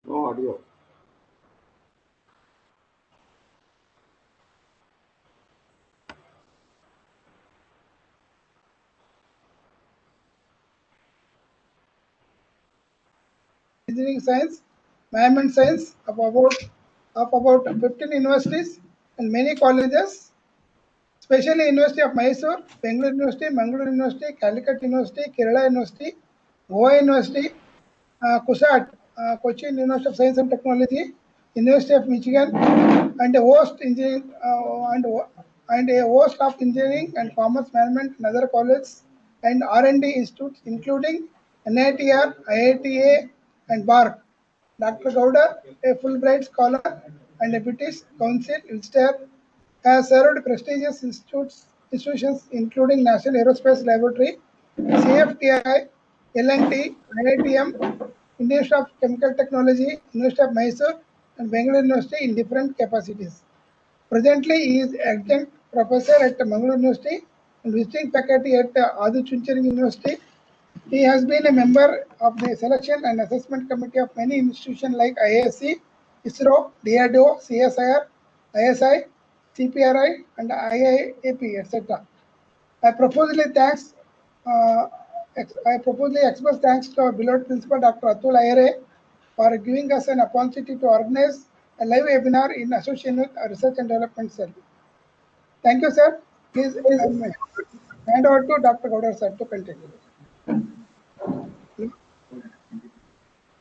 No audio. Engineering science, management science of about 15 universities and many colleges, especially University of Mysore, Bangalore University, Mangalore University, Calicut University, Kerala University, Goa University, CUSAT, Cochin University of Science and Technology, University of Michigan, and a host engineering and a host of engineering and commerce management and other colleges and R&D institutes, including NITR, IITA, and BARC. Dr. Gowda, a Fulbright scholar and a British Council visitor, has served prestigious institutions including National Aerospace Laboratory, CFTI, L&T, IITM, Institute of Chemical Technology, University of Mysore, and Bangalore University in different capacities. Presently, he is adjunct professor at Mangalore University and visiting faculty at Adu Chuncharing University. He has been a member of the selection and assessment committee of many institutions like IASC, ISRO, DRDO, CSIR, ISI, CPRI, and IIAP, etc. I profoundly thanks. I profoundly express thanks to our beloved principal, Dr. Atul Ayere, for giving us an opportunity to organize a live webinar in association with our Research and Development Cell. Thank you, sir. Please hand over to Dr. Gowda, sir, to continue.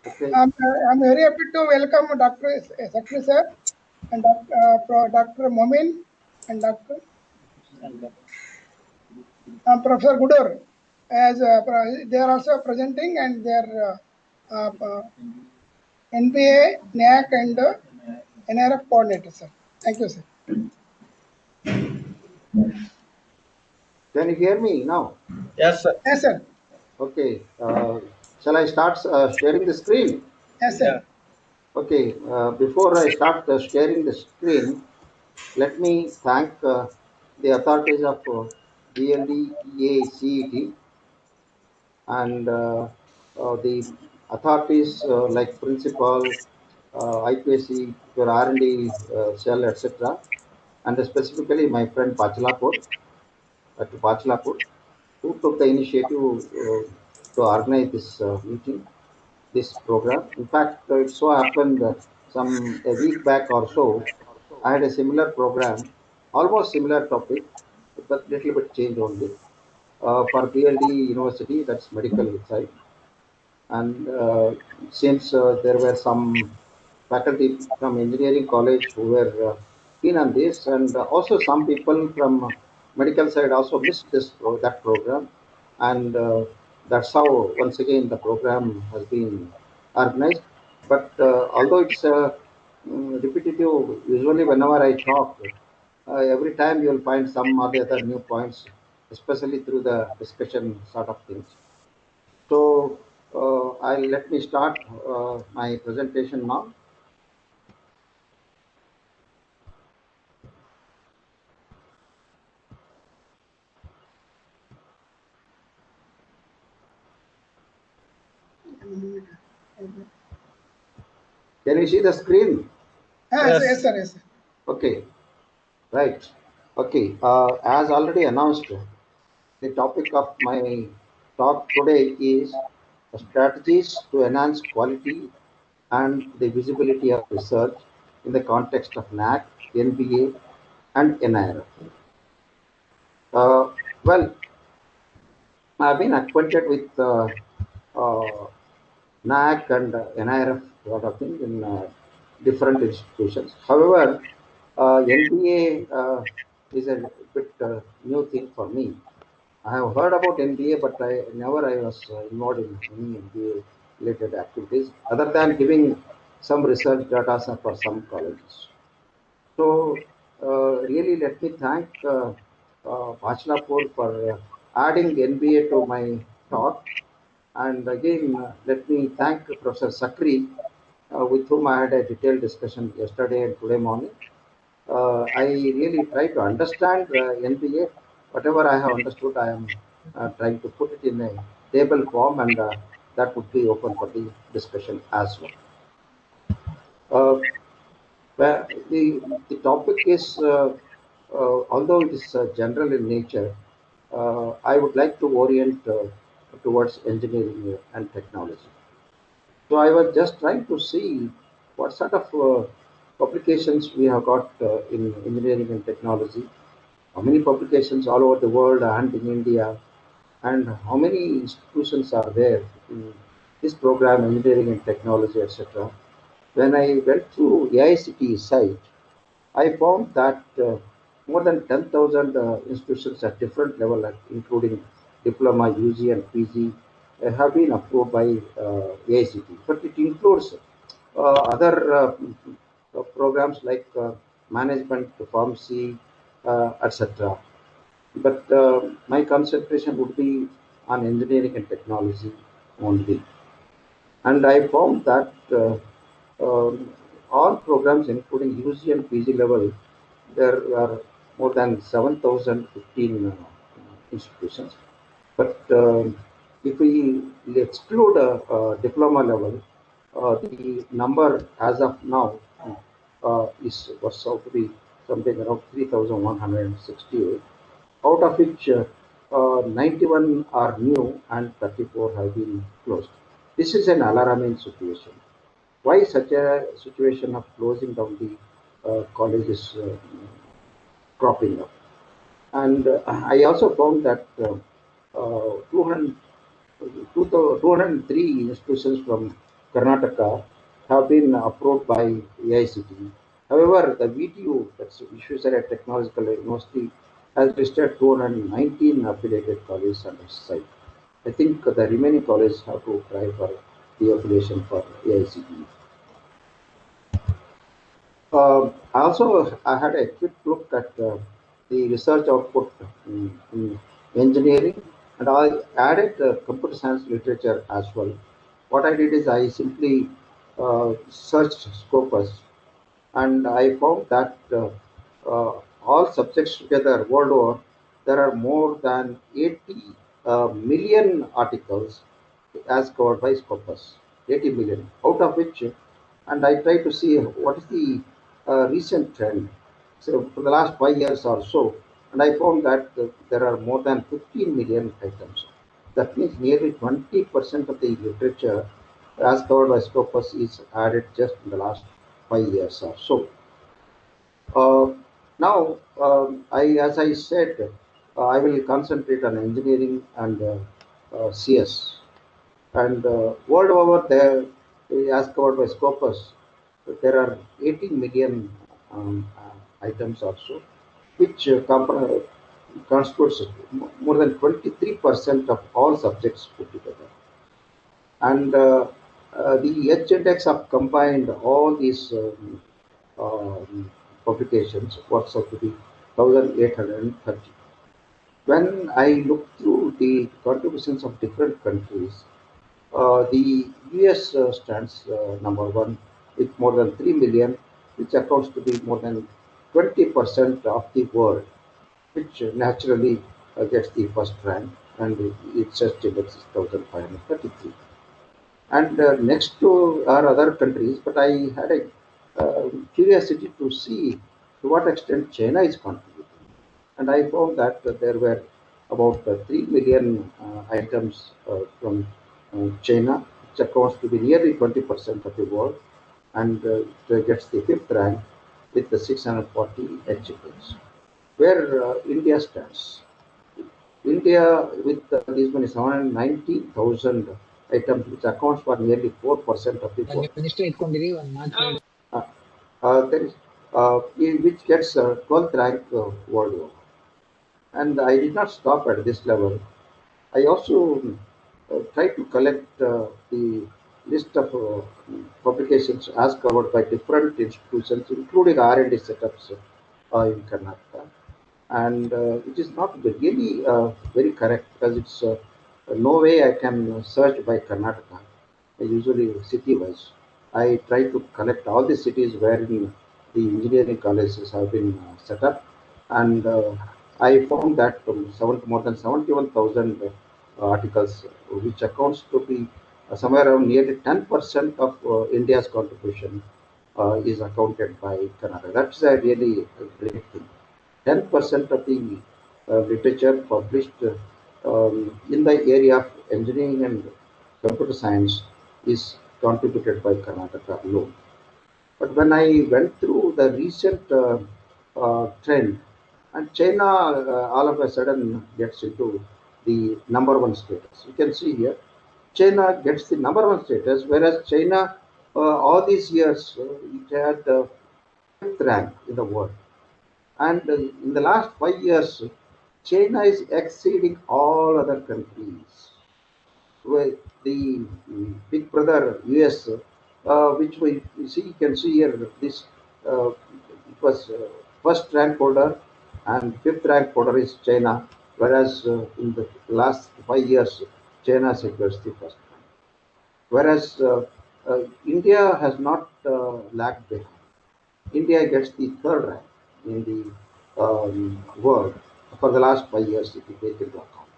Okay. I'm very happy to welcome Dr. Sakri, sir, and Dr. Momin, and Dr. Professor Gudur, as they are also presenting, and they are NBA, NAAC, and NIRF coordinator, sir. Thank you, sir. Can you hear me now? Yes, sir. Yes, sir. Okay. Shall I start sharing the screen? Yes, sir. Okay. Before I start sharing the screen, let me thank the authorities of BLD, EA, CET, and the authorities like principal, IPSC, your R&D cell, etc., and specifically my friend Pachalapur, who took the initiative to organize this meeting, this program. In fact, it so happened a week back or so, I had a similar program, almost similar topic, but little bit change only for BLD University, that's medical side. And since there were some faculty from engineering college who were keen on this, and also some people from medical side also missed that program, and that's how once again the program has been organized. But although it's repetitive, usually whenever I talk, every time you'll find some or the other new points, especially through the discussion sort of things. So let me start my presentation now. Can you see the screen? Yes, sir. Yes, sir. Okay, right. Okay, as already announced, the topic of my talk today is strategies to enhance quality and the visibility of research in the context of NAAC, NBA, and NIRF. Well, I've been acquainted with NAAC and NIRF sort of thing in different institutions. However, NBA is a bit new thing for me. I have heard about NBA, but I was involved in any NBA related activities other than giving some research data for some colleges. So, really, let me thank Bachelapur for adding NBA to my talk. And again, let me thank Professor Sakri, with whom I had a detailed discussion yesterday and today morning. I really try to understand NBA. Whatever I have understood, I am trying to put it in a table form, and that would be open for the discussion as well. Uh, the topic is, although it is general in nature, I would like to orient towards engineering and technology. So I was just trying to see what sort of publications we have got in engineering and technology, how many publications all over the world and in India, and how many institutions are there in this program, engineering and technology, etc. When I went through AICT site, I found that more than 10,000 institutions at different level, including diploma, UG, and PG, have been approved by AICT. But it includes other programs like management, pharmacy, etc. But my concentration would be on engineering and technology only. And I found that all programs, including UG and PG level, there are more than 7,015 institutions. But if we exclude diploma level, the number as of now is was out to be something around 3,168, out of which 91 are new and 34 have been closed. This is an alarming situation. Why such a situation of closing down the colleges cropping up? And I also found that 200, 203 institutions from Karnataka have been approved by AICT. However, the VTU, that's Visvesvaraya Technological University, has listed 219 affiliated colleges on its site. I think the remaining colleges have to try for the affiliation for AICT. I had a quick look at the research output in engineering, and I added computer science literature as well. What I did is I simply searched Scopus, and I found that all subjects together world over, there are more than 80 million articles as covered by Scopus, 80 million, out of which, and I try to see what is the recent trend. So for the last 5 years or so, and I found that there are more than 15 million items. That means nearly 20% of the literature as covered by Scopus is added just in the last 5 years or so. Uh, Now, as I said, I will concentrate on engineering and CS. And world over, there, as covered by Scopus, there are 18 million items also, which constitutes more than 23% of all subjects put together. And the H index have combined all these publications works out to be 1,830. When I look through the contributions of different countries, the US stands number one with more than 3 million, which accounts to be more than 20% of the world, which naturally gets the first rank, and its just index is 1,533. And next to are other countries, but I had a curiosity to see to what extent China is contributing. And I found that there were about 3 million items from China, which accounts to be nearly 20% of the world, and it gets the fifth rank with the 640 achievements. Where India stands. India with these many 790,000 items, which accounts for nearly 4% of the world. Minister ಇಟ್ಕೊಂಡಿರಿ ಒಂದು ಮಾತು ಹೇಳಿ. Uh, there is, which gets 12th rank world over. And I did not stop at this level. I also tried to collect the list of publications as covered by different institutions, including R&D setups in Karnataka. And it is not really very correct because it's no way I can search by Karnataka. I usually city-wise. I try to collect all the cities wherein the engineering colleges have been set up, and I found that more than 71,000 articles, which accounts to be somewhere around nearly 10% of India's contribution is accounted by Karnataka. That's a really great thing. 10% of the literature published in the area of engineering and computer science is contributed by Karnataka alone. But when I went through the recent trend, and China all of a sudden gets into the number one status. You can see here, China gets the number one status, whereas China all these years it had the fifth rank in the world. And in the last 5 years, China is exceeding all other countries. Well, the big brother US, which we see, you can see here, this it was first rank holder and fifth rank holder is China, whereas in the last 5 years, China secures the first rank. Whereas India has not lagged behind. India gets the third rank in the world for the last 5 years, if you take into account,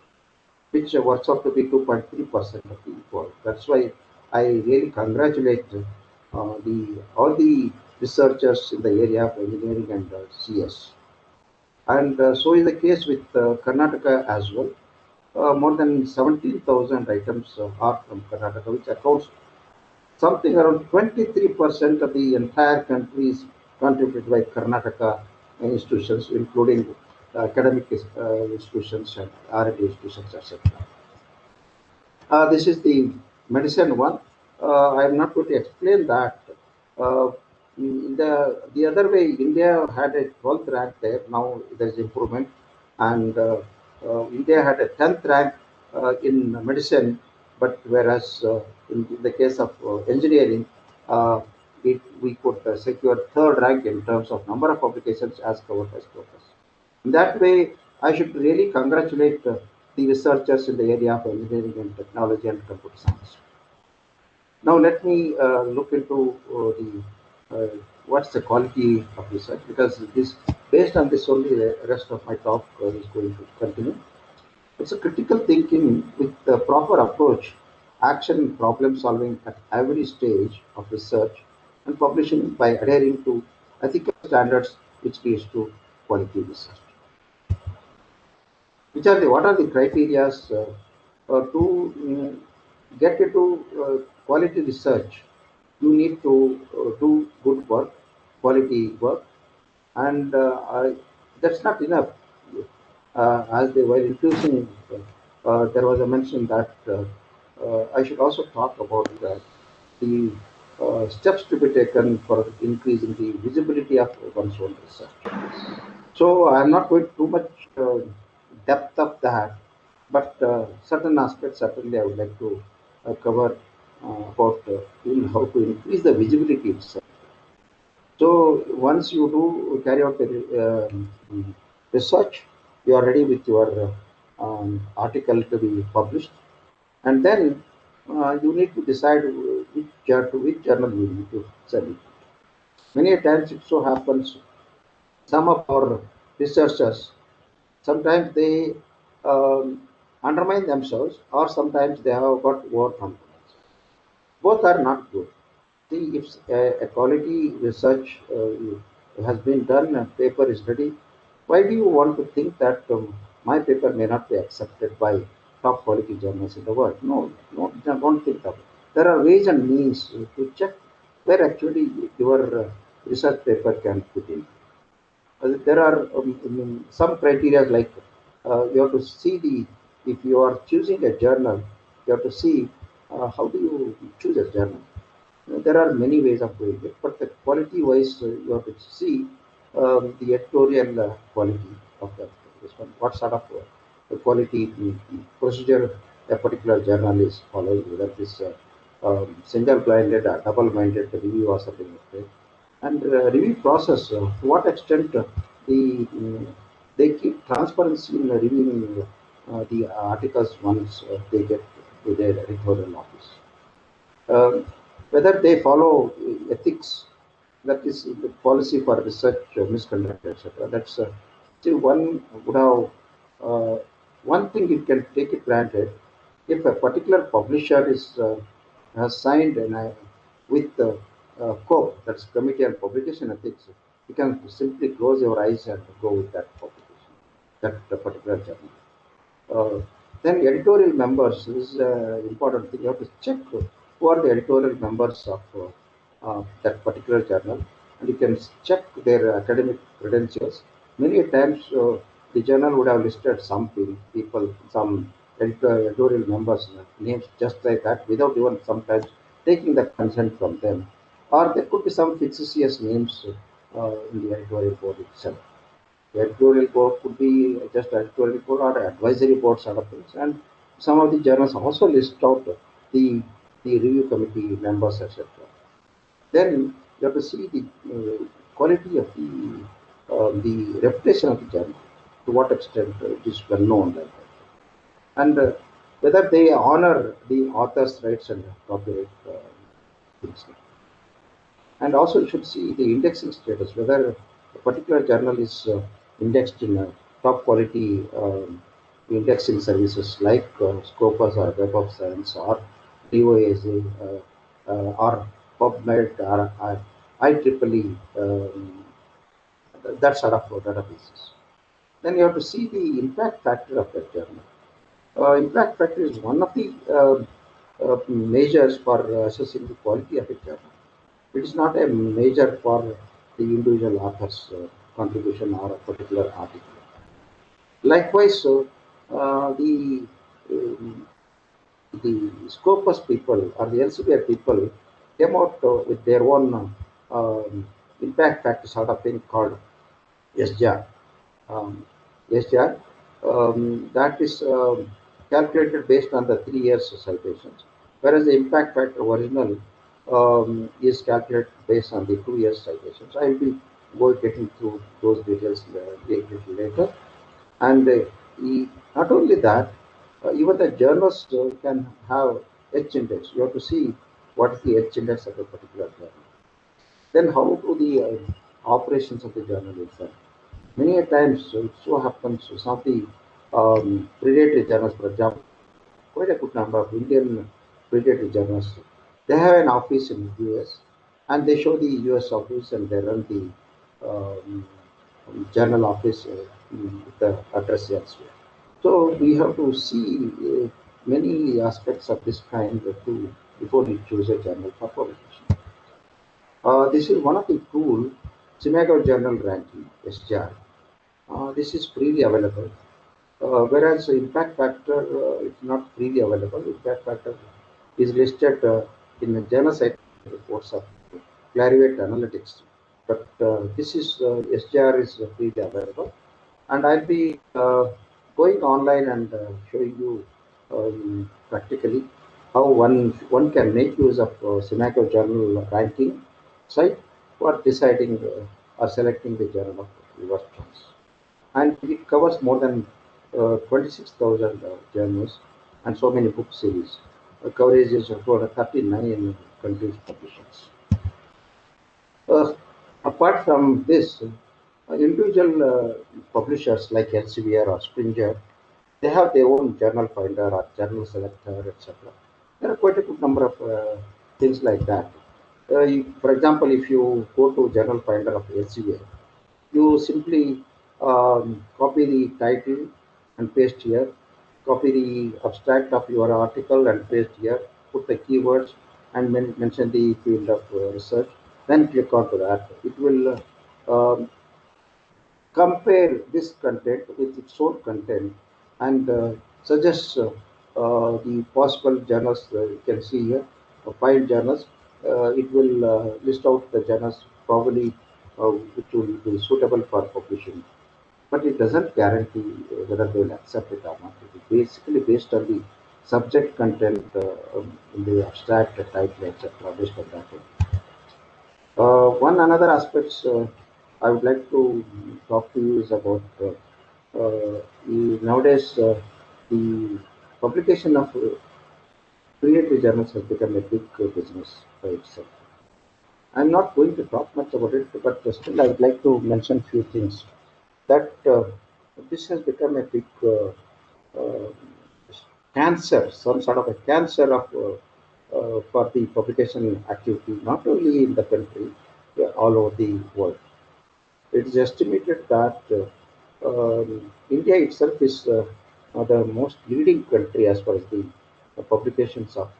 which works out to be 2.3% of the world. That's why I really congratulate the all the researchers in the area of engineering and CS. And so is the case with Karnataka as well. More than 17,000 items are from Karnataka, which accounts something around 23% of the entire country is contributed by Karnataka institutions, including academic institutions and R&D institutions, etc. This is the medicine one. I am not going to explain that. Uh, the other way, India had a 12th rank there. Now there is improvement, and India had a 10th rank in medicine, but whereas in the case of engineering, uh, we could secure third rank in terms of number of publications as covered by scopus. In that way, I should really congratulate the researchers in the area of engineering and technology and computer science. Now, let me look into the what's the quality of research, because this based on this only the rest of my talk is going to continue. It's a critical thinking with the proper approach, action, and problem solving at every stage of research and publishing by adhering to ethical standards, which leads to quality research. Which are the what are the criteria to get into quality research? You need to do good work, quality work, and that's not enough. As they were introducing, there was a mention that I should also talk about the steps to be taken for increasing the visibility of one's own research. So I'm not going too much depth of that, but certain aspects certainly I would like to cover about in how to increase the visibility itself. So once you do carry out the research, you are ready with your article to be published, and then you need to decide to which journal you need to send it. Many a times it so happens some of our researchers sometimes they um, undermine themselves, or sometimes they have got overconfidence. Both are not good. See, if a quality research has been done and paper is ready, why do you want to think that my paper may not be accepted by top quality journals in the world? No, no, don't think that. There are ways and means to check where actually your research paper can fit in. There are some criteria like you have to see the if you are choosing a journal, you have to see how do you choose a journal. There are many ways of doing it, but the quality wise, you have to see the editorial quality of this one. What sort of the quality the procedure a particular journal is following, whether it is single-blinded or double-minded review or something like that. And review process, to what extent the they keep transparency in reviewing the articles once they get to their editorial office. Um, Whether they follow ethics, that is the policy for research misconduct, etc. That's see one would have one thing you can take it granted if a particular publisher is has signed with COPE, that's Committee on Publication Ethics, you can simply close your eyes and go with that publication, that particular journal. Uh, then editorial members is an important thing. You have to check who are the editorial members of that particular journal, and you can check their academic credentials. Many times, the journal would have listed some people, some editorial members' names just like that, without even sometimes taking the consent from them. Or there could be some fictitious names in the editorial board itself. The editorial board could be just editorial board or advisory board sort of things. And some of the journals also list out the the review committee members, etc. Then you have to see the quality of the reputation of the journal, to what extent it is well known, like that. And whether they honor the author's rights and copyright things. And also you should see the indexing status, whether a particular journal is indexed in top quality indexing services like Scopus or Web of Science or DOAC or PubMed or IEEE, that sort of databases. Then you have to see the impact factor of that journal. Impact factor is one of the measures for assessing the quality of a journal. It is not a measure for the individual author's contribution or a particular article. Likewise, um, the Scopus people or the Elsevier people came out with their own impact factor sort of thing called SJAR. Um, SJAR, that is calculated based on the 3 years citations, whereas the impact factor original is calculated based on the 2 years citations. I will be getting through those details a little later. And not only that, even the journals can have H index. You have to see what is the H index of a particular journal. Then how do the operations of the journal itself? Many a times it so happens some of the predatory journals, for example, quite a good number of Indian predatory journals, they have an office in US and they show the US office and they run the um, journal office with the address elsewhere. So we have to see many aspects of this kind to before we choose a journal for publication. This is one of the tool, Symagor Journal Ranking, SJAR. This is freely available, whereas impact factor is not freely available. Impact factor is listed in the journal site reports of Clarivate Analytics, but this is SJR is freely available, and I'll be going online and showing you practically how one can make use of Symagor Journal ranking site for deciding or selecting the journal of your choice, and it covers more than 26,000 journals and so many book series. Coverage is for 39 countries publications. Uh, Apart from this, individual publishers like Elsevier or Springer, they have their own journal finder or journal selector, etc. There are quite a good number of things like that. For example, if you go to journal finder of Elsevier, you simply copy the title and paste here, copy the abstract of your article and paste here, put the keywords and mention the field of research, then click on to that. It will compare this content with its own content and suggest the possible journals. You can see here, 5 journals. It will list out the journals probably which will be suitable for publishing, but it doesn't guarantee whether they will accept it or not. It is basically based on the subject content in the abstract, the title, etc. Based on that. One another aspects I would like to talk to you is about nowadays the publication of creative journals has become a big business by itself. I'm not going to talk much about it, but still I would like to mention few things that this has become a big uh, cancer, some sort of a cancer of for the publication activity, not only in the country, all over the world. It is estimated that India itself is the most leading country as far as the publications of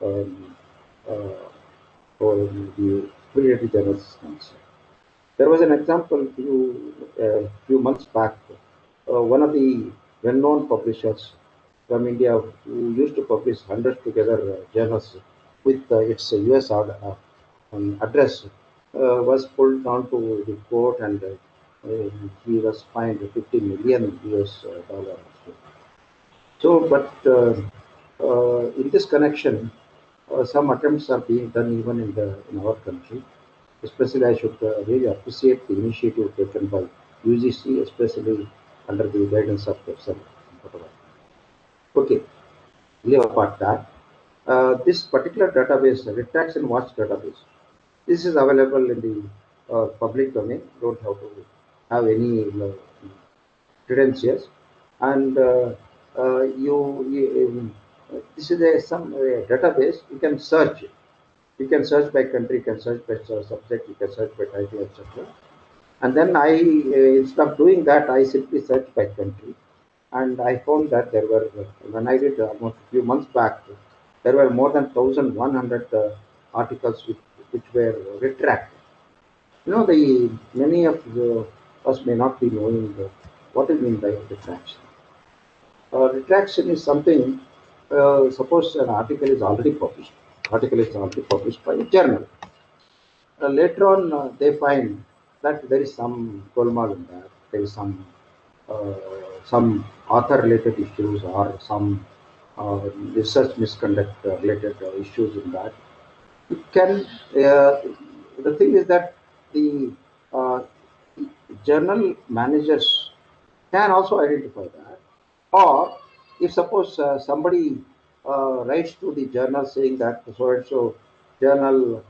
um, uh, or the periodic journals is concerned. There was an example few months back. One of the well-known publishers from India who used to publish hundreds together journals with its US address was pulled down to the court, and he was fined 50 million US dollar. So, but in this connection, some attempts are being done even in our country. Especially, I should really appreciate the initiative taken by UGC, especially under the guidance of Professor. Okay, leave apart that. This particular database, Retracts and Watch database, this is available in the public domain. Don't have to have any credentials, and this is some database. You can search. You can search by country. You can search by subject. You can search by title, etc. And then instead of doing that, I simply searched by country, and I found that there were, when I did almost a few months back, there were more than 1,100 articles which were retracted. The many of us may not be knowing what is meant by retraction. Retraction is something. Suppose an article is already published. Article is already published by a journal. Later on, they find that there is some golmaal in that. There is uh, some author-related issues or some research misconduct related issues in that. It can. The thing is that the uh, journal managers can also identify that. Or if suppose somebody writes to the journal saying that so and so journal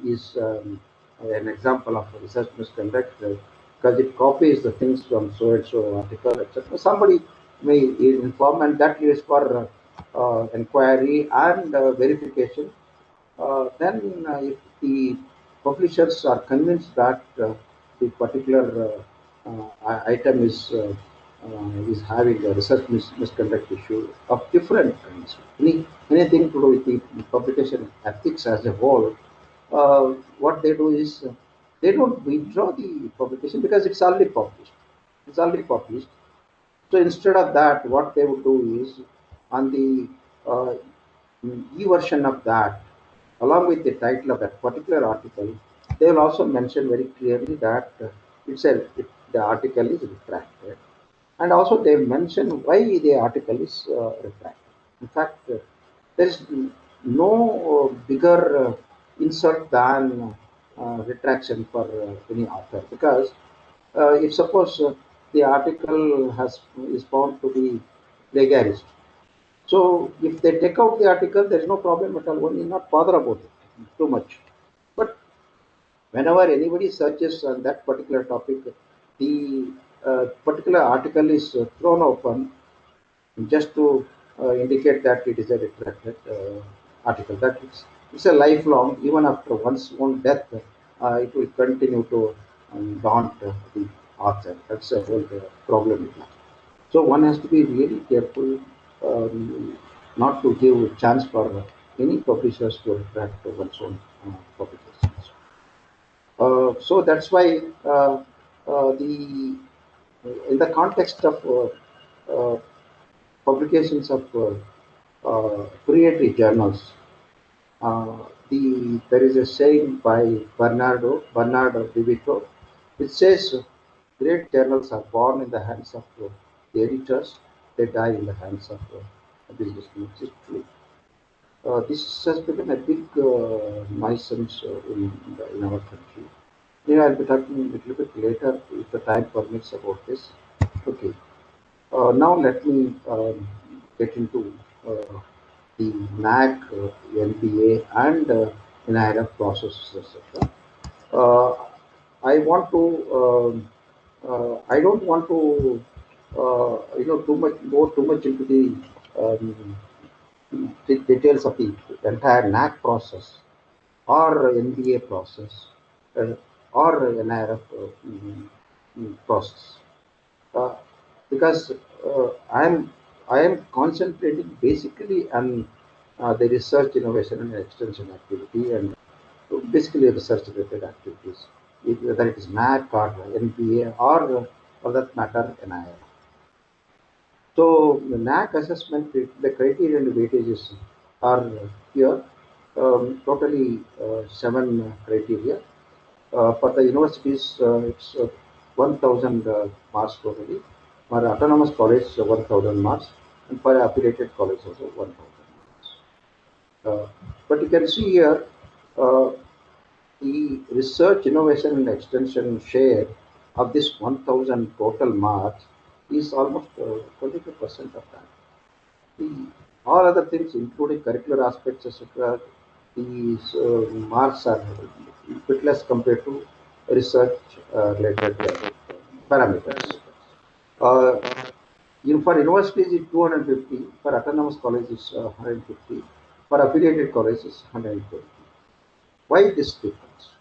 is an example of research misconduct because it copies the things from so and so article, etc. Somebody may inform, and that is for inquiry and verification. Then, if the publishers are convinced that the particular item is having a research misconduct issue of different kinds, anything to do with the publication ethics as a whole, what they do is they don't withdraw the publication because it's already published. It's already published. So instead of that, what they would do is on the uh, e-version of that, along with the title of that particular article, they will also mention very clearly that the article is retracted, and also they mention why the article is retracted. In fact, there is no bigger insult than retraction for any author, because if suppose the article is found to be plagiarized, so if they take out the article, there is no problem at all. One need not bother about it too much. But whenever anybody searches on that particular topic, the particular article is thrown open just to indicate that it is a retracted article. It's a lifelong, even after one's own death, it will continue to daunt the author. That's a whole problem with that. So one has to be really careful not to give chance for any publishers to retract one's own publications. So that's why the in the context of uh, publications of creative journals, uh, there is a saying by Bernardo de Vito, which says great journals are born in the hands of the editors, they die in the hands of businessmen. It's true. This has become a big nuisance in our country. I'll be talking a little bit later if the time permits about this. Okay. Now let me get into uh, the NAAC, NBA, and NIRF processes, etc. Uh, I want to. I don't want to. Too much into the um, details of the entire NAAC process or NBA process uh, or NIRF process. Uh, because I am concentrating basically on the research, innovation, and extension activity, and basically research related activities, whether it is NAAC or NBA or for that matter NIR. So the NAAC assessment, the criteria and weightages are here. Totally seven criteria. For the universities, it's 1,000 marks totally. For autonomous college, 1,000 marks, and for affiliated college also 1,000 marks. But you can see here uh, the research, innovation, and extension share of this 1,000 total marks is almost 22% of that. The, all other things, including curricular aspects, etc., these marks are a bit less compared to research related parameters. Uh, for universities, it's 250. For autonomous colleges, it's 150. For affiliated colleges, 120. Why this difference?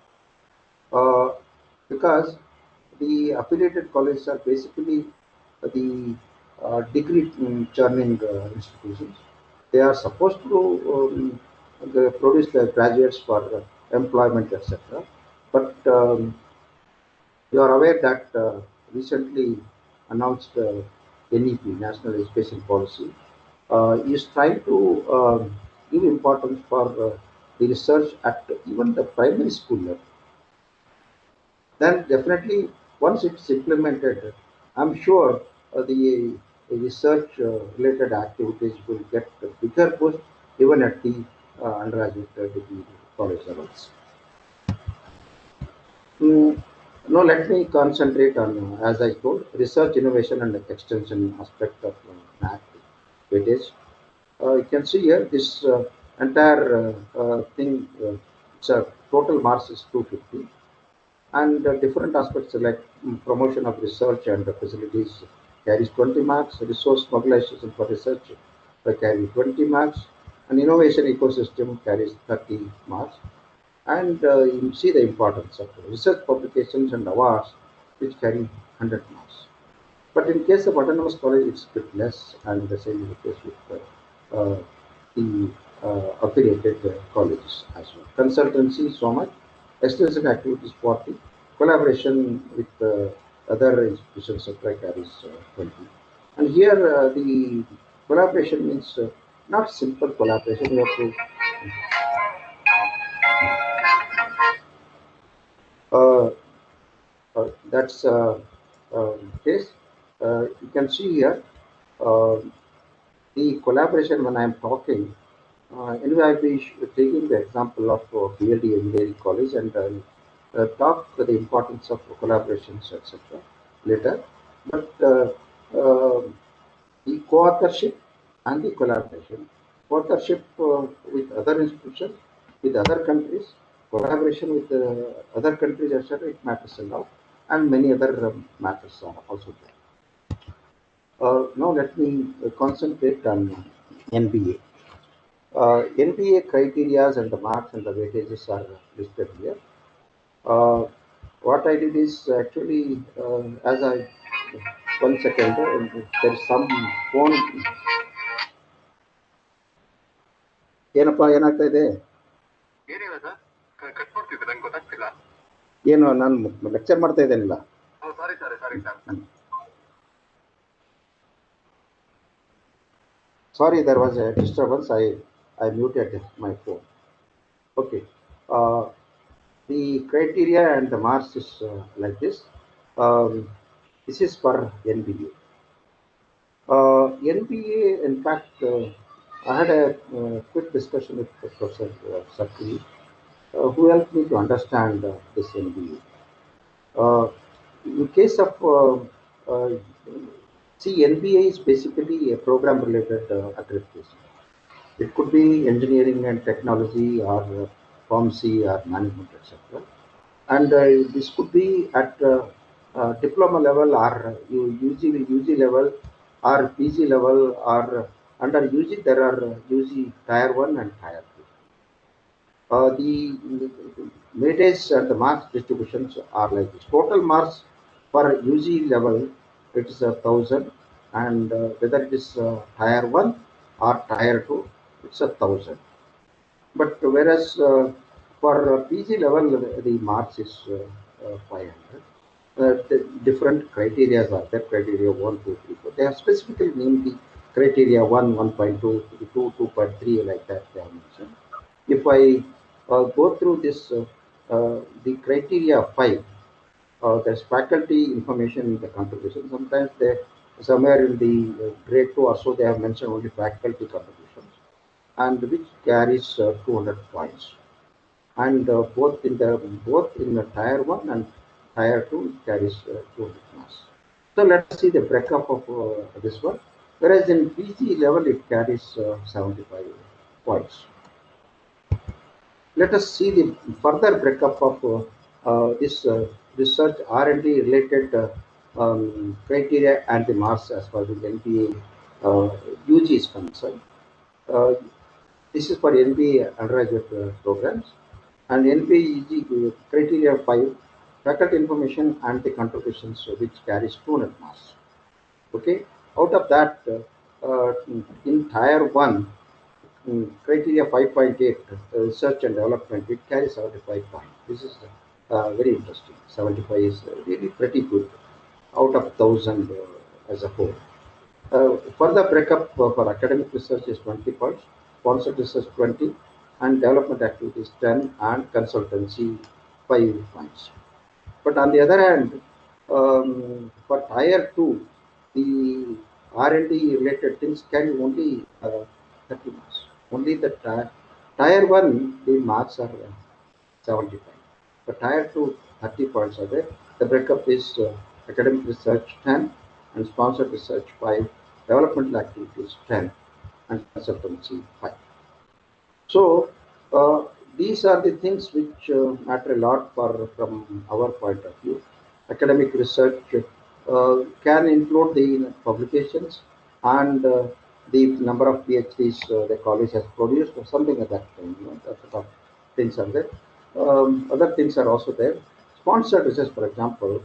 Uh, because the affiliated colleges are basically the degree churning institutions. They are supposed to produce the graduates for employment, etc. But you are aware that recently announced NEP, National Education Policy, is trying to give importance for the research at even the primary school level. Then definitely once it's implemented, I'm sure the research related activities will get a bigger push even at the undergraduate degree college levels. Mm, no, let me concentrate on, as I told, research, innovation, and extension aspect of NAAC weightage. You can see here this entire thing, it's a total mass is 250, and different aspects like promotion of research and facilities carries 20 marks, resource mobilization for research carry 20 marks, and innovation ecosystem carries 30 marks. And you see the importance of research publications and awards, which carry 100 marks. But in case of autonomous college, it's a bit less, and the same is the case with the affiliated colleges as well. Consultancy, so much. Extension activities, 40. Collaboration with other institutions, etc., carries 20. And here, the collaboration means not simple collaboration. You have to uh, that's case. You can see here uh, the collaboration when I am talking. Anyway, I'll be taking the example of BLD Engineering College and talk the importance of collaborations, etc. later. But the co-authorship and the collaboration, co-authorship with other institutions, with other countries, collaboration with other countries, etc. It matters a lot, and many other matters are also there. Now let me concentrate on NBA. NBA criteria and the marks and the weightages are listed here. Uh, what I did is actually, as I one second, there's some phone. ಏನಪ್ಪಾ ಏನಾಗ್ತಾ ಇದೆ? ಏನು ನಾನು lecture ಮಾಡ್ತಾ ಇದ್ದೇನಿಲ್ಲ. Sorry, there was a disturbance. I muted my phone. Okay. Uh, the criteria and the marks is like this. This is for NBA. NBA, in fact, I had a quick discussion with Professor Sakri, who helped me to understand this NBA. In case of see, NBA is basically a program-related accreditation. It could be engineering and technology, or pharmacy, or management, etc. And this could be at diploma level, or UG level, or PG level, or Under UG, there are UG Tier 1 and Tier 2. The weightage and the marks distributions are like this. Total marks for UG level, it is 1,000, and whether it is Tier 1 or Tier 2, it's 1,000. But whereas for PG level, the marks is 500. The different criteria are there. Criteria 1, 2, 3, 4. They have specifically named the criteria 1, 1.2, 2, 2.3, like that they have mentioned. If I go through this, the criteria 5, there's faculty information in the contribution. Sometimes they somewhere in the grade 2 or so they have mentioned only faculty contributions, and which carries 200 points. And both in the Tier 1 and Tier 2 it carries 200 marks. So let's see the breakup of this one. Whereas in PG level it carries 75 points. Let us see the further breakup of this research R&D related criteria and the marks as far as the NPA UG is concerned. Uh, this is for NPA undergraduate programs, and NPA criteria 5, faculty information and the contributions which carries 200 marks. Okay, out of that, in Tier 1, criteria 5.8, research and development, it carries 75 points. This is very interesting. 75 is really pretty good out of 1,000 as a whole. Further breakup for academic research is 20 points, sponsored research 20, and development activities 10, and consultancy 5 points. But on the other hand, for Tier 2, the R&D related things carry only 30 marks. Only the Tier 1, the marks are 75. For Tier 2, 30 points are there. The breakup is academic research 10, and sponsored research 5, developmental activities 10, and consultancy 5. So these are the things which matter a lot from our point of view. Academic research can include the publications and the number of PhDs the college has produced or something like that. That sort of things are there. Other things are also there. Sponsored research, for example,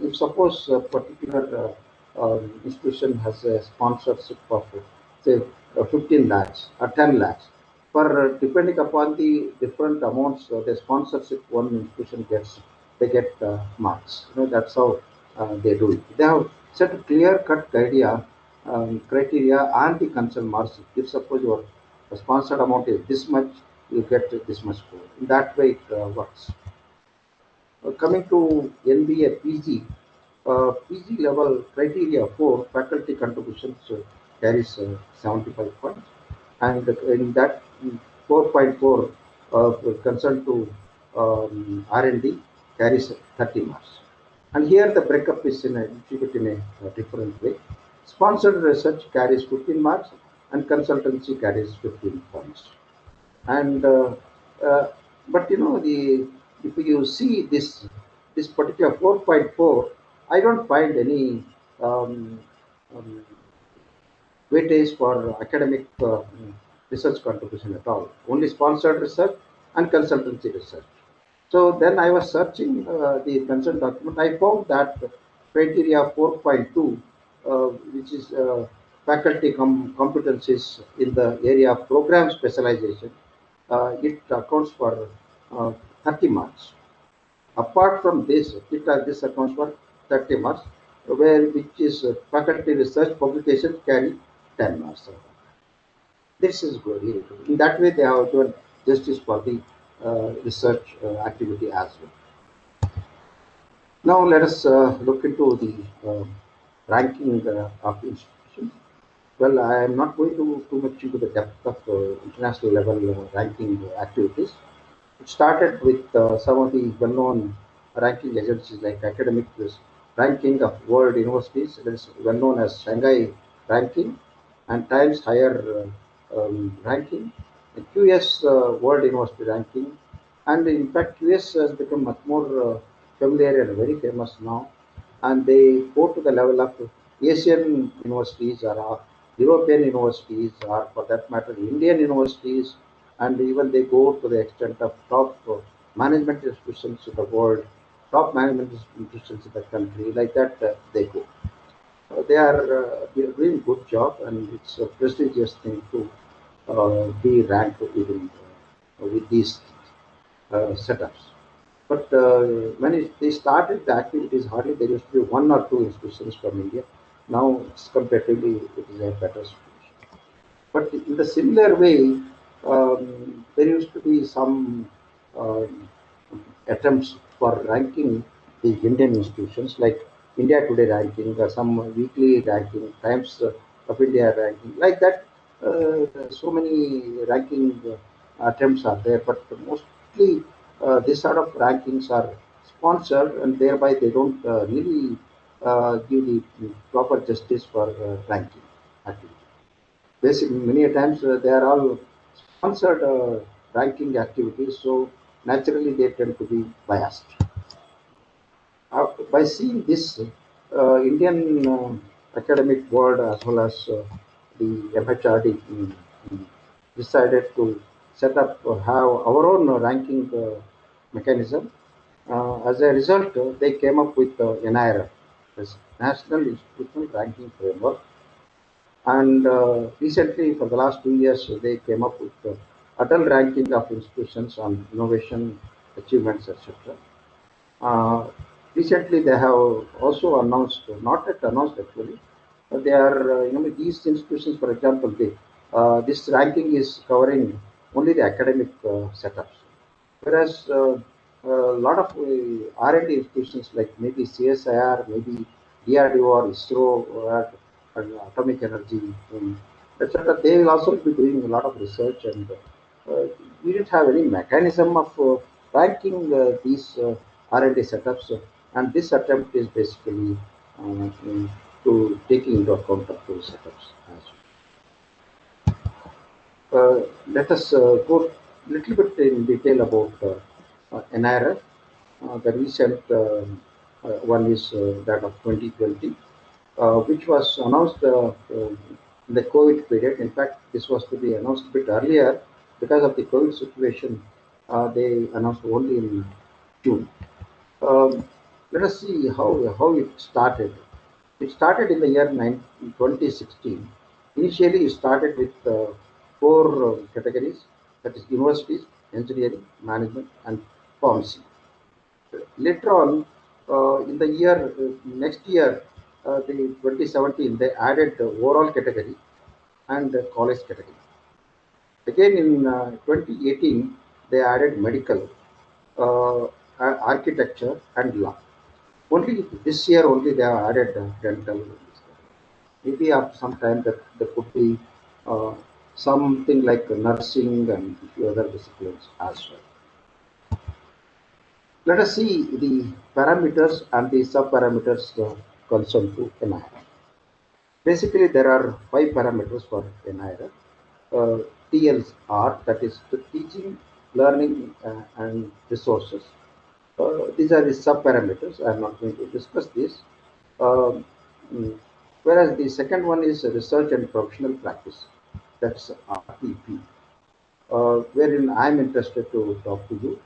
if suppose a particular institution has a sponsorship of say 15 lakhs or 10 lakhs, for depending upon the different amounts the sponsorship one institution gets, they get marks. That's how they do it. They have set a clear-cut criteria and the concern marks. If suppose your sponsored amount is this much, you get this much score. In that way, it works. Coming to NBA PG, PG level criteria for faculty contributions carries 75 points, and in that 4.4 concern to R&D carries 30 marks. And here the breakup is in a little bit in a different way. Sponsored research carries 15 marks, and consultancy carries 15 points. And but the if you see this particular 4.4, I don't find any um, um, weightage for academic research contribution at all. Only sponsored research and consultancy research. So then I was searching the consent document. I found that criteria 4.2, which is faculty competencies in the area of program specialization, it accounts for uh, 30 marks. Apart from this, this accounts for 30 marks, where which is faculty research publications carry 10 marks. This is good. Really good. In that way, they have given justice for the research activity as well. Now, let us look into the ranking of institutions. Well, I am not going to too much into the depth of international level ranking activities. It started with some of the well-known ranking agencies like Academic Ranking of World Universities, that is well known as Shanghai Ranking, and Times Higher Ranking, and QS World University Ranking, and in fact QS has become much more familiar and very famous now, and they go to the level of Asian universities or European universities, or for that matter, Indian universities, and even they go to the extent of top management institutions in the world, top management institutions in the country, like that they go. They are doing good job, and it's a prestigious thing to be ranked even with these setups. But when they started the activities, hardly there used to be one or two institutions from India. Now, comparatively, it is a better situation. But in the similar way, there used to be some um, attempts for ranking the Indian institutions like India Today ranking or some weekly ranking, Times of India ranking, like that. So many ranking attempts are there, but mostly this sort of rankings are sponsored, and thereby they don't really give the proper justice for ranking activity. Basically, many a times they are all sponsored ranking activities, so naturally they tend to be biased. By seeing this, Indian academic world as well as the MHRD decided to set up have our own ranking mechanism. As a result, they came up with NIRF, this National Institutional Ranking Framework, and recently, for the last 2 years, they came up with the adult ranking of institutions on innovation, achievements, etc. Uh, Recently, they have also announced, not yet announced actually, they are, these institutions, for example, this ranking is covering only the academic setups. Whereas a lot of R&D institutions like maybe CSIR, maybe DRDO or ISRO or atomic energy, etc., they will also be doing a lot of research, and we didn't have any mechanism of ranking these R&D setups, and this attempt is basically to taking into account of those setups as well. Let us go a little bit in detail about NIRF. The recent one is that of 2020, which was announced in the COVID period. In fact, this was to be announced a bit earlier because of the COVID situation. They announced only in June. Um, Let us see how it started. It started in the year 2016. Initially, it started with four categories, that is universities, engineering, management, and pharmacy. Later on, in the year next year, the 2017, they added the overall category and the college category. Again, in 2018, they added medical, architecture, and law. Only this year, only they have added dental. Maybe after some time that there could be uh, something like nursing and a few other disciplines as well. Let us see the parameters and the subparameters concerned to NIRF. Basically, there are five parameters for NIRF. TLs are, that is the teaching, learning, and resources. These are the subparameters. I am not going to discuss this. Um, mm, Whereas the second one is research and professional practice. That's RPP, wherein I am interested to talk to you,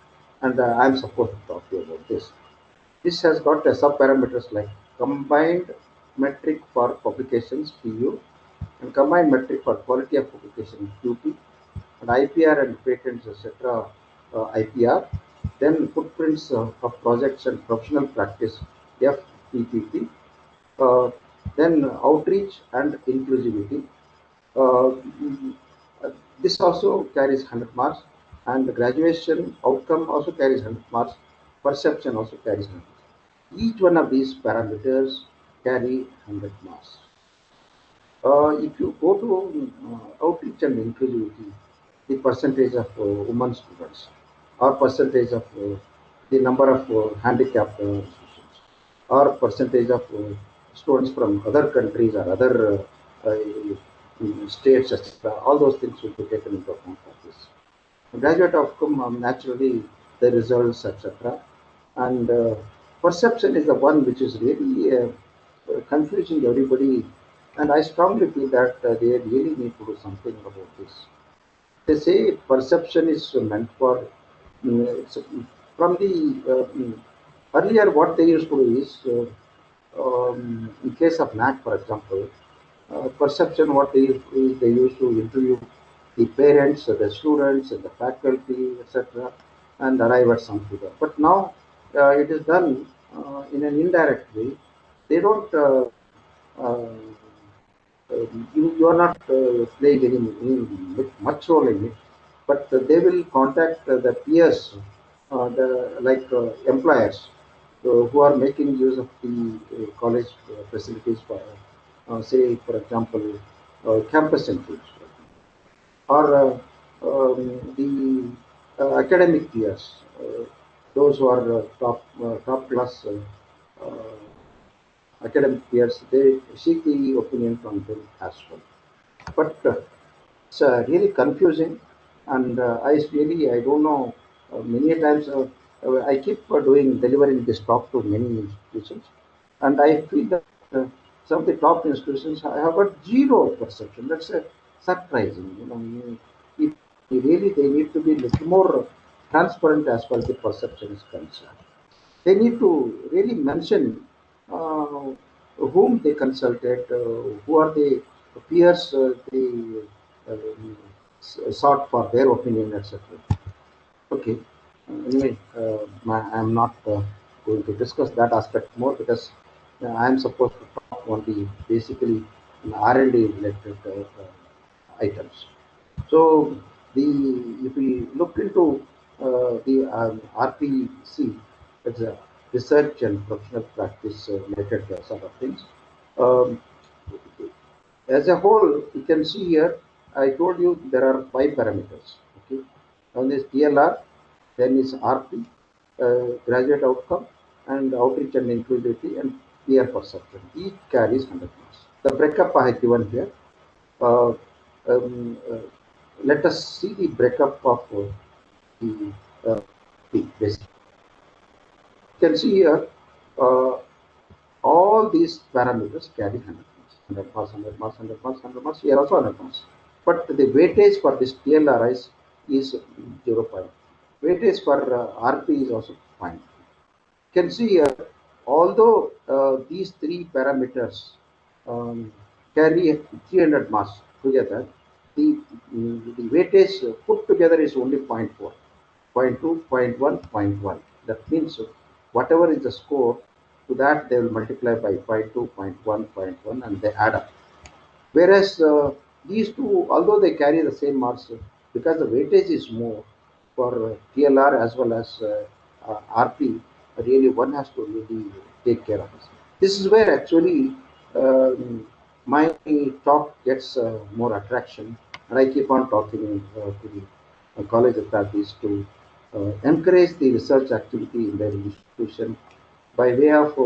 and I am supposed to talk to you about this. This has got sub-parameters like combined metric for publications (PU) and combined metric for quality of publication (QP), and IPR and patents, etc. IPR. Then footprints of projects and professional practice (FPPP). Uh, then outreach and inclusivity. Uh, mm, this also carries 100 marks, and the graduation outcome also carries 100 marks. Perception also carries 100 marks. Each one of these parameters carry 100 marks. If you go to outreach and inclusivity, the percentage of women students, or percentage of the number of handicapped students, or percentage of students from other countries or other states, etc. All those things will be taken into account for this. Graduate outcome, naturally, the results, etc. And perception is the one which is really confusing everybody. And I strongly feel that they really need to do something about this. They say perception is meant for it's, from the earlier what they used to do is in case of NAAC, for example, perception what they used to do is they used to interview the parents, the students, and the faculty, etc., and arrive at some figure. But now it is done in an indirect way. They don't. Uh, you are not playing any much role in it, but they will contact the peers, like employers who are making use of the college facilities for, say, for example, campus interviews, or the academic peers, those who are top class academic peers, they seek the opinion from them as well. But it's really confusing, and I don't know. Many times I keep doing delivering this talk to many institutions, and I feel that some of the top institutions have got zero perception. That's surprising. Really they need to be a little more transparent as far as the perception is concerned. They need to really mention uh, whom they consulted, who are the peers they sought for their opinion, etc. Okay. Anyway, I'm not going to discuss that aspect more because I'm supposed to talk only basically R&D related items. So the if we look into the RPC, it's a research and professional practice related sort of things. Um, as a whole, you can see here, I told you there are five parameters. Okay, one is TLR, then is RP, graduate outcome, and outreach and inclusivity, and peer perception. Each carries 100 marks. The breakup I have given here. Uh, uh, let us see the breakup of the basically. You can see here uh, all these parameters carry 100 marks, 100 marks, 100 marks, 100 marks, 100 marks, here also 100 marks. But the weightage for this TLRIs is 0. Weightage for RP is also fine. You can see here, although these three parameters um, carry 300 marks together, the weightage put together is only zero point 0.4, zero point 0.2, zero point 0.1, zero point 0.1. That means whatever is the score, to that they will multiply by 0.2, zero point 0.1, zero point 0.1, and they add up. Whereas these two, although they carry the same marks, because the weightage is more for TLR as well as RP, really one has to really take care of this. This is where actually my talk gets more attraction, and I keep on talking to the college authorities to encourage the research activity in their institution by way of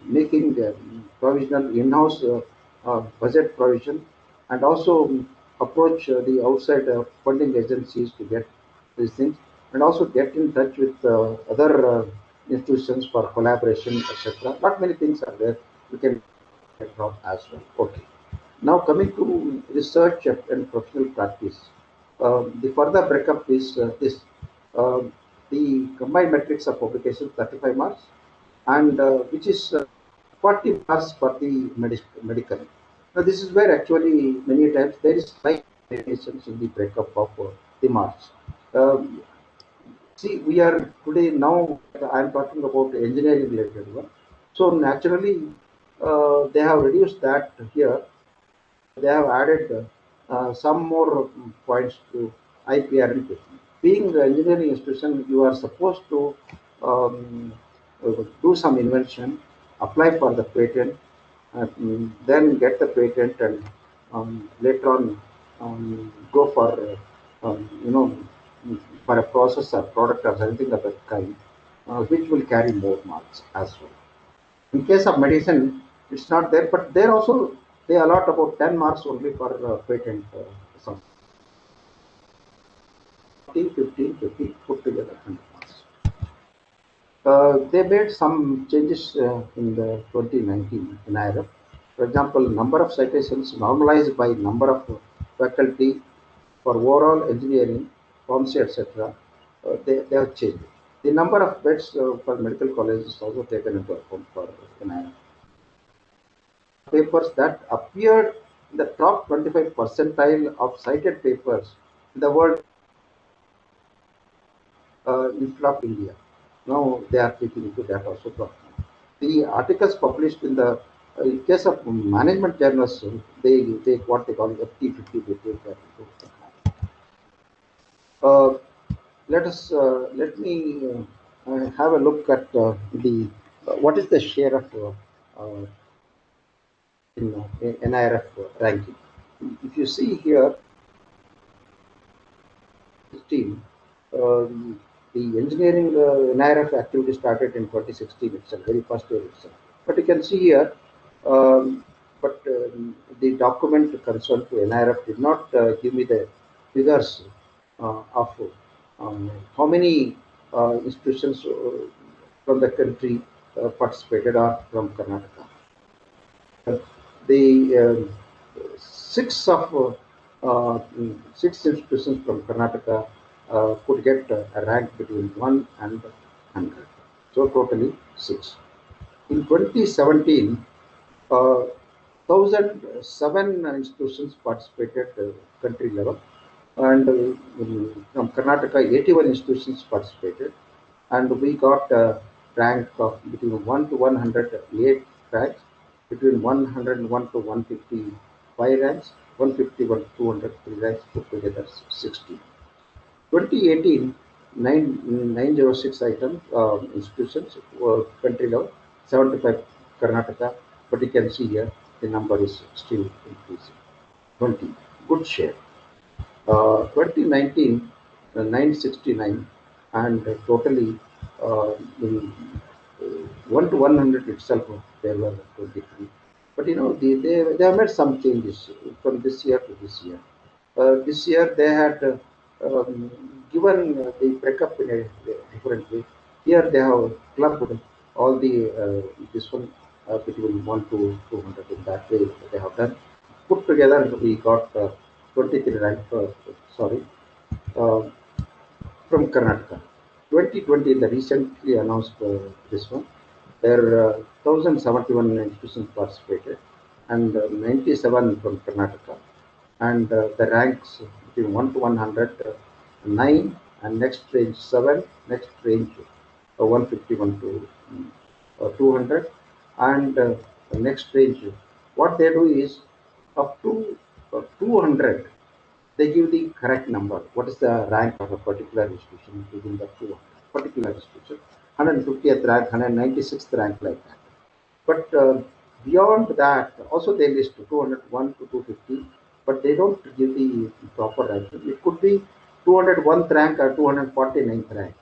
making provisional in-house budget provision, and also approach the outside funding agencies to get these things, and also get in touch with other institutions for collaboration, etc. Not many things are there. You can get out as well. Okay. Now coming to research and professional practice, the further breakup is this. Um the combined metrics of publication 35 marks, and which is 40 marks for the medical. Now this is where actually many times there is slight variations in the breakup of the marks. Um, See, we are today now. I am talking about engineering related one. So naturally, they have reduced that here. They have added some more points to IPR and patent. Being an engineering institution, you are supposed to do some invention, apply for the patent, then get the patent, and later on go for for a process or product or something of that kind, which will carry more marks as well. In case of medicine, it's not there, but there also they allot about 10 marks only for patent. Some 15, 15, 50 put together 100 marks. They made some changes in the 2019 NIRF. For example, number of citations normalized by number of faculty for overall engineering, pharmacy, etc. They have changed. The number of beds for medical colleges is also taken into account for NIRF. Papers that appeared in the top 25 percentile of cited papers in the world instead of India. Now they are taking into that also problem. The articles published in case of management journals, they take what they call FT50, they take that into account. Uh, let me have a look at the what is the share of uh, in NIRF ranking. If you see here, 16, the engineering NIRF activity started in 2016 itself, very first year itself. But you can see here, the document concerned to NIRF did not give me the figures of how many institutions from the country participated or from Karnataka. The six of six institutions from Karnataka could get a rank between 1 and 100. So totally six. In 2017, 1,007 institutions participated country level, and from Karnataka, 81 institutions participated, and we got a rank of between 1 to 108 ranks, between 101 to 155 ranks, 151 to 203 ranks, put together 60. 2018, 906 items, institutions were country level, 75 Karnataka, but you can see here the number is still increasing. 20, good share. 2019, 969, and totally in 1 to 100 itself, there were 23. But they have made some changes from this year to this year. This year they had given the breakup in a different way. Here they have clubbed all the this one between 1 to 200 in that way they have done. Put together, we got 23 rank. Sorry, uh, from Karnataka. 2020, the recently announced this one. There are 1,071 institutions participated, and 97 from Karnataka, and the ranks between 1 to 100, 9, and next range 7, next range 151 to 200, and the next range. What they do is up to 200, they give the correct number. What is the rank of a particular institution within the 200 particular institution? 150th rank, 196th rank, like that. But beyond that, also they list 201 to 250, but they don't give the proper ranking. It could be 201th rank or 249th rank.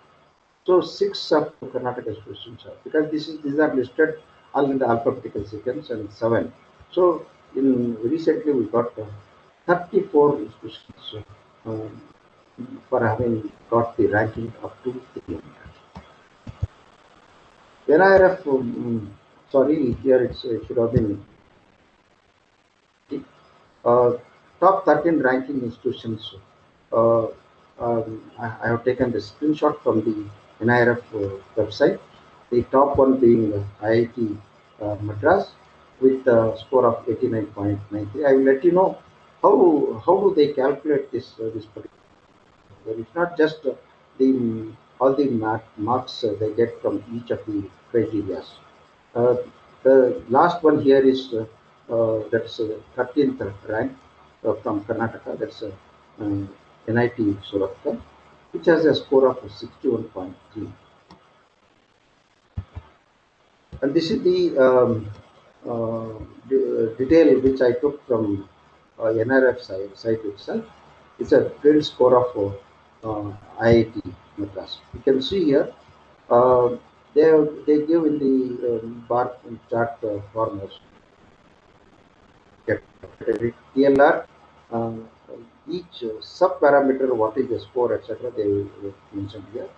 So six of Karnataka institutions are, because these are listed all in the alphabetical sequence, and seven. So in recently we got 34 institutions for having got the ranking up to 300. NIRF, sorry, here it should have been uh, top 13 ranking institutions. Uh, I have taken the screenshot from the NIRF website. The top one being IIT Madras with a score of 89.93. I will let you know how do they calculate this particular. It's not just the all the marks they get from each of the criteria. Uh, the last one here is that's 13th rank from Karnataka. That's NIT Suratka, which has a score of 61.3. And this is the detail which I took from NRF site itself. It's a credit score of IIT Madras. You can see here uh, they give in the bar chart form also. TLR, uh, each sub-parameter, what is the score, etc. They will mention here.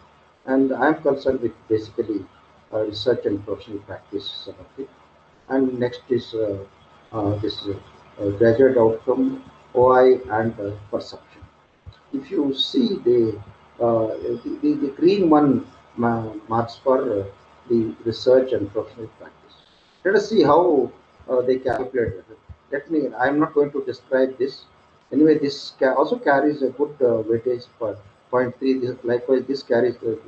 And I am concerned with basically research and professional practice some of it. And next is this graduate outcome, OI, and perception. If you see the green one marks for the research and professional practice. Let us see how they calculate it. I'm not going to describe this. Anyway, this also carries a good weightage for zero point 0.3. Likewise, this carries zero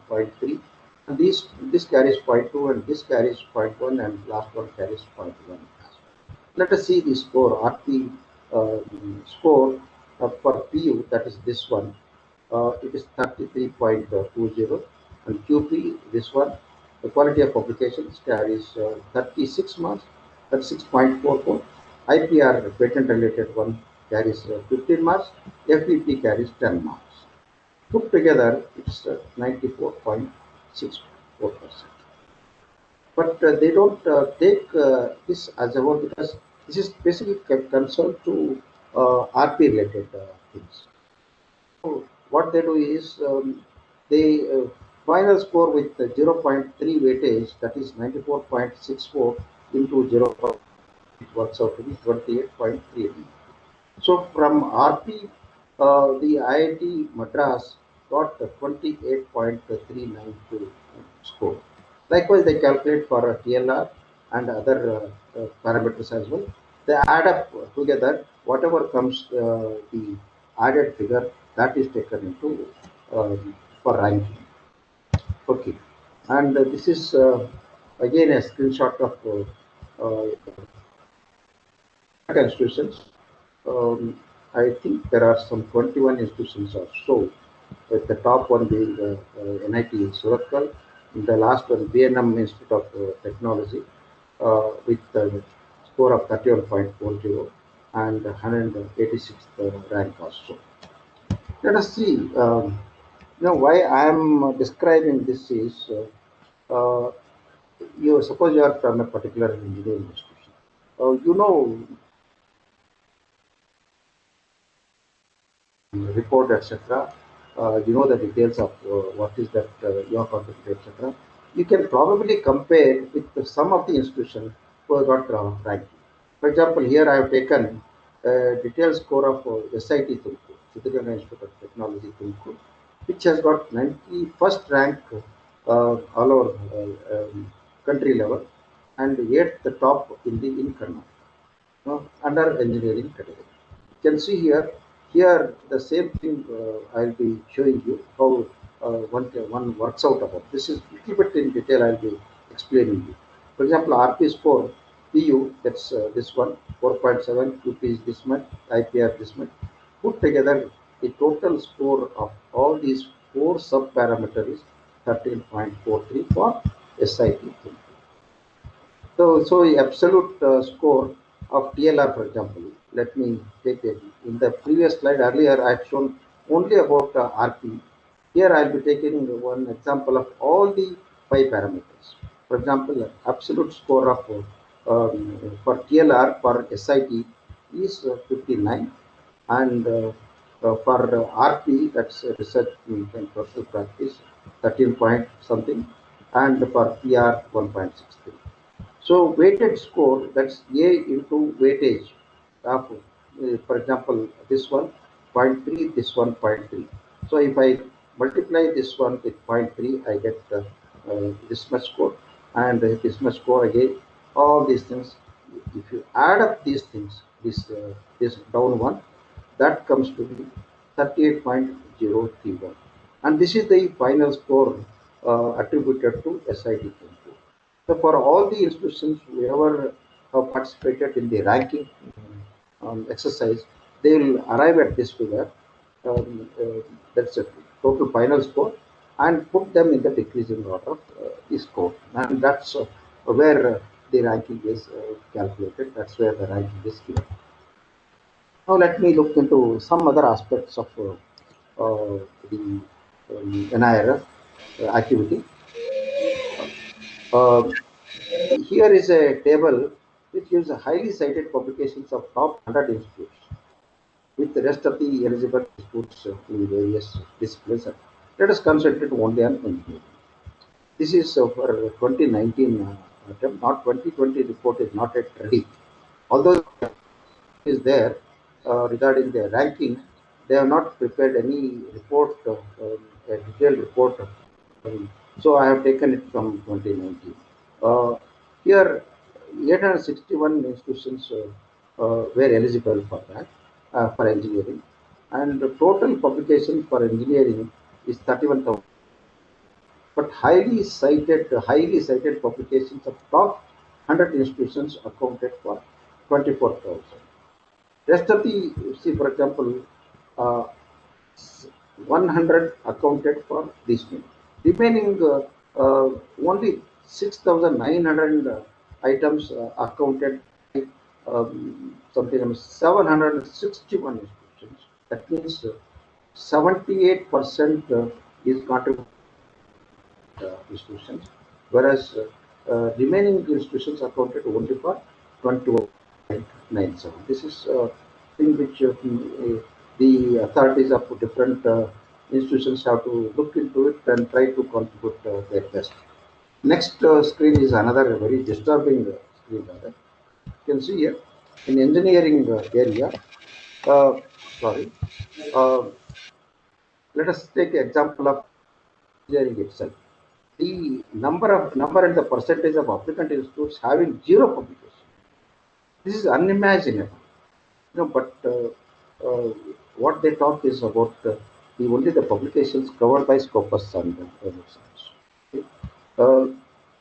point 0.3. And this carries zero point 0.2 and this carries zero point 0.1 and last one carries zero point 0.1. Let us see the score, RP score for PU, that is this one. It is 33.20, and QP, this one, the quality of publications carries 36 marks, that's 6.44. IPR, patent related one, carries 15 marks, FPP carries 10 marks. Put together, it's 94.64%. But they don't take this as a whole because this is basically concerned to RP related things. So what they do is they final score with the zero point 0.3 weightage, that is 94.64 into 0, it works out to be 28.3. So from RP, the IIT Madras got 28.392 score. Likewise, they calculate for TLR and other parameters as well. They add up together, whatever comes the added figure, that is taken into for ranking. Okay, and this is again a screenshot of institutions. I think there are some 21 institutions or so, with the top one being NIT in Surathkal, the last one BNM Institute of Technology with a score of 31.40 and 186th rank also. Let us see. Why I am describing this is you suppose you are from a particular engineering institution. You know report, etc. You know the details of what is that your contributor, etc. You can probably compare with some of the institutions who have got ranking. For example, here I have taken a detailed score of SIT Tumkur, Siddhaganga Institute of Technology Tumkur, which has got 91st rank all over country level and 8th the top in the in Karnataka, under engineering category. You can see here the same thing I'll be showing you how one works out about. This is little bit in detail I'll be explaining you. For example, RP score, PU, that's this one, 4.7, QP is this much, IPR this much. Put together the total score of all these four sub-parameters is 13.43 for SIT. So absolute score of TLR, for example, let me take it. In the previous slide earlier, I had shown only about RP. Here I'll be taking one example of all the five parameters. For example, absolute score of for TLR for SIT is 59, and for RP, that's research and professional practice, 13 point something, and for PR 1.63. So weighted score, that's A into weightage of, for example, this one 0.3, this one 0.3. So if I multiply this one with zero point 0.3, I get this much score, and this much score again. All these things, if you add up these things, this down one, that comes to be 38.031, and this is the final score attributed to SIT. So for all the institutions whoever have participated in the ranking exercise, they will arrive at this figure. That's a total final score, and put them in the decreasing order of the score, and that's where the ranking is calculated. That's where the ranking is given. Now let me look into some other aspects of the NIRF activity. Uh, Here is a table which gives a highly cited publications of top 100 institutes with the rest of the eligible institutes in various disciplines. Let us concentrate only on engineering. This is for 2019 attempt, not 2020 report is not yet ready. Although is there regarding their ranking, they have not prepared any report, a detailed report. So I have taken it from 2019. Uh, Here, 861 institutions were eligible for that, for engineering, and the total publication for engineering is 31,000. But highly cited publications of top 100 institutions accounted for 24,000. Rest of the, see, for example, uh, 100 accounted for this many. Remaining only 6,900 items accounted by something like 761 institutions. That means 78% is contributed institutions, whereas remaining institutions accounted only for 21.97. This is thing which the authorities of different institutions have to look into it and try to contribute their best. Next screen is another very disturbing screen. Rather. You can see here in engineering area. Uh, sorry. Uh, Let us take example of engineering itself. The number and the percentage of applicant institutes having zero publication. This is unimaginable. But what they talk is about the only the publications covered by Scopus and science. Okay. Uh,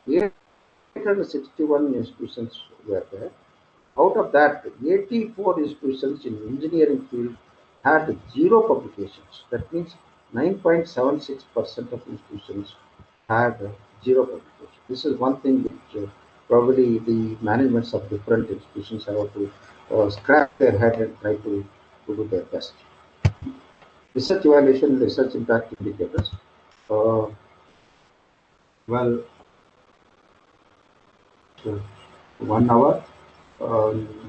861 institutions were there. Out of that, 84 institutions in engineering field had zero publications. That means 9.76% of institutions had zero publications. This is one thing which probably the managements of different institutions have to scratch their head and try to do their best. Research evaluation, research impact indicators. Uh, well, uh, 1 hour.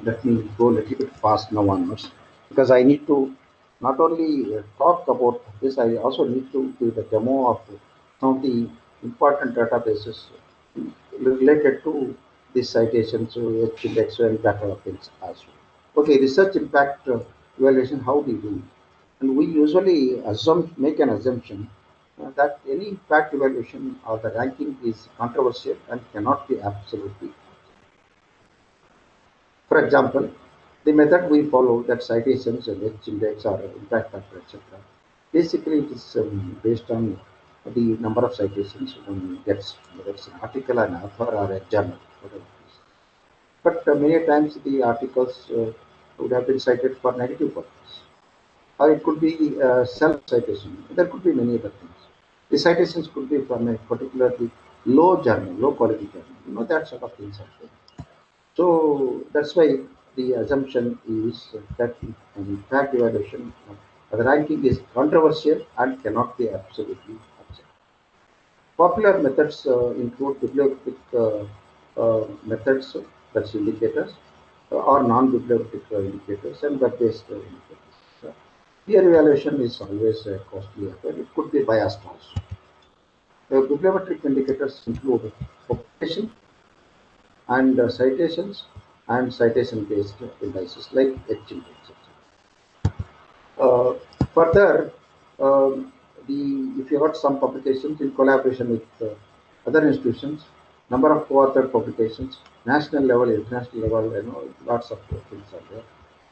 Let me go a little bit fast now onwards because I need to not only talk about this, I also need to do the demo of some of the important databases related to these citations, so H-index and data things as well. Okay, research impact evaluation, how do you do it? And we usually make an assumption that any impact evaluation or the ranking is controversial and cannot be absolutely. For example, the method we follow, that citations and H-index or impact factor, etc. Basically, it is based on the number of citations one gets, whether it's an article, an author, or a journal, whatever it is. But many times the articles would have been cited for negative purpose, or it could be self-citation. There could be many other things. The citations could be from a particularly low journal, low quality journal. That sort of things are there. So that's why the assumption is that in fact evaluation, the ranking is controversial and cannot be absolutely accepted. Popular methods include bibliometric methods, that's indicators, or non-bibliometric indicators, and web-based indicators. Peer evaluation is always a costly affair. It could be biased also. Bibliometric indicators include publication and citations and citation-based indices like H-index. Uh, Further, um, if you got some publications in collaboration with other institutions, number of co-authored publications, national level, international level, lots of things are there.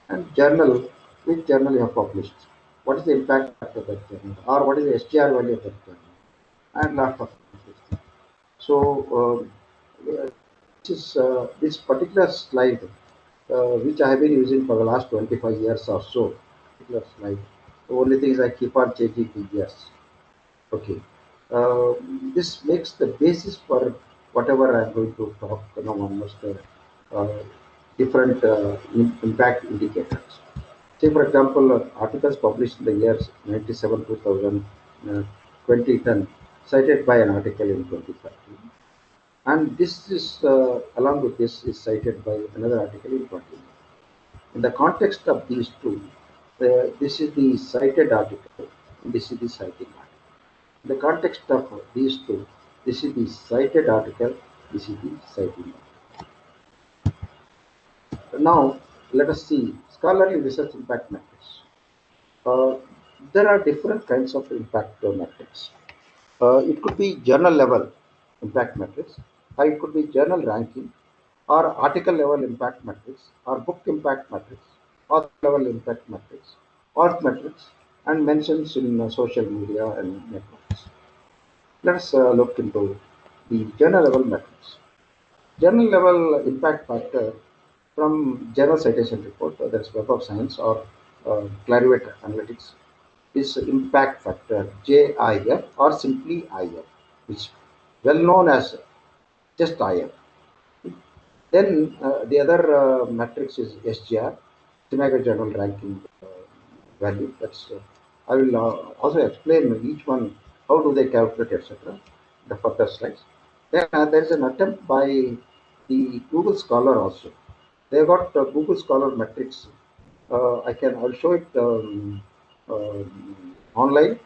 And journal, which journal you have published, what is the impact of that journal, or what is the STR value of that journal, and lots of things. So this particular slide, which I have been using for the last 25 years or so. Particular slide. The only thing is I keep on changing the years. Okay. Uh, this makes the basis for whatever I'm going to talk. Almost different impact indicators. Say, for example, articles published in the years 97, 2000, 2010, cited by an article in 2013. And this is, along with this, is cited by another article in 20. In the context of these two, this is the cited article, and this is the citing article. In the context of these two, this is the cited article, this is the citing article. Now, let us see scholarly research impact metrics. Uh, there are different kinds of impact metrics. It could be journal level impact metrics, or it could be journal ranking, or article level impact metrics, or book impact metrics, author level impact metrics, auth metrics, and mentions in social media and networks. Let's look into the journal level metrics. Journal level impact factor from Journal Citation Report, that's Web of Science or Clarivate Analytics, is impact factor JIF or simply IF, which well known as just IF. Then the other matrix is SGR, Schumacher Journal Ranking value. That's I will also explain each one how do they calculate, etc. The further slides. Then there is an attempt by the Google Scholar also. They got Google Scholar metrics. I'll show it online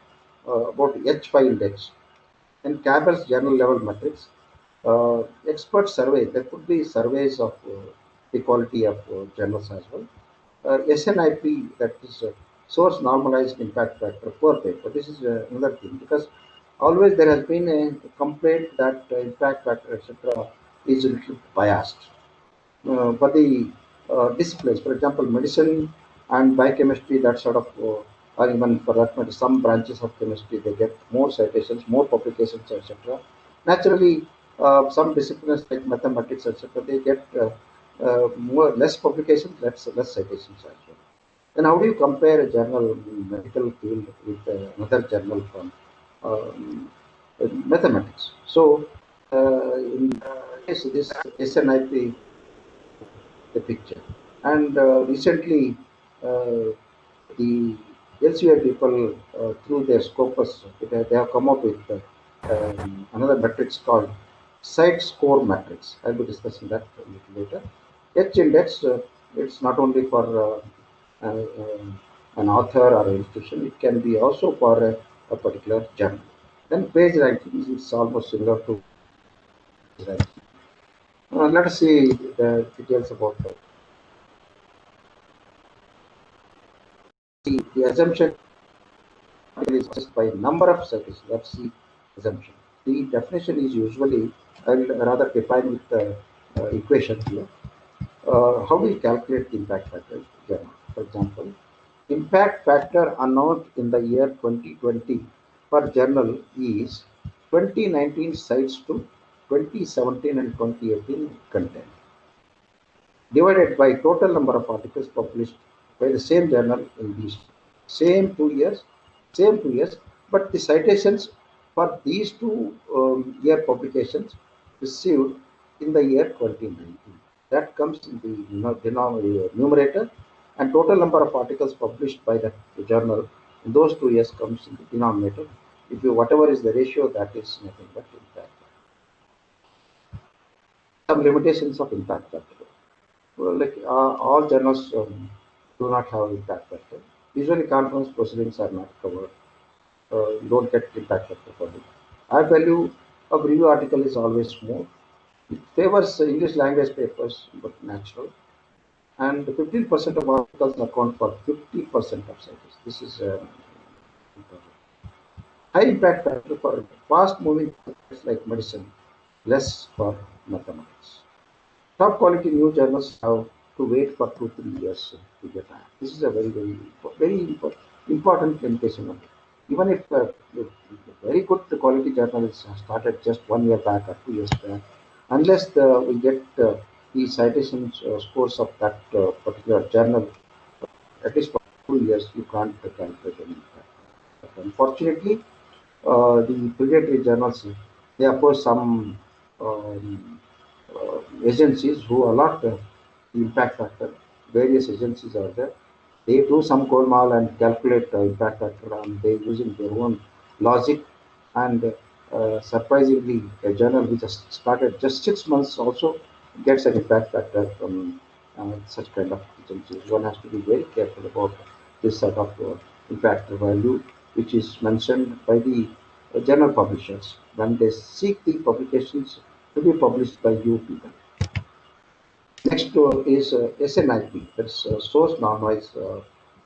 about H5 index and Cabell's journal level metrics. Expert survey. There could be surveys of the quality of journals as well. SNIP, that is source normalized impact factor per paper. This is another thing because always there has been a complaint that impact factor, etc., is a little biased for the disciplines. For example, medicine and biochemistry, that sort of, or even for that matter, some branches of chemistry, they get more citations, more publications, etc. Naturally, some disciplines like mathematics, etc., they get more less publications, less citations as well. Then how do you compare a journal in medical field with another journal from mathematics? So in case this SNIP the picture. And recently, the elsewhere people, through their Scopus, they have come up with another matrix called site score matrix. I'll be discussing that a little later. H index, it's not only for an author or an institution, it can be also for a particular journal. Then page rankings is almost similar to page ranking. Let us see the details about that. The assumption is just by number of citations. That's the assumption. The definition is usually, I will rather define with the equation here. How do you calculate the impact factor? Journal? For example, impact factor unknown in the year 2020 per journal is 2019 cites to 2017 and 2018 content, divided by total number of articles published by the same journal in these same 2 years, but the citations for these two year publications received in the year 2019. That comes in the numerator, and total number of articles published by the journal in those 2 years comes in the denominator. If you whatever is the ratio, that is nothing but impact. Some limitations of impact factor. Well, like all journals do not have impact factor. Usually, conference proceedings are not covered. You don't get impact factor for it. I value of review article is always more. It favors English language papers, but natural. And 15% of articles account for 50% of citations. This is important. High impact factor for fast moving subjects like medicine, less for mathematics. Top quality news journals have to wait for 2 3 years to get on. This is a important limitation of it. Even if very good quality journal is started just 1 year back or 2 years back, unless we get the citation scores of that particular journal, at least for 2 years, you can't calculate any impact. But unfortunately, the predatory journals, they oppose some um, agencies who allot the impact factor. Various agencies are there. They do some goalmaal and calculate the impact factor, and they using their own logic. And surprisingly, a journal which has started just 6 months also gets an impact factor from such kind of agencies. One has to be very careful about this sort of impact value, which is mentioned by the journal publishers when they seek the publications to be published by you people. Next Next is SNIP, that's source non-noise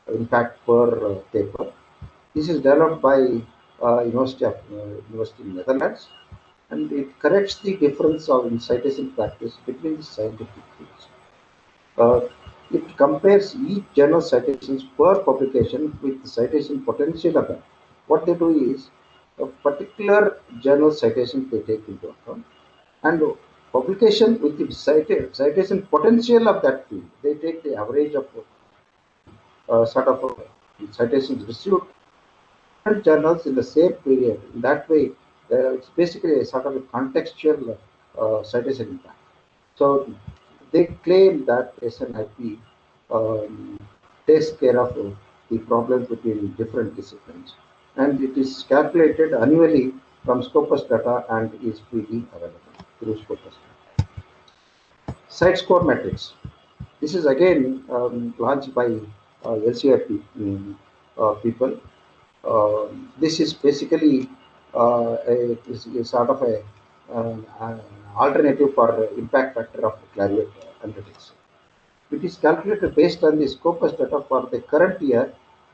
impact per paper. This is developed by University of Netherlands, and it corrects the difference of in citation practice between the scientific fields. Uh, it compares each journal citations per publication with the citation potential of them. What they do is a particular journal citation they take into account, and publication with the citation potential of that field. They take the average of sort of citations received different journals in the same period. In that way, it's basically a sort of a contextual citation impact. So they claim that SNIP um, takes care of the problems between different disciplines, and it is calculated annually from Scopus data and is freely available through Scopus. Site score metrics. This is again launched by LCRP people. This is basically is sort of an alternative for impact factor of climate analytics. It is calculated based on the Scopus data for the current year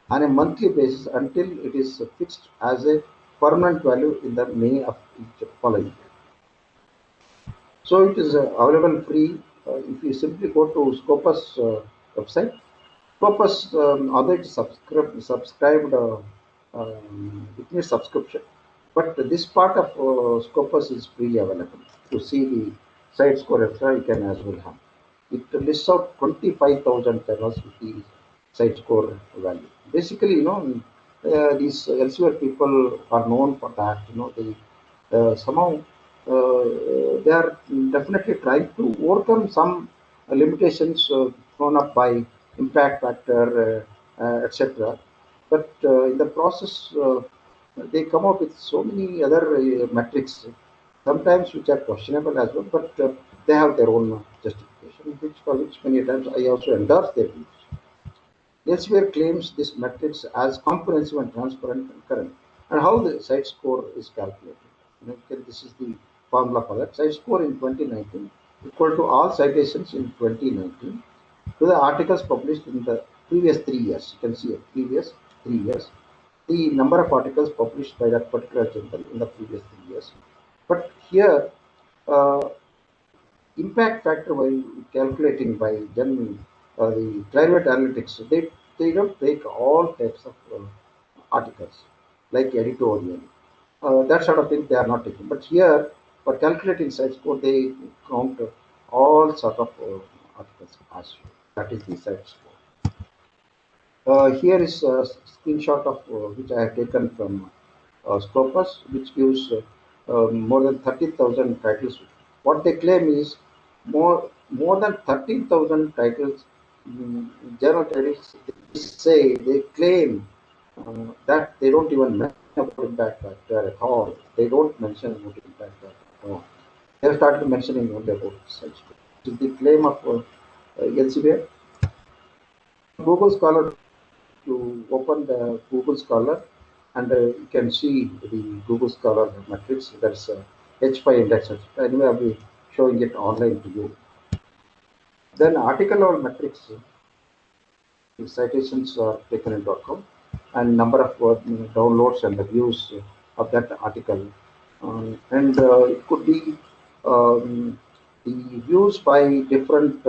on a monthly basis until it is fixed as a permanent value in the May of each following year. So it is available free if you simply go to Scopus website. Scopus although it is subscribed, it needs subscription, but this part of Scopus is free available. To see the site score extra, you can as well have. It lists out 25,000 journals with the site score value. Basically, these elsewhere people are known for that. They somehow they are definitely trying to overcome some limitations thrown up by impact factor, etc. But in the process, they come up with so many other metrics, sometimes which are questionable as well, but they have their own justification, which for which many times I also endorse their views. Elsewhere claims this matrix as comprehensive and transparent and current. And how the site score is calculated. This is the formula for that. Site score in 2019 equal to all citations in 2019 to the articles published in the previous 3 years. You can see a previous 3 years. The number of articles published by that particular journal in the previous 3 years. But here, uh, impact factor while calculating by the climate analytics, they don't take all types of articles like editorial. That sort of thing they are not taking. But here, for calculating site score, they count all sort of articles as well. That is the site score. Here is a screenshot of which I have taken from Scopus, which gives more than 13,000 titles. What they claim is more than 13,000 titles, journal titles. They say they claim that they don't even mention about impact factor at all. They don't mention about impact factor at all. They have started mentioning only about such. This is the claim of Elsevier. Google Scholar, you open the Google Scholar, and you can see the Google Scholar matrix. That's H5 index. Anyway, I'll be showing it online to you. Then article level metrics, the citations are taken into account, and number of downloads and the views of that article. And it could be the views by different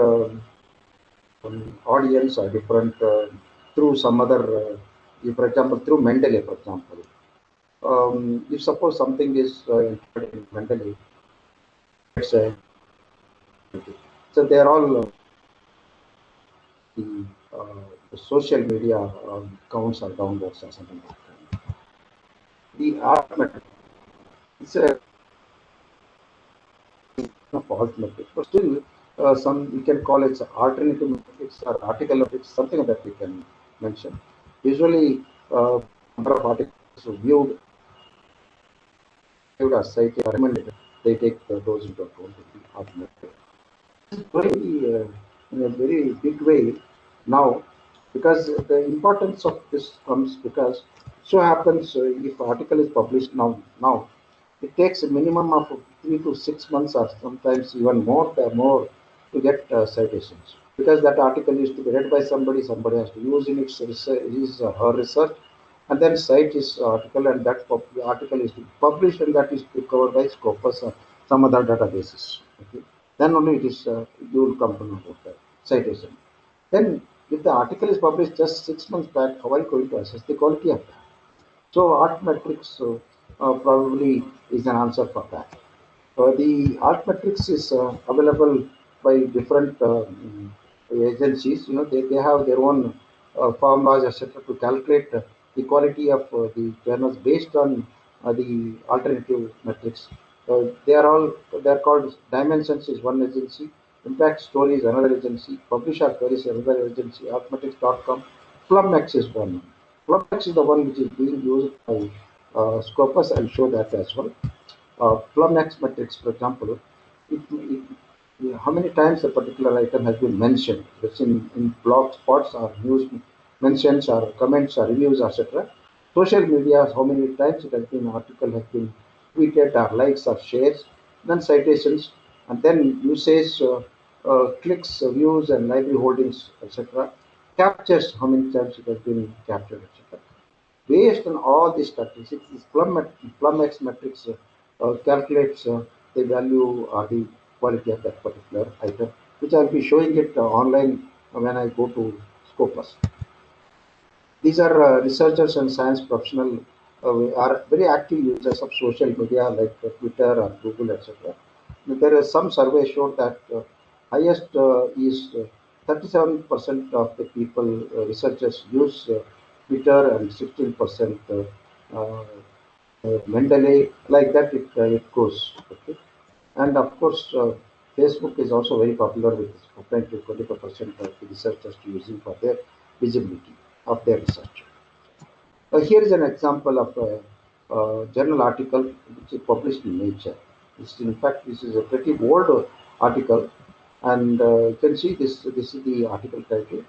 audience or different through some other, for example, through Mendeley, for example. If suppose something is included in Mendeley, it's a, so they are all the, the social media counts or downloads or something like that. The art metric, it's a false metric, but still some we can call it alternative metrics or article metrics, something that we can mention. Usually, number of articles viewed or cited or recommended, they take those into account in the art metric. Very, in a very big way now, because the importance of this comes because so happens if article is published it takes a minimum of 3 to 6 months or sometimes even more. to get citations, because that article is to be read by somebody, somebody has to use in its research, his or her research, and then cite his article, and that article is to be published, and that is to be covered by Scopus or some other databases. Okay? Then only it is you will come to know about the citation. Then, if the article is published just 6 months back, how are you going to assess the quality of that? So, art metrics probably is an answer for that. The art metrics is available by different agencies. They have their own formulas, etc., to calculate the quality of the journals based on the alternative metrics. They are called Dimensions is one agency, Impact Story is another agency, Publisher Queries is another agency, Artmetrics.com. Plumx is one. Plumx is the one which is being used by Scopus. I'll show that as well. Plumx metrics, for example, how many times a particular item has been mentioned, which in blog spots or news mentions or comments or reviews, etc. Social media, how many times it has been article has been tweeted or likes or shares, then citations, and then usage, clicks, views, and library holdings, etc. Captures, how many times it has been captured, etc. Based on all these statistics, this PlumX matrix calculates the value or the quality of that particular item, which I'll be showing it online when I go to Scopus. These are researchers and science professionals are very active users of social media like Twitter or Google, etc. There is some survey showed that highest is 37% of the people researchers use Twitter, and 16% uh, Mendeley. Like that, it goes. Okay? And of course, Facebook is also very popular with 10 to 25% of the researchers using for their visibility of their research. Here is an example of a journal article which is published in Nature. In fact, this is a pretty old article, and you can see this. This is the article title.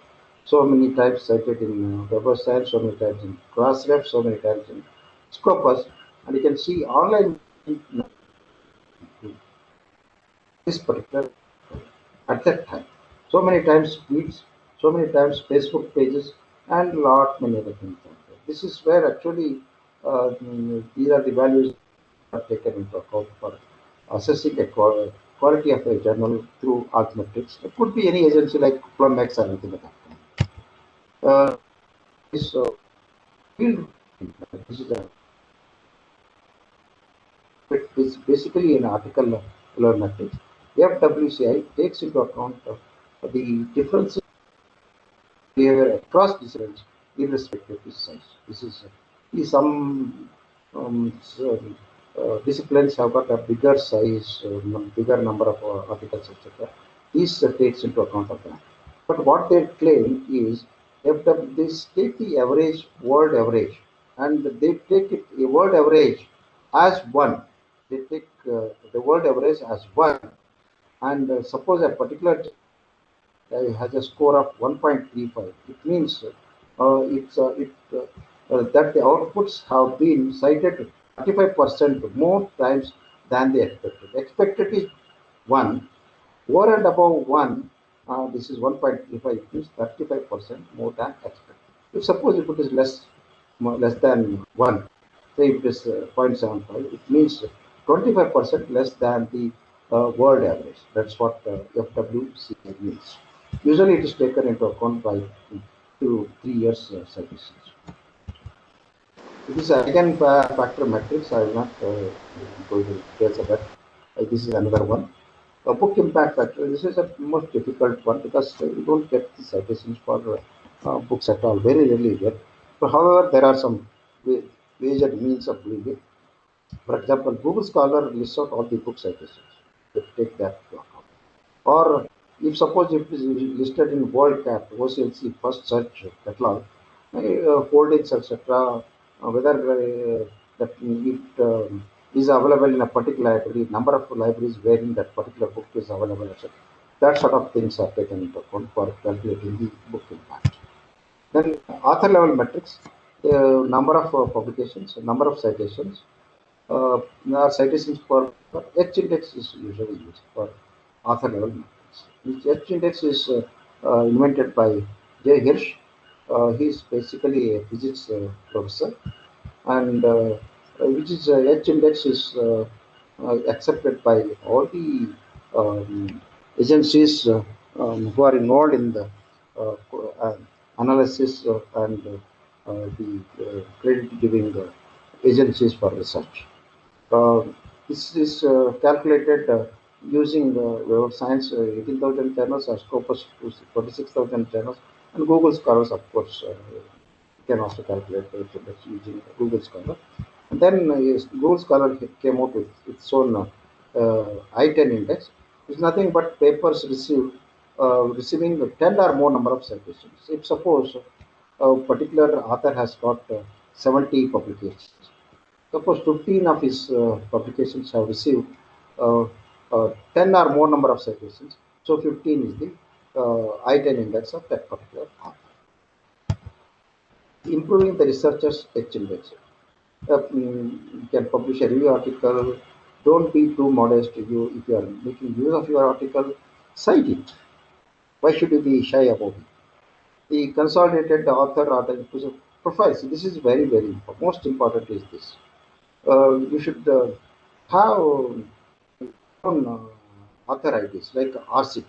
So many times cited in Web of Science, so many times in Crossref, so many times in Scopus, and you can see online this particular at that time. So many times tweets, so many times Facebook pages, and lot many other things. This is where actually these are the values are taken into account for assessing a quality of a journal through Altmetrics. It could be any agency like Plumx or anything like that. This field, this is it's basically an article metrics. FWCI takes into account the differences behavior across disciplines, irrespective of size. This is some disciplines have got a bigger size, bigger number of articles, etc. This takes into account of that. But what they claim is if they take the average, world average, and they take it a world average as one. They take the world average as one, and suppose a particular has a score of 1.35. It means that the outputs have been cited 35% more times than the expected. Expected is 1. Over and above 1, this is 1.35, it means 35% more than expected. If suppose if it is less than 1, say if it is 0.75, it means 25% less than the world average. That's what FWC means. Usually it is taken into account by 2 3 years cycles. It is again factor matrix. I will not go into details of that. This is another one. A book impact factor. This is a most difficult one because you don't get the citations for books at all. Very rarely get. But however, there are some ways and means of doing it. For example, Google Scholar lists out all the book citations. They take that to account. Or if suppose if it is listed in WorldCat, OCLC first search catalog, holdings, etc., whether that it is available in a particular library, number of libraries wherein that particular book is available, etc. That sort of things are taken into account for calculating the book impact. Then author level metrics, number of publications, number of citations, our citations per H index is usually used for author level metrics. This H index is invented by J. Hirsch. He's basically a physics professor, and which is H index is accepted by all the um, agencies who are involved in the analysis and the credit giving agencies for research. Uh, this is calculated using Web of Science 18,000 channels or Scopus 26,000 channels, and Google Scholars, of course, can also calculate the index using Google Scholar. And then yes, Google Scholar came out with its own I-10 index. It's nothing but papers received receiving 10 or more number of citations. If suppose a particular author has got 70 publications, suppose 15 of his publications have received uh, 10 or more number of citations, so 15 is the I-10 index of that particular author. Improving the researcher's H index. You can publish a review article. Don't be too modest. If you are making use of your article, cite it. Why should you be shy about it? The consolidated author or the profile. See, this is very, very important. Most important is this. You should have own author IDs like RCT,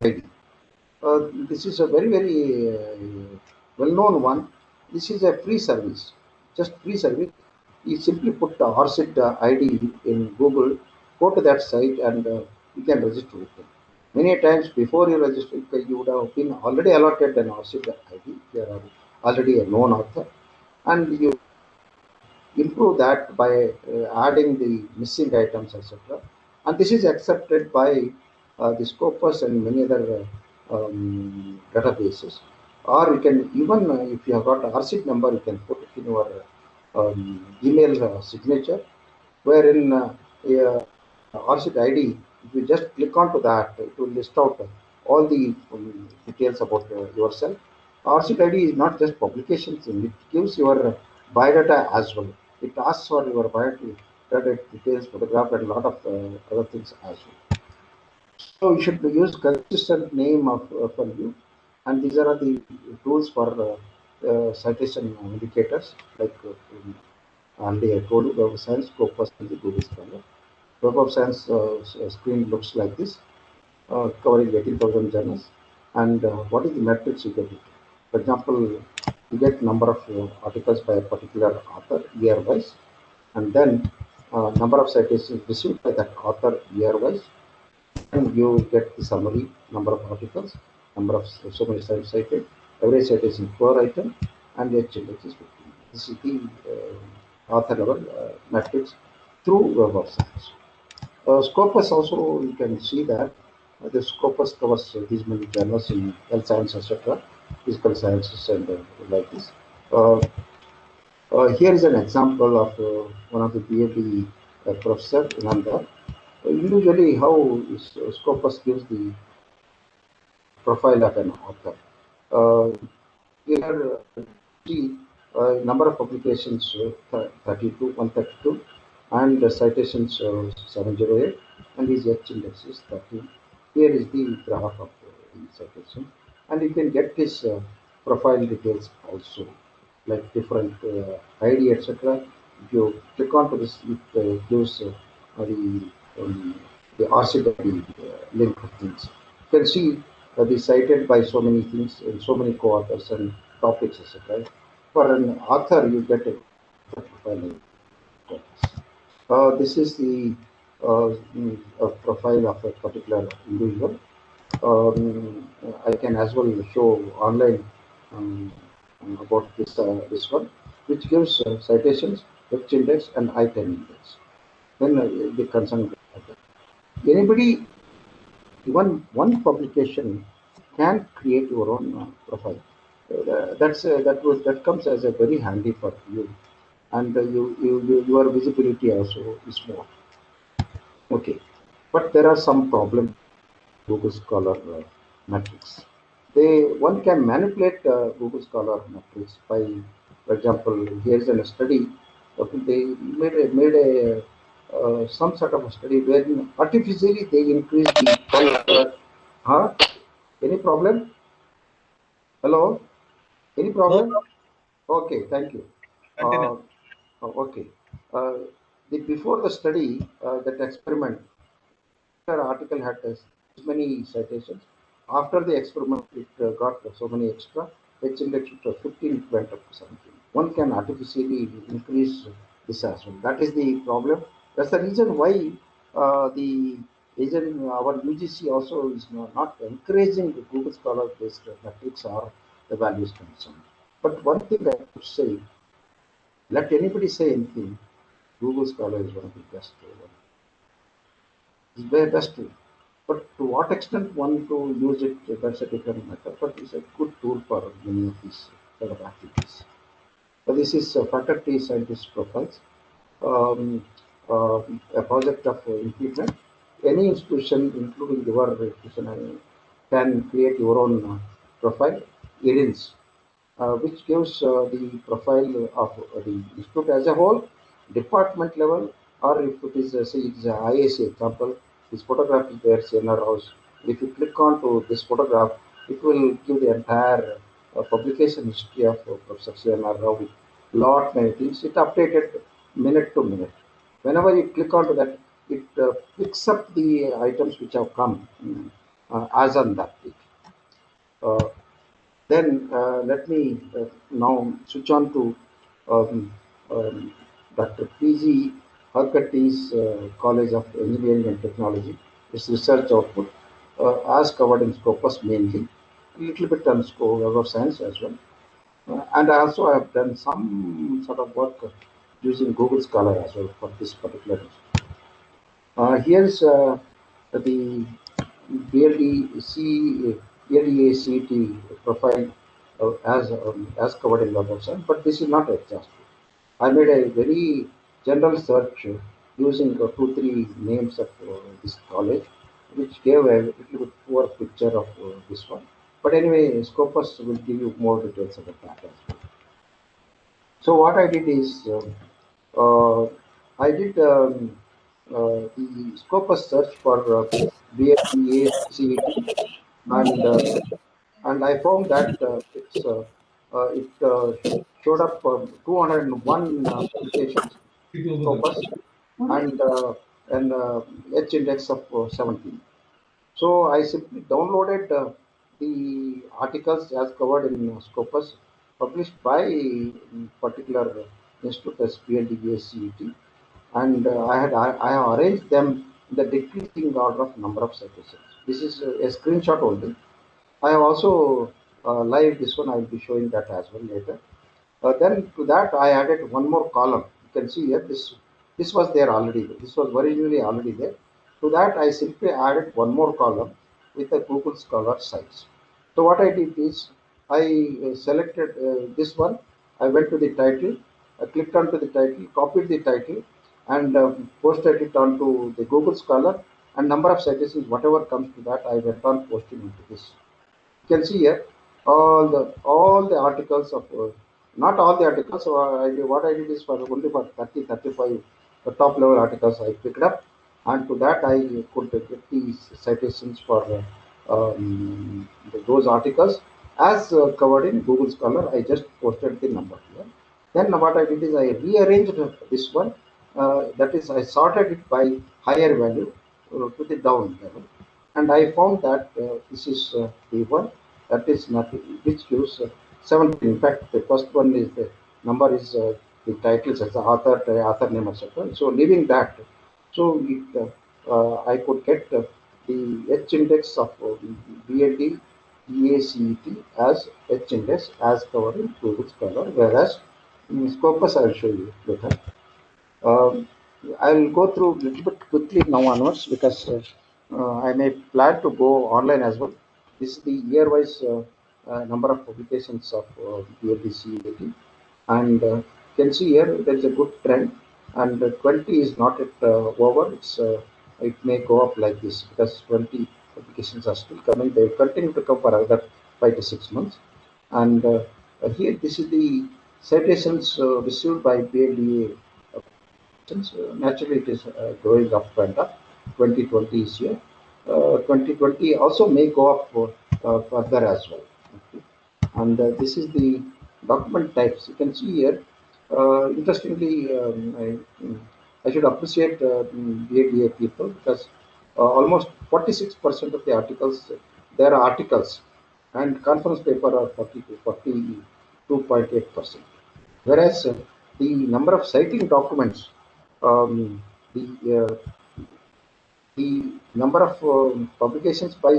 RID. This is a very, very well-known one. This is a free service, just free service. You simply put the RCT ID in Google, go to that site, and you can register with them. Many times before you register, you would have been already allotted an RCT ID. You are already a known author, and you improve that by adding the missing items, etc. And this is accepted by the Scopus and many other databases. Or you can even, if you have got a RCT number, you can put it in your email signature, wherein RCT ID, if you just click onto that, it will list out all the details about yourself. RCT ID is not just publications, it gives your biodata as well. It asks for your biodata details, photograph, and a lot of other things as well. So you should use consistent name for you, and these are the tools for citation indicators like already I told you, Web of Science, Scopus, and the Google Scholar. Web of Science screen looks like this, covering 18,000 journals. And what is the metrics you get? For example, you get number of articles by a particular author year-wise, and then number of citations received by that author year-wise, and you get the summary number of articles, number of so many sites cited, average citation per item, and the H index is 15. This is the author level metrics through Web of Science. Scopus also, you can see that the Scopus covers these many journals in health science, etc., physical sciences, and like this. Uh, Here is an example of one of the PhD professor in Andhra. Usually, how Scopus gives the profile of an author. Here, see number of publications 32, 132, and citations 708, and his H index is 13. Here is the graph of the citation, and you can get his profile details also, like different ID, etc. If you click onto this, it gives the RCW link of things. You can see that is cited by so many things and so many co-authors and topics, etc. For an author, you get a profile. This is the profile of a particular individual. I can as well show online about this one, which gives citations, H index, and I-10 index. Then the concerned anybody, even one publication can create your own profile. That comes as a very handy for you, and your visibility also is more. Okay, but there are some problems. Google Scholar metrics. One can manipulate Google Scholar metrics by, for example, here is a study. They made a some sort of a study where artificially they increase the Huh? Any problem? Hello? Any No problem? problem. Okay, thank you. Continue. Uh, okay. Uh, before the study, that experiment, the article had many citations. After the experiment, it got so many extra. H index of 15 it went up to 17. One can artificially increase this as well. That is the problem. That's the reason why the agent, our UGC also is not encouraging the Google Scholar based metrics or the values concerned. But one thing I could say, let anybody say anything, Google Scholar is one of the best. It's very best tool. But to what extent one to use it, that's a different matter. But it's a good tool for many of these sort of activities. So this is faculty scientist profiles, um, uh, a project of improvement. Any institution, including your institution, can create your own profile. It which gives the profile of the institute as a whole, department level, or if it is, say, it's a IAC example, this photograph is there, Sienna House. If you click on to this photograph, it will give the entire publication history of Professor Sienna Rao with lot many things. It updated minute to minute. Whenever you click onto that, it picks up the items which have come as on that date. Uh, then let me now switch on to um, um, Dr. P.G. Harkatti's College of Engineering and Technology. Its research output, as covered in Scopus mainly, a little bit on Web of Science as well. And I also have done some sort of work using Google Scholar as well for this particular. Here's the BLDC, BLDACT profile as covered in the website, but this is not exhaustive. I made a very general search using two, three names of this college, which gave a little bit poor picture of this one. But anyway, Scopus will give you more details about that as well. So what I did is uh, I did the Scopus search for BSc and I found that it showed up 201 publications Scopus and H index of 17. So I simply downloaded the articles as covered in Scopus published by particular institute as PLDBSCET, and I have arranged them in the decreasing order of number of citations. This is a screenshot only. I have also live this one. I will be showing that as well later. Then to that I added one more column. You can see here this was there already. This was originally already there. To that I simply added one more column with a Google Scholar sites. So what I did is I selected this one. I went to the title. I clicked onto the title, copied the title, and posted it onto the Google Scholar. And number of citations, whatever comes to that, I went on posting into this. You can see here all the articles of not all the articles. So what I did is for only for 30 35 the top level articles I picked up, and to that I could get these citations for those articles as covered in Google Scholar. I just posted the number here. Then what I did is I rearranged this one. That is, I sorted it by higher value to the down level, and I found that this is the one that is not which gives 17. In fact, the first one is the number is the titles as the author name, etc. So leaving that, so I could get the H index of BLD EACET as H index as covered in Google Scholar, whereas in Scopus I will show you later. Um, I'll go through a little bit quickly now onwards because I may plan to go online as well. This is the year-wise number of publications of BLDC, and you can see here there is a good trend, and 20 is not yet over. It may go up like this because 20 publications are still coming. They will continue to come for another 5 to 6 months, and here this is the citations received by BLDA. Naturally, it is growing up and up. 2020 is here. 2020 also may go up further as well. Okay. And this is the document types. You can see here. Interestingly, I should appreciate BADA people because almost 46% of the articles, there are articles, and conference paper are 40 to 42.8%. Whereas the number of citing documents, um, the number of publications by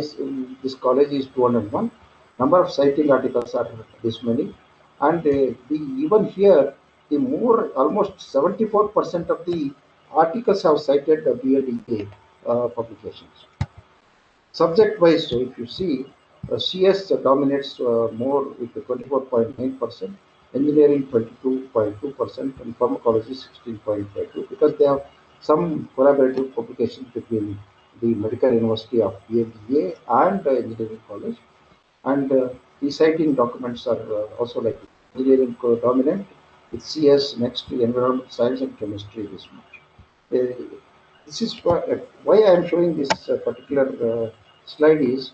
this college is 201. Number of citing articles are this many, and even here, the more almost 74% of the articles have cited the BLDA publications. Subject-wise, so if you see, CS dominates more with 24.9%, engineering 22.2%, and pharmacology 16.52 because they have some collaborative publications between the Medical University of BMBA and Engineering College. And the citing documents are also like engineering dominant, with CS next to environmental science and chemistry this much. This is why I am showing this particular slide is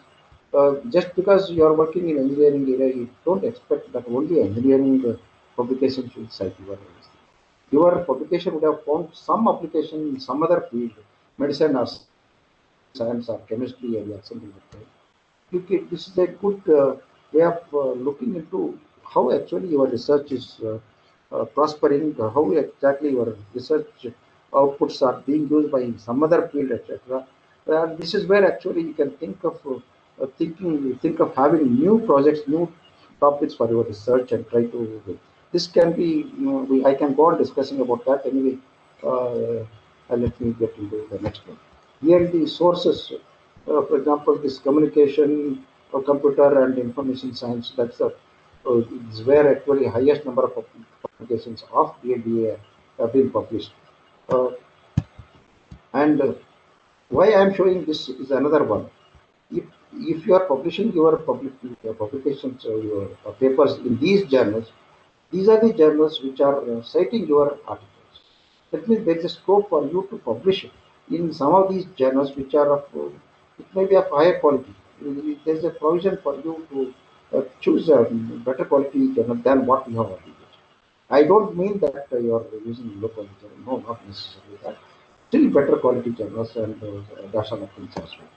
just because you are working in engineering area, you don't expect that only engineering publications will cite your research. Your publication would have found some application in some other field, medicine or science or chemistry area, something like that. This is a good way of looking into how actually your research is prospering, how exactly your research outputs are being used by some other field, etc. And this is where actually you can think of having new projects, new topics for your research, and try to. This can be, I can go on discussing about that anyway. Let me get into the next one. Here the sources, for example, this communication, computer and information science. It's where actually highest number of publications of BLDA have been published. Uh, and why I am showing this is another one. If if you are publishing your publications or your papers in these journals, these are the journals which are citing your articles. That means there is a scope for you to publish in some of these journals which are of, it may be of higher quality. There is a provision for you to choose a better quality journal than what you have already used. I don't mean that you are using low quality journal. No, not necessarily that. Still better quality journals and that sort of things as well.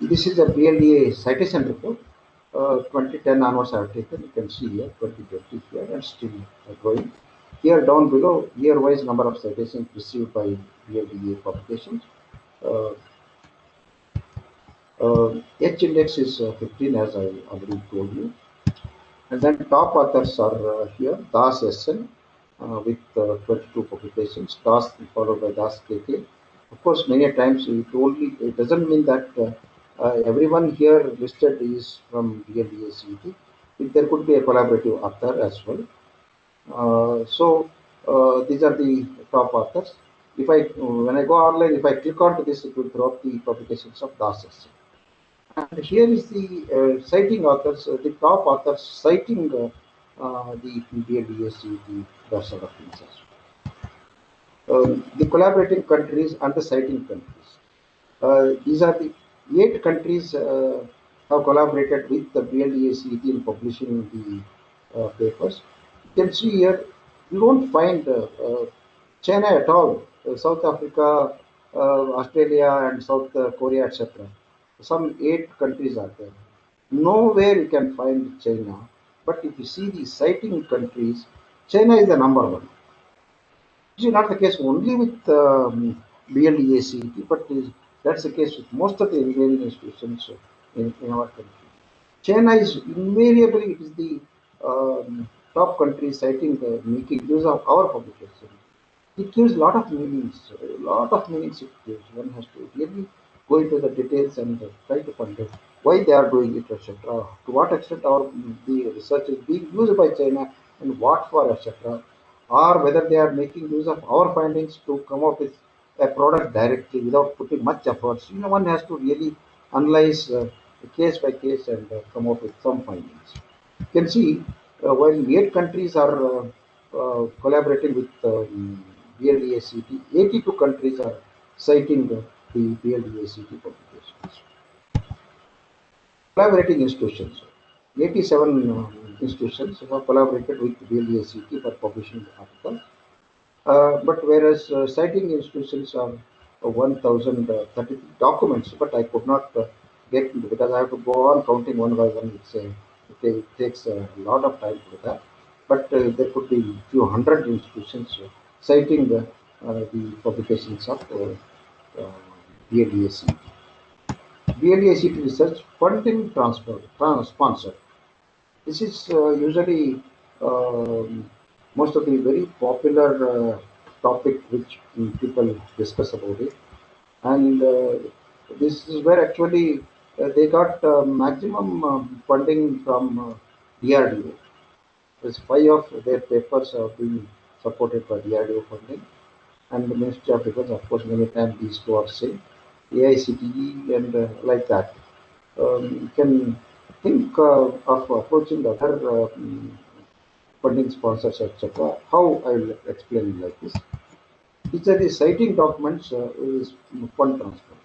This is a BLDA citation report. 2010 onwards I have taken. You can see here 2020 here and still growing. Here down below, year-wise number of citations received by BLDA publications. Uh, H index is 15 as I already told you. And then top authors are here. Das SN with 22 publications. Das followed by Das KK. Of course, many times it doesn't mean that everyone here listed is from BLDA CET. There could be a collaborative author as well. These are the top authors. If I when I go online, if I click onto this, it will throw up the publications of Das SN. And here is the citing authors, the top authors citing the PBA, that sort of things as well. The collaborating countries and the citing countries. These are the 8 countries have collaborated with the BLDA in publishing the papers. You can see here, you won't find China at all, South Africa, Australia, and South Korea, etc. Some 8 countries are there. Nowhere you can find China. But if you see the citing countries, China is the number one. This is not the case only with BLDACET, but that's the case with most of the engineering institutions in our country. China is invariably it is the top country citing making use of our publication. It gives a lot of meanings, a lot of meanings it gives. One has to really go into the details and try to find out why they are doing it, etc. To what extent the research is being used by China and what for, etc. Or whether they are making use of our findings to come up with a product directly without putting much efforts. One has to really analyze case by case and come up with some findings. You can see while 8 countries are collaborating with BLDACT, 82 countries are citing the PLDACT publications. Collaborating institutions. 87 institutions have collaborated with PLDACT for publishing articles. But whereas citing institutions are 1,033 documents, but I could not get into because I have to go on counting one by one. It takes a lot of time for that. But there could be few hundred institutions citing the publications of BLDACT. BLDACT research funding sponsor. This is usually most of the very popular topic which people discuss about it, and this is where actually they got maximum funding from DRDO. There's five of their papers are being supported by DRDO funding, and the Ministry of Defense, of course, many times these two are same, AICTE and like that. You can think of approaching other funding sponsors, etc. How I will explain like this. These are the citing documents is fund transfer.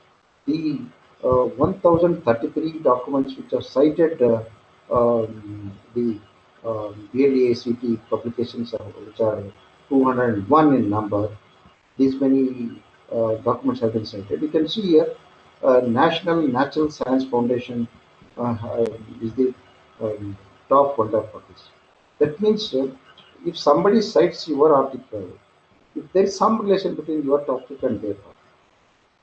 The 1033 documents which are cited, the BLACT publications, which are 201 in number, these many documents have been cited. You can see here, National Natural Science Foundation is the um, top funder for this. That means if somebody cites your article, if there is some relation between your topic and their topic.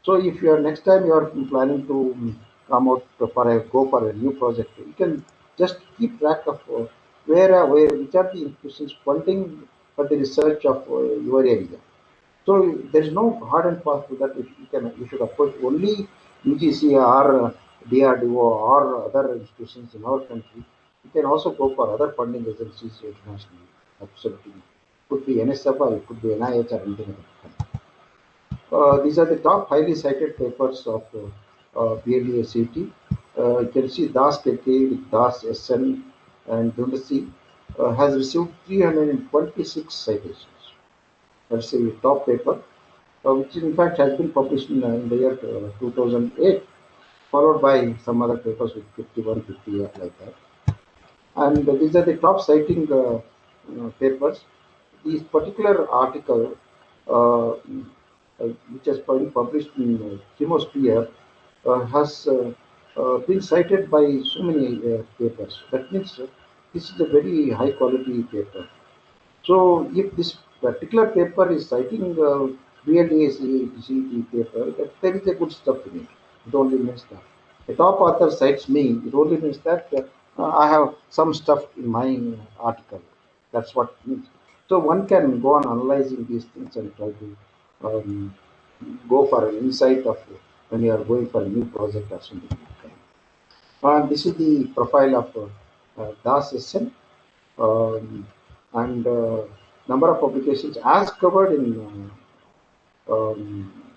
So if you are next time you are planning to come out for a go for a new project, you can just keep track of where which are the institutions funding for the research of your area. So there is no hard and fast to that. You should approach only UGC or DRDO or other institutions in our country. You can also go for other funding agencies internationally. Absolutely, could be NSF, it could be NIH or anything like that. These are the top highly cited papers of PLDACT. You can see Das KK with Das SN and Dundasi has received 326 citations. That's the top paper, which in fact has been published in the year 2008, followed by some other papers with 51, 58 like that. And these are the top citing papers. This particular article, which has been published in Chemosphere, has been cited by so many papers. That means this is a very high quality paper. So if this particular paper is citing BLDACT paper, that there is a good stuff in it. It only means that. A top author cites me, it only means that I have some stuff in my article. That's what it means. So one can go on analyzing these things and try to um, go for an insight of when you are going for a new project or something like that. This is the profile of Das SN, and number of publications as covered in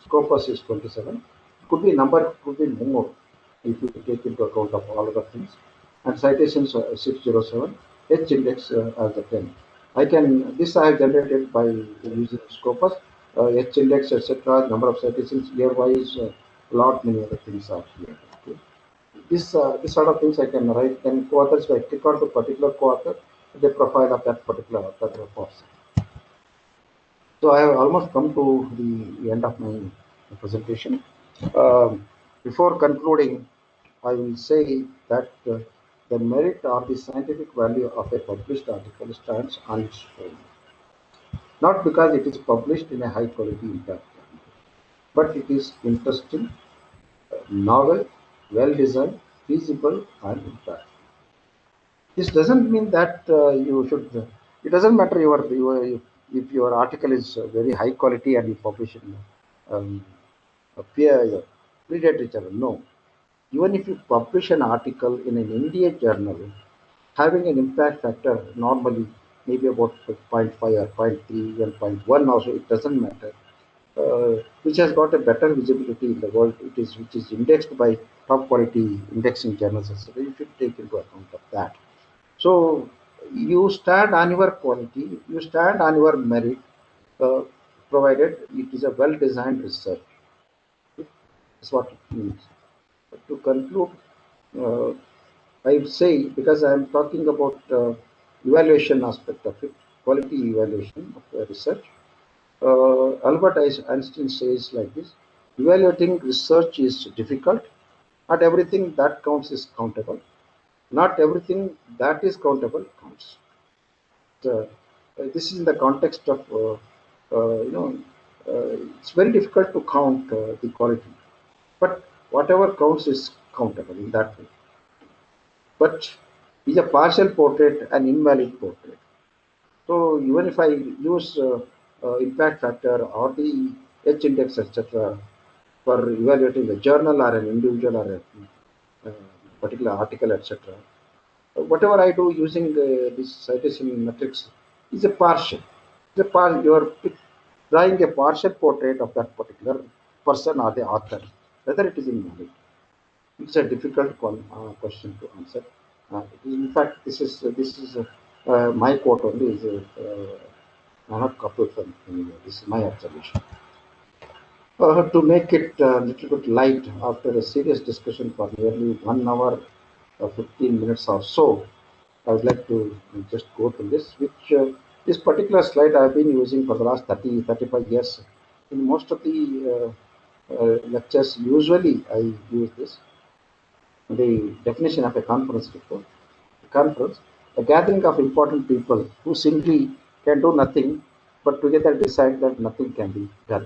Scopus is 27. Could be number, could be more if you take into account of all other things. And citations 607, H index as the 10. This I have generated by using Scopus, H index, etc. Number of citations year wise, lot many other things are here. Okay. This sort of things I can write. Then co-authors, if I click on to particular co-author, the profile of that particular author pops. So I have almost come to the end of my presentation. Before concluding, I will say that the merit or the scientific value of a published article stands on its own, not because it is published in a high quality impact, but it is interesting, novel, well designed, feasible, and impactful. This doesn't mean that you should. It doesn't matter if your article is very high quality and you publish in a peer peer journal. No, even if you publish an article in an India journal, having an impact factor normally maybe about zero point 0.5 or zero point 0.3 and zero point 0.1 also, it doesn't matter. Which has got a better visibility in the world. Which is indexed by top quality indexing journals, etc. You should take into account of that. So you stand on your quality, you stand on your merit, uh, provided it is a well-designed research. That's what it means. But to conclude, uh, I would say, because I am talking about evaluation aspect of it, quality evaluation of research. Albert Einstein says like this: evaluating research is difficult. Not everything that counts is countable. Not everything that is countable counts. This is in the context of it's very difficult to count the quality, but whatever counts is countable in that way. But is a partial portrait an invalid portrait? So even if I use impact factor or the H index, etc., for evaluating a journal or an individual or a particular article, etc., whatever I do using this citation metrics is a partial. You are drawing a partial portrait of that particular person or the author, whether it is invalid. It's a difficult question to answer. In fact, this is my quote only. Is not coupled from anywhere. This is my observation. To make it a little bit light after a serious discussion for nearly 1 hour, 15 minutes or so, I would like to just go to this, which this particular slide I've been using for the last 30, 35 years. In most of the lectures, usually I use this. The definition of a conference report. A conference, a gathering of important people who simply can do nothing but together decide that nothing can be done.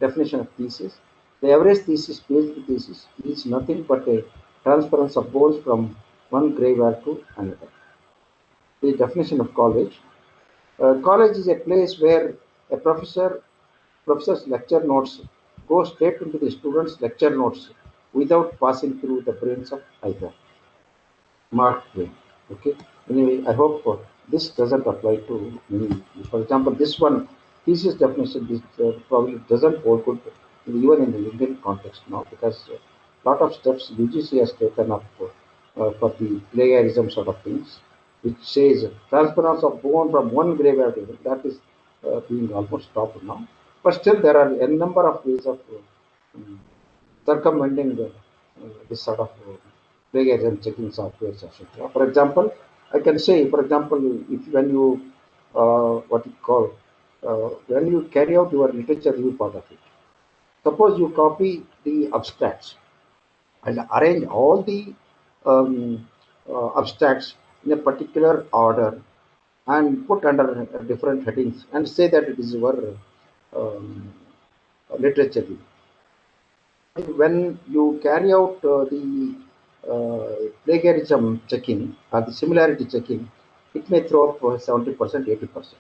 Definition of thesis. The average thesis, PhD thesis, is nothing but a transference of bones from one graveyard to another. The definition of college. College is a place where a professor's lecture notes go straight into the students' lecture notes without passing through the brains of either. Mark Twain. Okay. Anyway, I hope this doesn't apply to me. For example, this one thesis definition this, probably doesn't hold good even in the Indian context now because a lot of steps UGC has taken up for the plagiarism sort of things, which says transference of bone from one graveyard to another. That is being almost stopped now. But still, there are a number of ways of circumventing this sort of plagiarism checking softwares, etc. For example, I can say, for example, if when you what you call when you carry out your literature review part of it, suppose you copy the abstracts and arrange all the abstracts in a particular order and put under different headings and say that it is your um, literature review. When you carry out the plagiarism checking or the similarity checking, it may throw up 70%, 80%.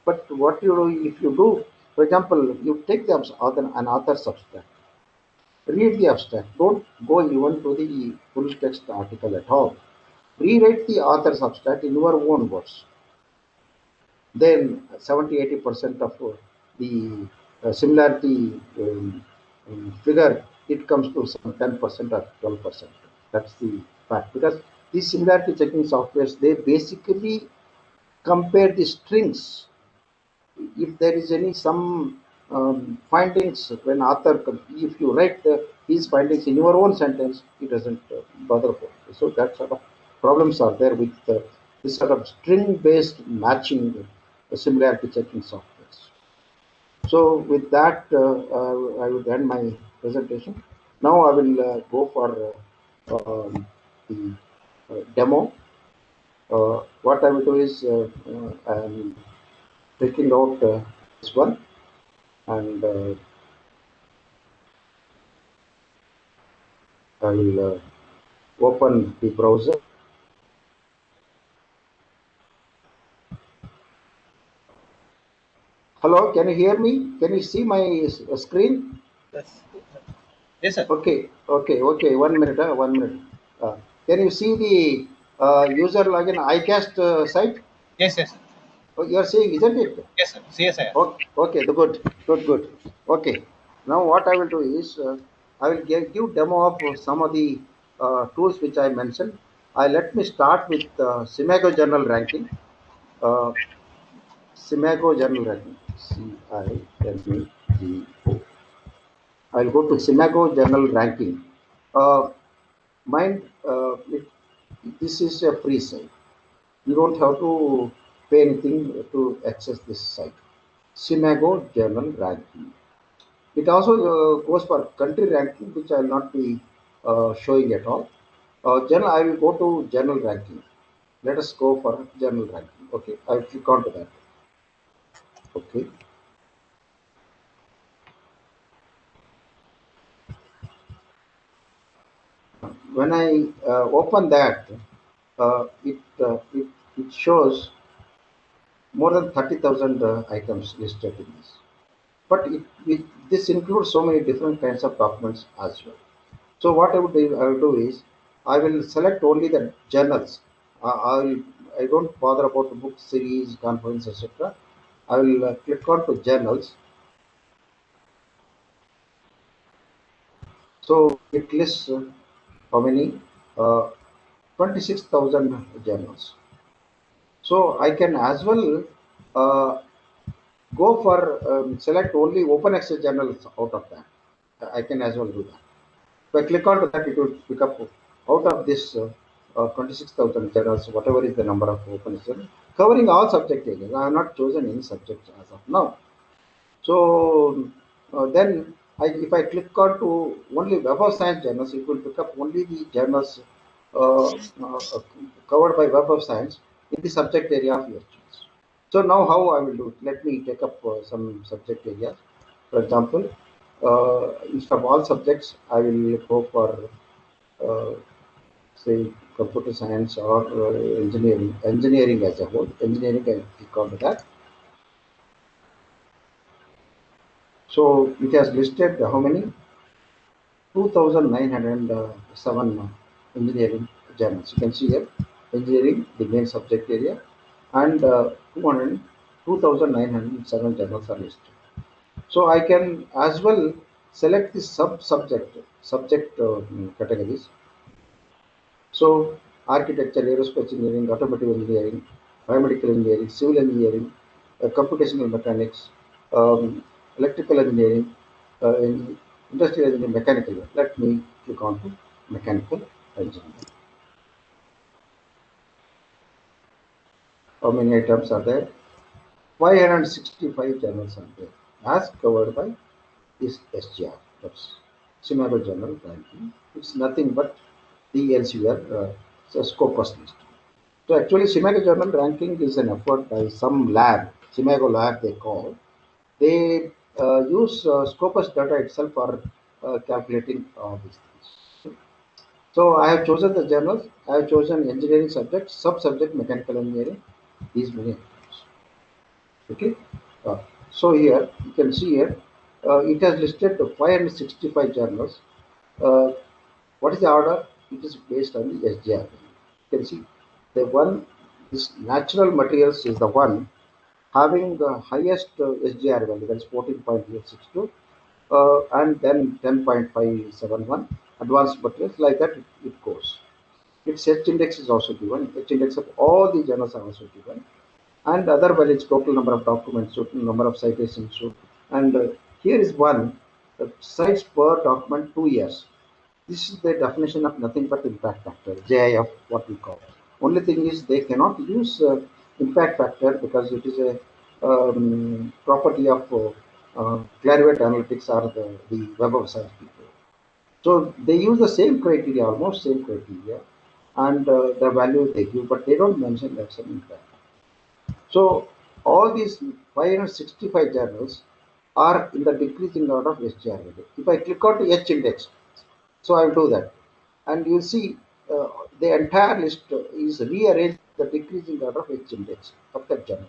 But what you do, if you do, for example, you take the an author's abstract, read the abstract, don't go even to the full text article at all. Rewrite the author's abstract in your own words. Then 70-80% of the similarity figure, it comes to some 10% or 12%. That's the fact, because these similarity checking softwares, they basically compare the strings. If there is any some findings when author, if you write these findings in your own sentence, it doesn't bother for you. So that sort of problems are there with this sort of string based matching similarity checking softwares. So with that, I would end my presentation. Now I will go for the demo. What I will do is I'm taking out this one and I will open the browser. Hello, can you hear me? Can you see my screen? Yes. Yes, sir. Okay, okay. 1 minute, 1 minute. Can you see the user login iCast site? Yes, yes, sir. Oh, you are seeing, isn't it? Yes, sir. Yes, sir. Okay, good. Okay. Now what I will do is I will give demo of some of the tools which I mentioned. Let me start with Simago Journal Ranking. Uh, Simago Journal Ranking. CIMAGO. I'll go to Simago Journal ranking. Uh, Mind, this is a free site. You don't have to pay anything to access this site. Simago Journal ranking. It also goes for country ranking, which I will not be showing at all. Journal, I will go to journal ranking. Let us go for journal ranking. Okay, I will click on to that. Okay, when I open that, it shows more than 30,000 items listed in this. But this includes so many different kinds of documents as well. So what I will do is I will select only the journals. I don't bother about the book series, conference, etc. I will click on to journals. So it lists how many? Uh, 26,000 journals. So I can as well uh, go for select only open access journals out of that. I can as well do that. If I click on to that, it will pick up out of this 26,000 journals, whatever is the number of open journals, covering all subject areas. I have not chosen any subject as of now. So then, if I click on to only Web of Science journals, it will pick up only the journals covered by Web of Science in the subject area of your choice. So now how I will do it? Let me take up some subject areas. For example, instead of all subjects, I will go for uh, say computer science or engineering. Engineering as a whole. Engineering, I click on that. So it has listed how many? 2,907 engineering journals. You can see here, engineering, the main subject area, and 2,907 journals are listed. So I can as well select the subject categories. So architecture, aerospace engineering, automotive engineering, biomedical engineering, civil engineering, computational mechanics, um, electrical engineering, industrial engineering, mechanical. Let me click on to mechanical engineering. How many items are there? 565 journals are there, as covered by this SGR. That's Scenario Journal ranking. It's nothing but the Elsevier Scopus list. So actually, Simago Journal ranking is an effort by some lab, Simago lab they call. They use Scopus data itself for calculating all these things. So I have chosen the journals. I have chosen engineering subject, sub-subject mechanical engineering. These many items. Okay. Uh, so here you can see here it has listed 565 journals. Uh, what is the order? It is based on the SGR. You can see the one, this natural materials is the one having the highest SGR value, that is 14.862, and then 10.571. Advanced materials, like that it goes. Its H index is also given. H index of all the journals are also given, and other values, total number of documents, total number of citations. And here is one, cites per document 2 years. This is the definition of nothing but impact factor, JIF, what we call. Only thing is they cannot use impact factor because it is a property of Clarivate Analytics or the Web of Science people. So they use the same criteria, almost same criteria, and the value they give, but they don't mention that's an impact. So all these 565 journals are in the decreasing order of SGR value. If I click on to H index, so I will do that, and you see the entire list is rearranged the decreasing order of H index of that journal.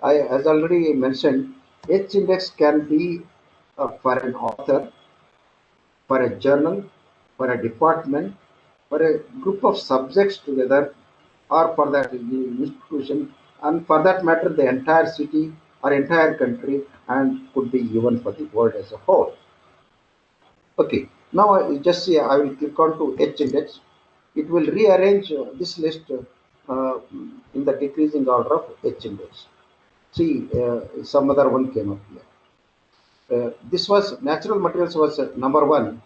I, as already mentioned, H index can be for an author, for a journal, for a department, for a group of subjects together, or for that institution, and for that matter, the entire city or entire country, and could be even for the world as a whole. Okay, now I just see I will click on to H index. It will rearrange this list in the decreasing order of H index. See, some other one came up here. This was natural materials was number one,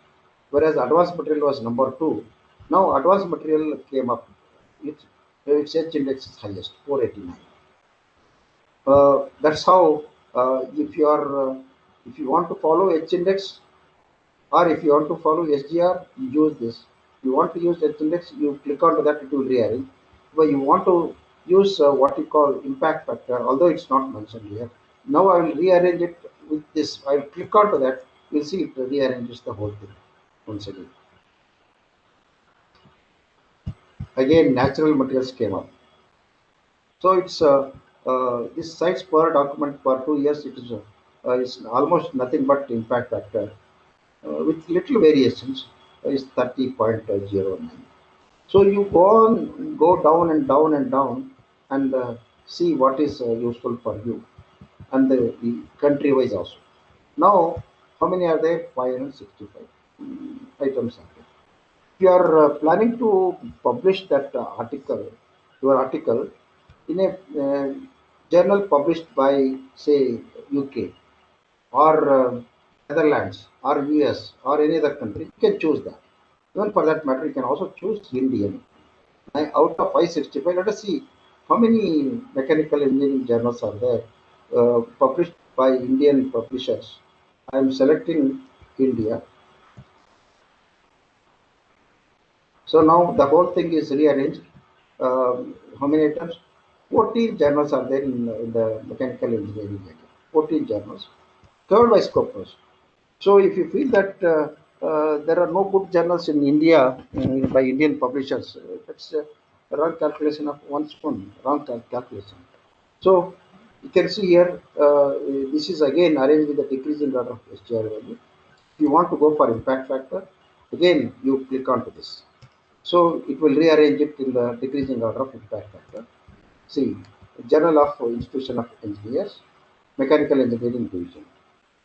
whereas advanced material was number two. Now advanced material came up. Its edge index is highest, 489. That's how if you want to follow H index or if you want to follow SGR, you use this. If you want to use H index, you click onto that, it will rearrange. But you want to use what you call impact factor, although it's not mentioned here. Now I will rearrange it with this. I will click onto that. You'll see it rearranges the whole thing once again. Again, natural materials came up. So this size per document per 2 years. It's almost nothing but impact factor with little variations is 30.09. So you go down and down and down and see what is useful for you and the country wise also. Now, how many are there? 565 items are there. If you are planning to publish that your article in a journal published by, say, UK or Netherlands or US or any other country, you can choose that. Even for that matter, you can also choose Indian. Out of 565, let us see how many mechanical engineering journals are there published by Indian publishers. I am selecting India. So now the whole thing is rearranged. How many items? 14 journals are there in the mechanical engineering area. 14 journals covered by scopus. So if you feel that there are no good journals in India by Indian publishers, that's a wrong calculation of one's own, calculation. So you can see here, this is again arranged with the decreasing order of SGR value. If you want to go for impact factor, again you click onto this. So it will rearrange it in the decreasing order of impact factor. See, Journal of Institution of Engineers, Mechanical Engineering Division.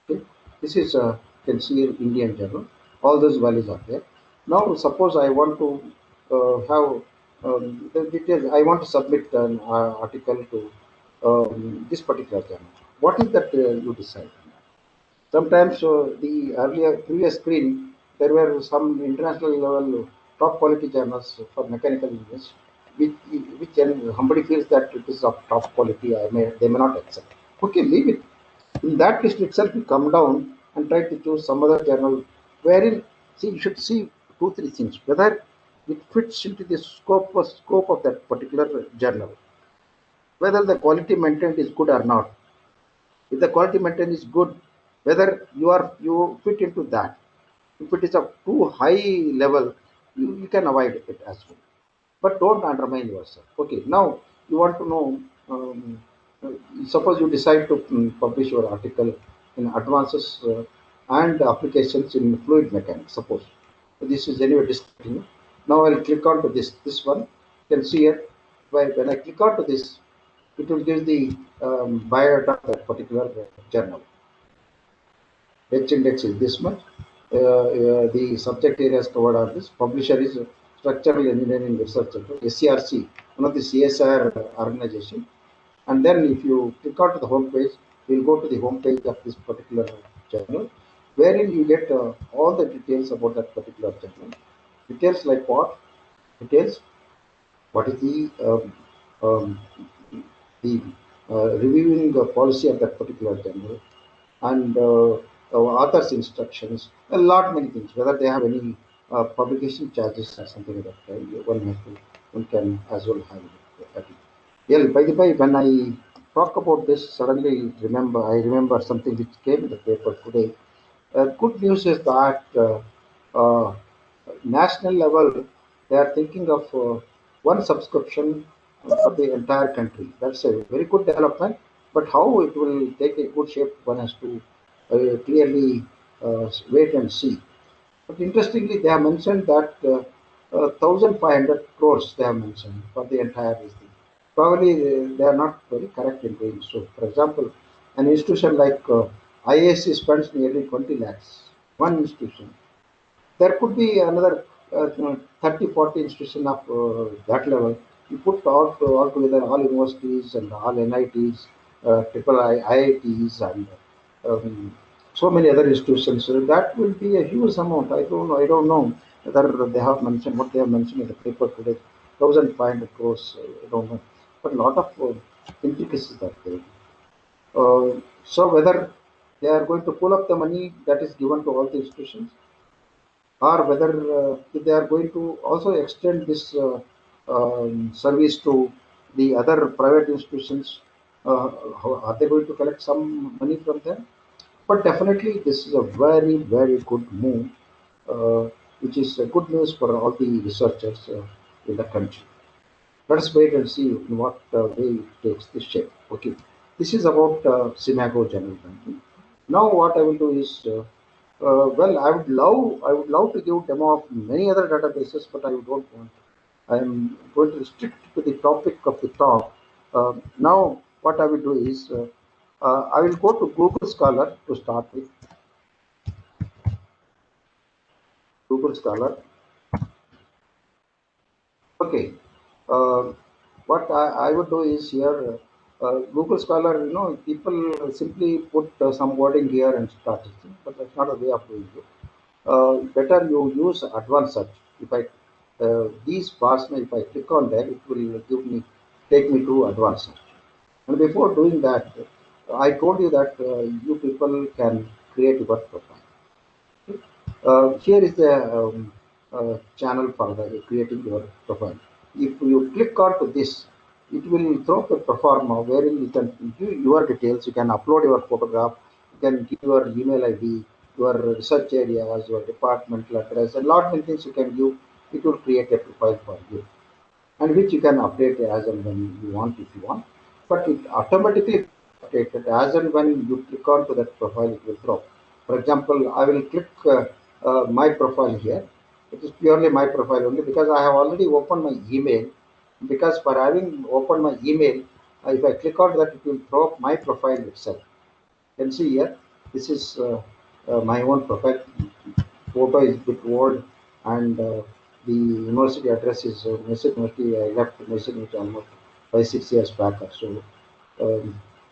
Okay. This is you can see here Indian journal. All those values are there. Now suppose I want to have the details. I want to submit an article to this particular journal. What is that you decide? Sometimes the earlier previous screen there were some international level top quality journals for mechanical engineers, which somebody feels that it is of top quality. They may not accept. Okay, leave it. In that list itself, you come down and try to choose some other journal wherein, see, you should see two, three things, whether it fits into the scope of that particular journal, whether the quality maintained is good or not. If the quality maintained is good, whether you fit into that. If it is of too high level, you can avoid it as well. But don't undermine yourself. Okay, now you want to know. Uh, Suppose you decide to publish your article in advances and applications in fluid mechanics. Suppose this is anyway discontinued. Now I'll click on to this one. You can see here. When I click on to this, it will give the biodata of that particular journal. H index is this much. The subject areas covered are this. Publisher is Structural Engineering Research Center, SCRC, one of the CSR organization. And then if you click out to the home page, you'll go to the home page of this particular journal, wherein you get all the details about that particular journal. Details like what? Details. What is um, the reviewing the policy of that particular journal, and author's instructions, a lot many things. Whether they have any publication charges or something like that, one can as well have it at it. Yeah, by the way, when I talk about this, suddenly I remember something which came in the paper today. Good news is that uh, national level they are thinking of one subscription for the entire country. That's a very good development. But how it will take a good shape, one has to clearly wait and see. But interestingly, they have mentioned that 1,500 crores they have mentioned for the entire thing. Probably they are not very correct in doing so. For example, an institution like IAC spends nearly 20 lakhs. One institution. There could be another 30, 40 institution of that level. You put all together, all universities and all NITs, triple IITs and um, so many other institutions. So that will be a huge amount. I don't know. I don't know whether they have mentioned what they have mentioned in the paper today. 1,500 crores. I don't know, but a lot of intricacies are there. So whether they are going to pull up the money that is given to all the institutions, or whether if they are going to also extend this service to the other private institutions, are they going to collect some money from them? But definitely, this is a very, very good move, uh, which is good news for all the researchers in the country. Let us wait and see in what way it takes this shape. Okay, this is about Simago General Banking. Now, what I will do is, well, I would love to give demo of many other databases, but I don't want. I am going to restrict to the topic of the talk. Now, what I will do is, I will go to Google Scholar to start with. Google Scholar. Okay. Uh, what I would do is here, Google Scholar, people simply put some wording here and start it, but that's not a way of doing it. Better you use advanced search. If I these bars, if I click on that, it will take me to advanced search. And before doing that, I told you that you people can create your profile. Here is the channel for creating your profile. If you click on to this, it will throw up a performer wherein you can give your details. You can upload your photograph. You can give your email ID, your research areas, your departmental address, and lot many things you can give. It will create a profile for you, and which you can update as and when you want if you want. But it automatically updated as and when you click on to that profile, it will throw. For example, I will click my profile here. It is purely my profile only because I have already opened my email. Because for having opened my email, if I click on that, it will throw up my profile itself. You can see here, this is my own profile. Photo is bit old, and the university address is Mysore University. I left Mysore University almost 5 6 years back or so.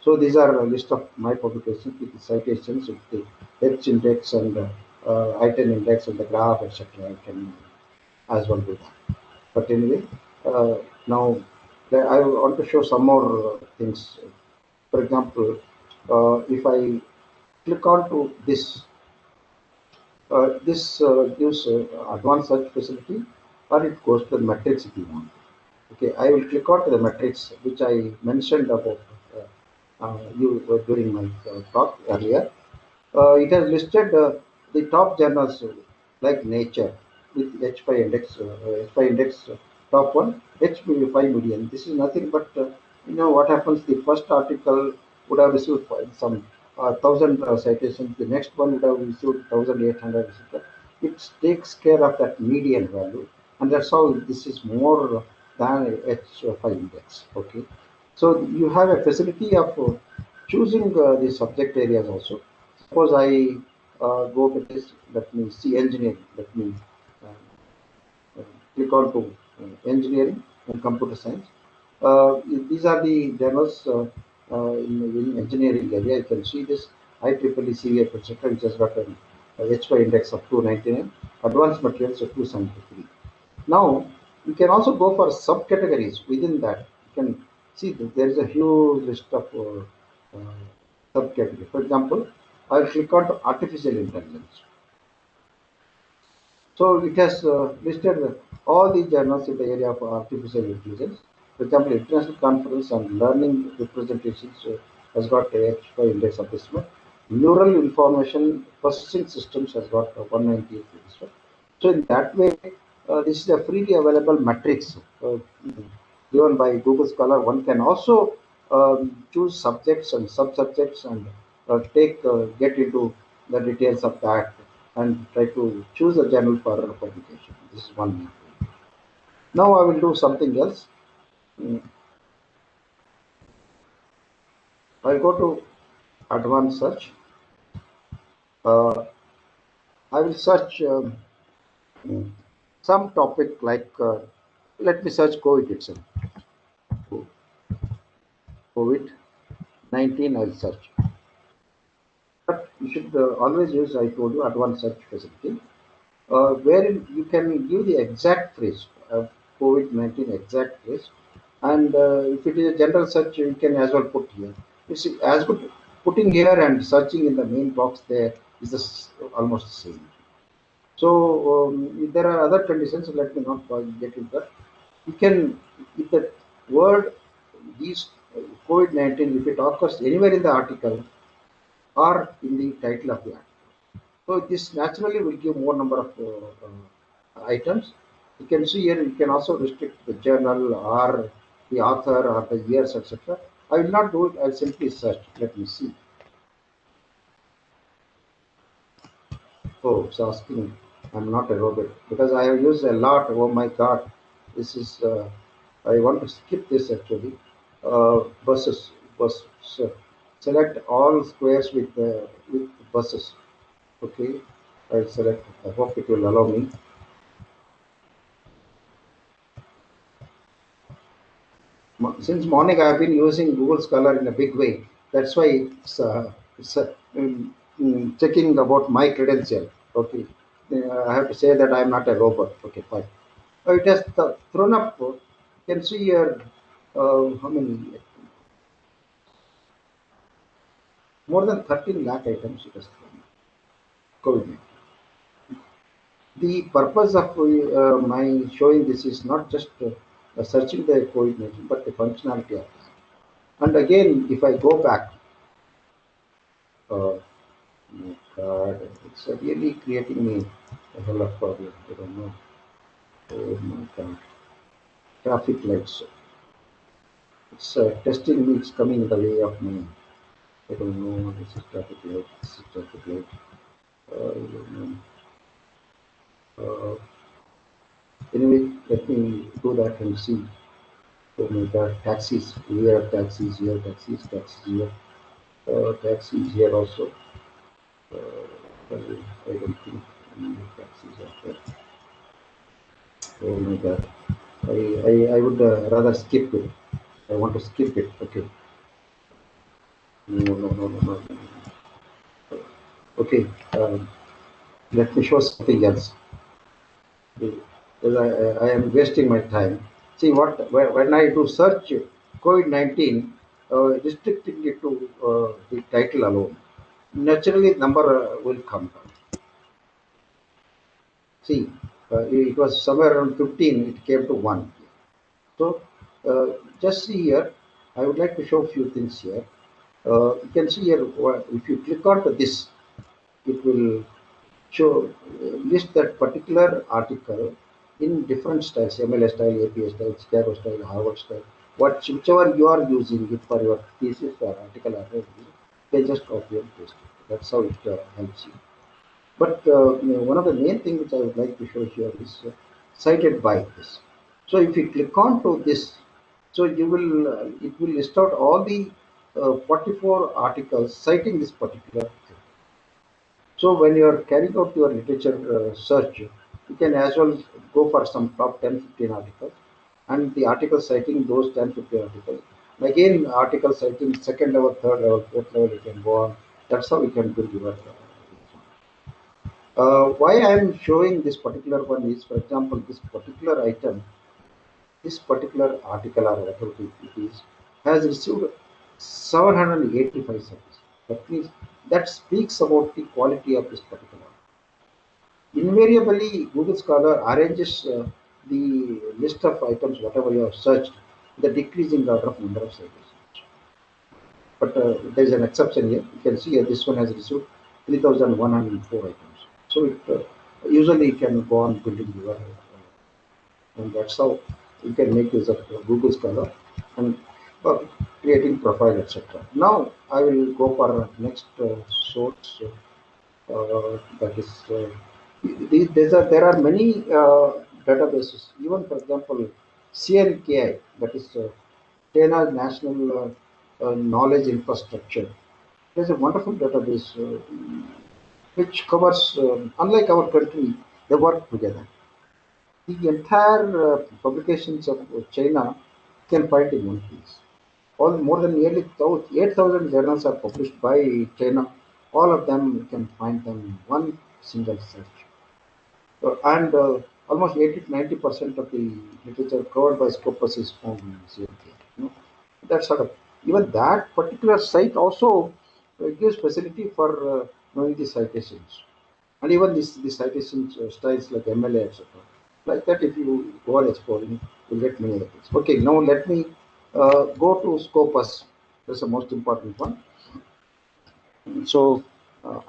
So these are a list of my publications with the citations, with the H index and item index and the graph, etc. I can as well do that. But anyway, now I want to show some more things. For example, if I click on to this gives advanced search facility, or it goes to the metrics if you want. Okay, I will click on to the metrics which I mentioned about you during my talk earlier. It has listed the top journals like Nature with H5 index, H5 index top one, H5 median. This is nothing but what happens. The first article would have received some 1,000 citations. The next one would have received 1,800, etc. It takes care of that median value, and that's how this is more than H5 index. Okay, so you have a facility of choosing the subject areas also. Suppose I go to this, let me see engineering, let me uh, click on to engineering and computer science. These are the journals in engineering area. You can see this IEEE CVF, etc., which has got an H5 index of 299, advanced materials of 273. Now, you can also go for subcategories within that. You can see that there is a huge list of subcategories. For example, I'll click on to artificial intelligence. So it has listed all the journals in the area of artificial intelligence. For example, International Conference on Learning Representations has got a H5 index of this one. Neural Information Processing Systems has got 198 this one. So in that way, this is a freely available matrix given by Google Scholar. One can also choose subjects and subsubjects and get into the details of that and try to choose a journal for publication. This is one method. Now I will do something else. Mm, I'll go to advanced search. Uh, I will search some topic like, let me search COVID itself. COVID 19, I'll search. But you should always use, I told you, advanced search facility, wherein you can give the exact phrase of COVID-19 exact phrase, and if it is a general search, you can as well put here. It's as good putting here and searching in the main box there is almost the same. So if there are other conditions, let me not get into that. You can, if the word these COVID-19, if it occurs anywhere in the article or in the title of the article. So this naturally will give more number of items. You can see here, you can also restrict the journal or the author or the years, etc. I will not do it, I'll simply search. Let me see. Oh, it's asking, I'm not a robot because I have used a lot. Oh my God, this is, I want to skip this actually. Buses, bus. So select all squares with buses. Okay, I select. I hope it will allow me. Since morning I have been using Google Scholar in a big way. That's why it's checking about my credential. Okay, I have to say that I am not a robot. Okay, fine. It has thrown up. You can see here how many, more than 13 lakh items it has thrown. COVID. The purpose of my showing this is not just searching the COVID-19, but the functionality of that. And again, if I go back, uh, my God, it's really creating me a hell of problem. I don't know. Oh my God. Traffic lights. It's testing me. It's coming in the way of me. I don't know. This is traffic light. This is traffic light. I don't know. Anyway, let me do that and see. Oh my God. Taxis. Here, taxis here, taxis, taxis here. Taxis here also. I don't think any taxis are there. Oh my God. I would rather skip it. I want to skip it. Okay. No, no, no, no, no. Okay. Let me show something else. Because I am wasting my time. See what when I do search COVID-19, restricting it to the title alone, naturally number will come down. See, it was somewhere around 15. It came to 1. So just see here. I would like to show a few things here. You can see here, if you click on to this, it will show list that particular article in different styles: MLS style, APA style, Chicago style, Harvard style. Whichever you are using it for your thesis or article or review, you can just copy and paste it. That's how it helps you. But one of the main things which I would like to show here is cited by this. So if you click on to this, so you will it will list out all the 44 articles citing this particular thing. So when you are carrying out your literature search, you can as well go for some top 10, 15 articles, and the article citing those 10, 15 articles. Again, article citing second level, third level, fourth level, you can go on. That's how you can build your. Why I am showing this particular one is, for example, this particular item, this particular article or whatever it is, has received 785 cents. That means that speaks about the quality of this particular. Invariably, Google Scholar arranges the list of items, whatever you have searched, the decreasing order of number of citations. But there is an exception here. You can see here this one has received 3,104 items. So it usually you can go on building your, and that's how you can make use of Google Scholar and creating profile, etc. Now I will go for next source. That is, there are many databases. Even for example, CNKI, that is China's National Knowledge Infrastructure. There's a wonderful database which covers, unlike our country, they work together. The entire publications of China can find in one place. All more than nearly 8,000 journals are published by China, All of them you can find them in one single search. And almost 80 to 90% of the literature covered by Scopus is found in CLK. You know, that sort of even that particular site also gives facility for knowing the citations, and even the citations styles like MLA, etc. Like that, if you go on exploring, you'll get many other things. Okay, now let me go to Scopus. That's the most important one. So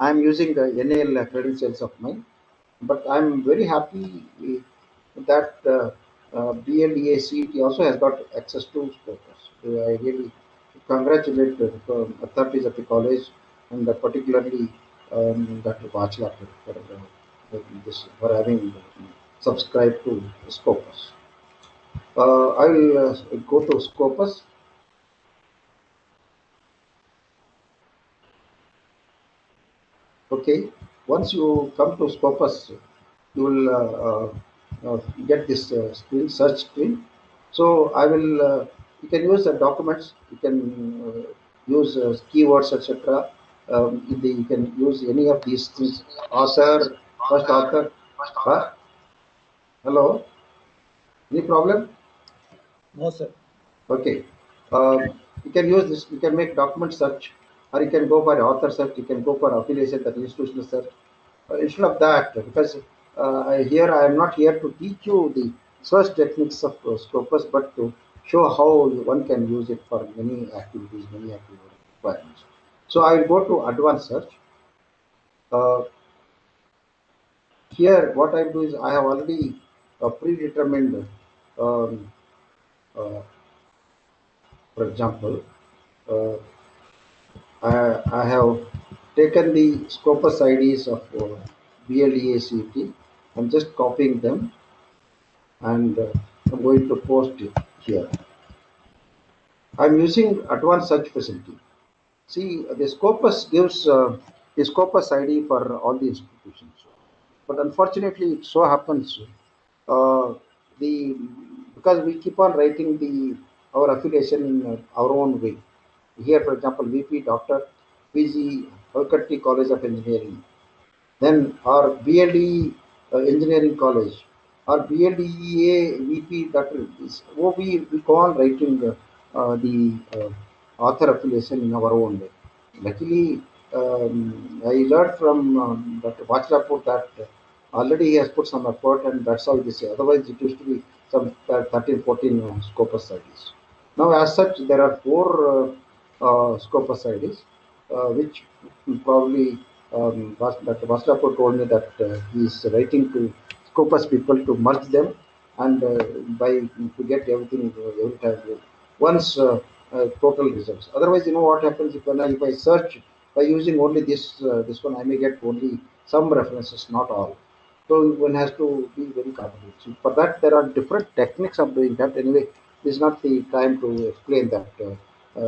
I'm using the NAL credentials of mine, but I'm very happy that BLEACET also has got access to Scopus. I really congratulate the authorities of the college, and particularly Dr. Bachelor for having subscribed to Scopus. I will go to Scopus. Okay, once you come to Scopus, you will get this screen, search screen. So I will, you can use the documents, you can use keywords, etc. You can use any of these things. Author, first author. Huh? Hello, any problem? No, sir. Okay. You can use this, you can make document search, or you can go for author search, you can go for affiliation, that institutional search. Instead of that, because here I am not here to teach you the search techniques of Scopus, but to show how one can use it for many activities, many activity requirements. So I will go to advanced search. Uh, Here, what I do is I have already predetermined, um, uh, for example, uh, I have taken the Scopus IDs of BLEACT. I'm just copying them, and I'm going to post it here. I'm using advanced search facility. See, the Scopus gives the Scopus ID for all the institutions, but unfortunately, it so happens uh, the because we keep on writing the our affiliation in our own way. Here, for example, VP Doctor PG Kalkatti College of Engineering, then our BLE Engineering College, our BLEA VP, that is, we go on writing the author affiliation in our own way. Luckily, I learned from Dr. Bachelapur that already he has put some effort, and that's how it is. Otherwise, it used to be some 13, 14 Scopus IDs. Now, as such, there are four Scopus IDs, which probably Dr. Bachelapur told me that he is writing to Scopus people to merge them, and by to get everything every time once total results. Otherwise, you know what happens if I search by using only this one, I may get only some references, not all. So one has to be very careful. So for that, there are different techniques of doing that. Anyway, this is not the time to explain that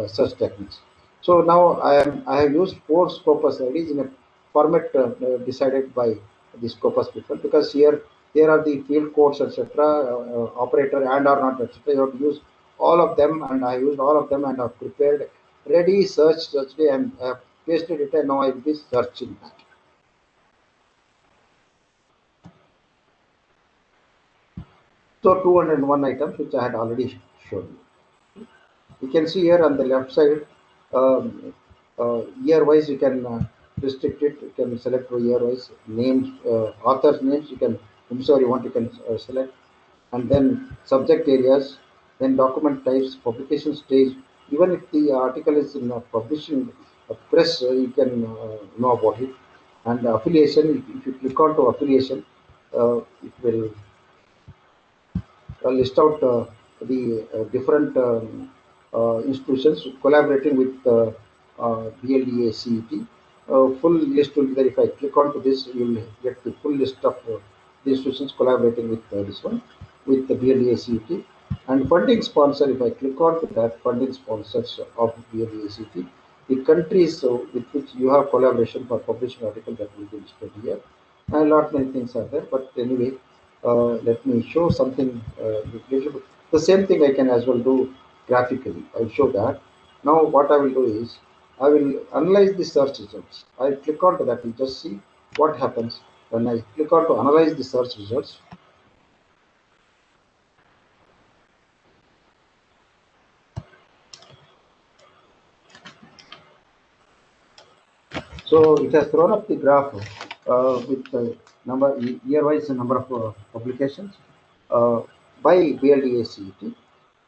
such techniques. So now I have used four Scopus IDs in a format decided by the Scopus people, because here are the field codes, etc., operator and or not, etc. You have to use all of them, and I used all of them, and I've prepared ready search day, and pasted it, and now I will be searching that. So 201 items which I had already shown you. You can see here on the left side, year wise you can restrict it. You can select for year wise names, authors names. You can whomsoever you want, you can select, and then subject areas, then document types, publication stage. Even if the article is in a publishing press, you can know about it. And affiliation, if you click on to affiliation, it will list out the different institutions collaborating with BLEA CET. Full list will be there. If I click onto this, you will get the full list of the institutions collaborating with this one, with the BLEA CET. And funding sponsor, if I click on to that, funding sponsors of BLEA CET, the countries with which you have collaboration for publishing article, that will be listed here. And a lot many things are there, but anyway, let me show something. The same thing I can as well do graphically. I'll show that. Now what I will do is I will analyze the search results. I click on to that. You just see what happens when I click on to analyze the search results. So it has thrown up the graph with number year-wise number of publications uh, by BLDACET.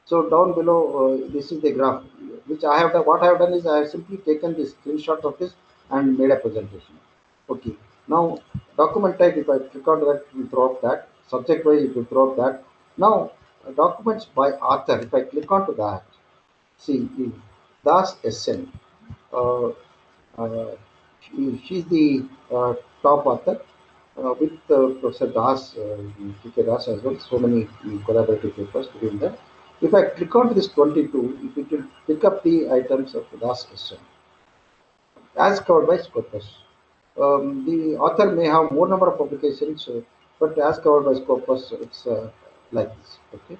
So down below, this is the graph which I have done. What I have done is I have simply taken the screenshot of this and made a presentation. Okay. Now document type, if I click on that, it will throw up that. Subject wise, it will throw up that. Now documents by author. If I click onto that, see Das SN. Uh, uh, she's the top author with Professor Das, K.K. Das as well. So many collaborative papers between them. If I click on this 22, it will pick up the items of Das SN as covered by Scopus. The author may have more number of publications, but as covered by Scopus, it's like this. Okay.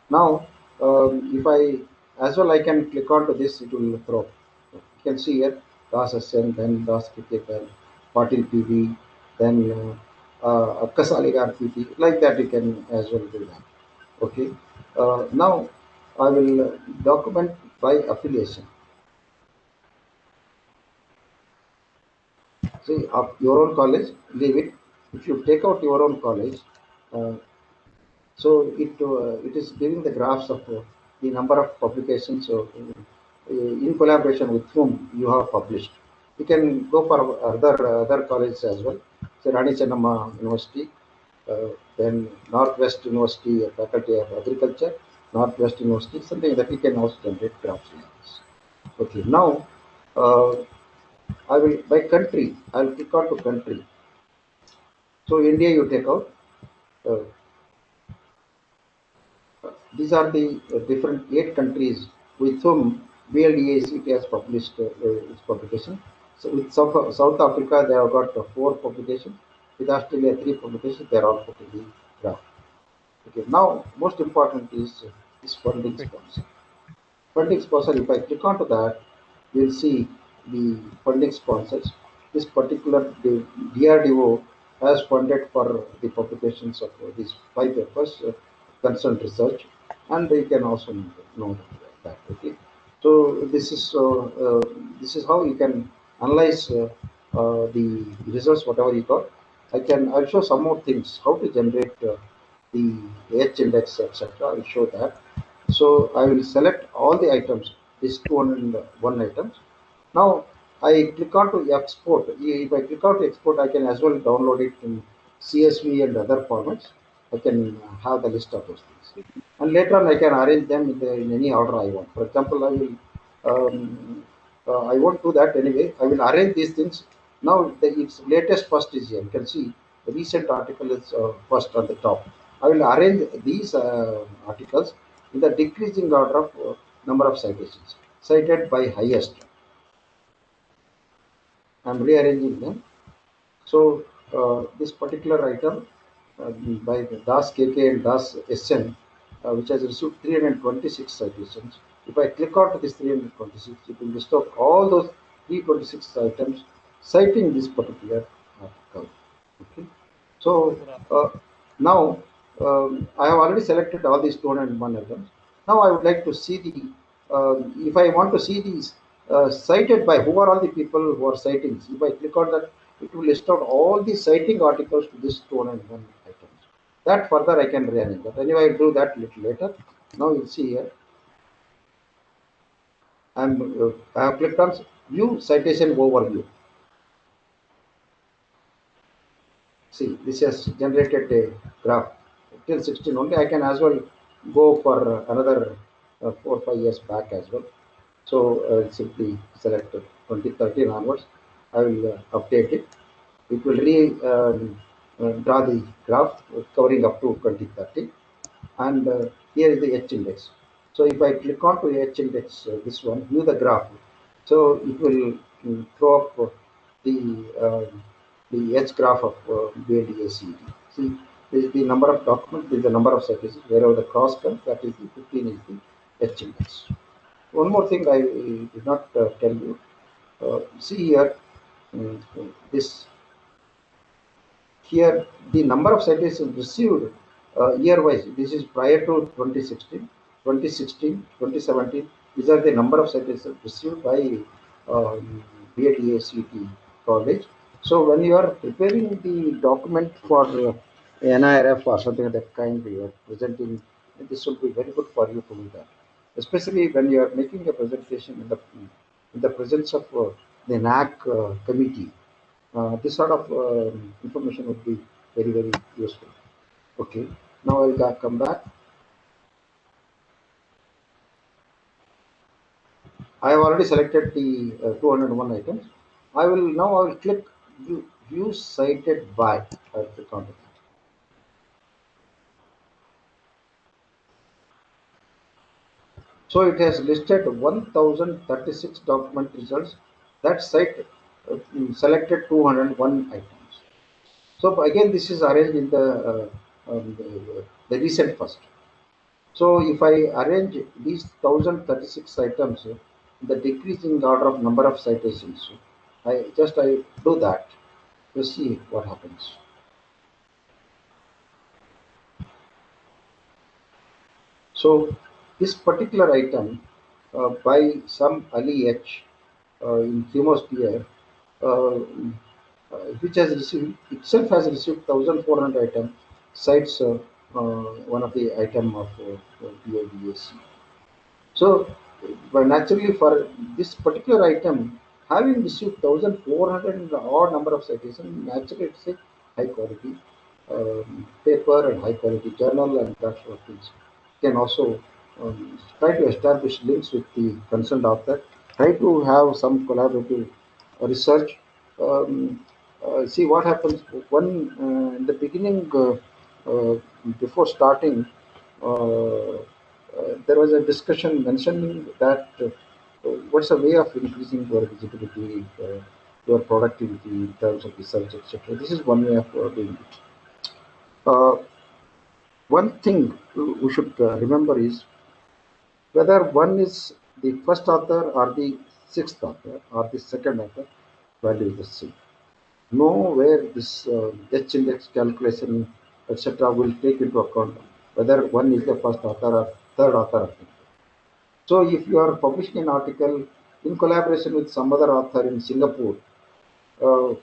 Now, if I as well, I can click on to this. It will throw. You can see here DOS SN, then DOS critical, Patil PV, then Akkasaligar PP. Like that, you can as well do that. Okay. Now, I will document by affiliation. See, of your own college, leave it. If you take out your own college, uh, so it is giving the graphs of the number of publications in collaboration with whom you have published. You can go for other colleges as well. So Rani Chennamma University, then Northwest University Faculty of Agriculture, Northwest University, something that you can also generate graphs like this. Okay, now uh, I will by country. I will click on to country. So India you take out. Uh, These are the different 8 countries with whom BLDACT has published its publication. So with South Africa, they have got 4 publications. With Australia, 3 publications. They are all put in the graph. Okay. Now, most important is funding sponsor. Funding sponsor. If I click onto that, you'll see the funding sponsors. This particular DRDO has funded for the publications of these 5 papers concerned research, and you can also know that. Okay, so this is how you can analyze the results, whatever you got. I'll show some more things how to generate the H index, etc. I'll show that. So I will select all the items, these 201 items. Now I click on to export. If I click on to export, I can as well download it in CSV and other formats. I can have the list of those things. And later on, I can arrange them in any order I want. For example, I won't do that anyway. I will arrange these things. Now, its latest first is here. You can see the recent article is first on the top. I will arrange these articles in the decreasing order of number of citations, cited by highest. I'm rearranging them. So this particular item by the Das KK and Das SN, which has received 326 citations. If I click out this 326, it will list out all those 326 items citing this particular article. Okay. So now I have already selected all these 201 items. Now I would like to see the, if I want to see these cited by who are all the people who are citing. If I click on that, it will list out all the citing articles to this 201 items. That further I can rearrange that. Anyway, I'll do that a little later. Now you'll see here. I have clicked on View Citation Overview. See, this has generated a graph till 16 only. I can as well go for another 4 or 5 years back as well. So simply select 2013 onwards. I will update it. It will draw the graph covering up to 2030, and here is the H index. So if I click on to H index, this one, view the graph. So it will throw up the H graph of BLDACD. See, the number of documents, is the number of citations. Wherever the cross comes, that is the 15 is the H index. One more thing I did not tell you. See here, this here the number of citations received year wise. This is prior to 2016, 2016, 2017. These are the number of citations received by BADACT college. So when you are preparing the document for NIRF or something of that kind, you are presenting, this will be very good for you to do that. Especially when you are making a presentation in the presence of the NAAC committee, this sort of information would be very, very useful. Okay, now I'll come back. I have already selected the 201 items. I will click view cited by. I'll click on it. So it has listed 1036 document results. That site selected 201 items. So again, this is arranged in the recent first. So if I arrange these 1036 items, the decreasing order of number of citations, I do that to see what happens. So this particular item by some Ali H in chemosphere, uh, which has received itself has received 1400 item, cites one of the item of BIDAC. So, but naturally for this particular item, having received 1400 and the odd number of citations, naturally it's a high quality paper and high quality journal and that sort of things. Can also try to establish links with the concerned author, try to have some collaborative research. See what happens one in the beginning before starting. There was a discussion mentioning that what's a way of increasing your visibility, your productivity in terms of research, etc. This is one way of doing it. One thing we should remember is whether one is the first author or the sixth author or the second author, value is the same. Know where this H index calculation, etc., will take into account whether one is the first author or third author. So if you are publishing an article in collaboration with some other author in Singapore, uh,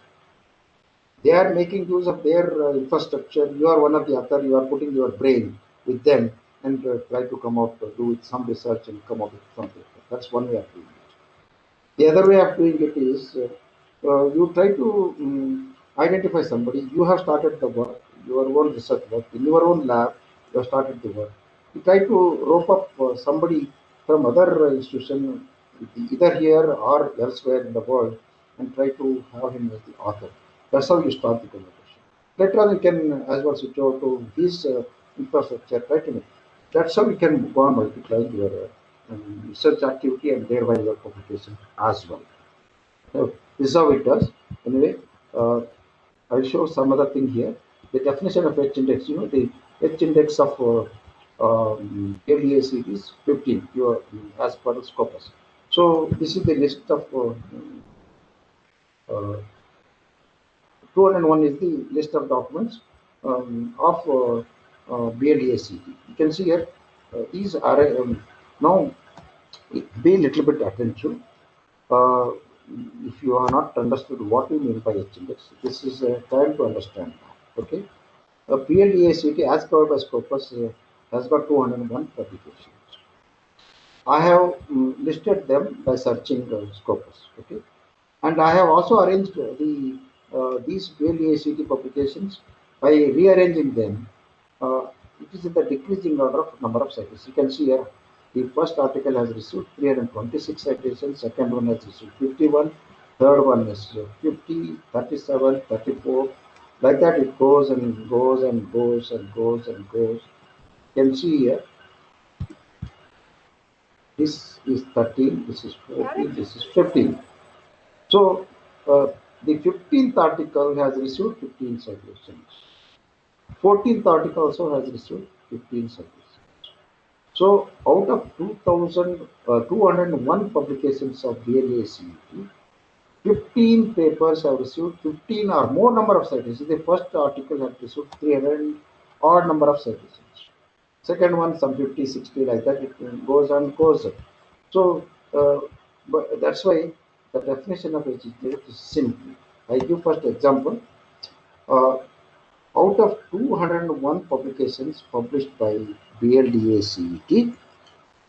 they are making use of their infrastructure. You are one of the author. You are putting your brain with them and try to come out, do some research and come out with something. That's one way of doing it. The other way of doing it is you try to identify somebody. You have started the work, your own research work in your own lab. You have started the work. You try to rope up somebody from other institution, either here or elsewhere in the world, and try to have him as the author. That's how you start the conversation. Later on, you can as well switch over to his infrastructure. Try to make. That's how you can go on multiplying your research activity and thereby your publication as well. So this is how it does. Anyway, I'll show some other thing here. The definition of H index, the H index of LDAC is 15 as per the Scopus. So this is the list of 201 is the list of documents of BLDACT. You can see here these are now be a little bit attentive. Uh, if you are not understood what we mean by H index, this is time to understand that. Okay, PLDACT as covered by Scopus has got 201 publications. I have listed them by searching Scopus. Okay, and I have also arranged these PLDACT publications by rearranging them. Uh, it is in the decreasing order of number of citations. You can see here the first article has received 326 citations, second one has received 51, third one is 50, 37, 34. Like that it goes and goes and goes and goes and goes. You can see here this is 13, this is 14, this is 15. So the 15th article has received 15 citations. 14th article also has received 15 citations. So out of 2,201 publications of BLACET, 15 papers have received 15 or more number of citations. The first article had received 300 odd number of citations. Second one, some 50, 60, like that. It goes on, goes. So, but that's why the definition of educated is simple. I give first example. Uh, Out of 201 publications published by BLDACET,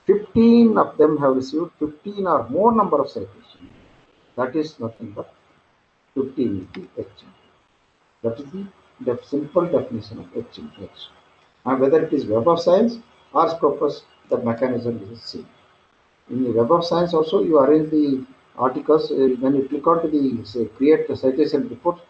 15 of them have received 15 or more number of citations. That is nothing but 15 is the HM. That is the simple definition of HM. And whether it is Web of Science or Scopus, the mechanism is the same. In the Web of Science also, you arrange the articles. When you click on to the say create the citation report,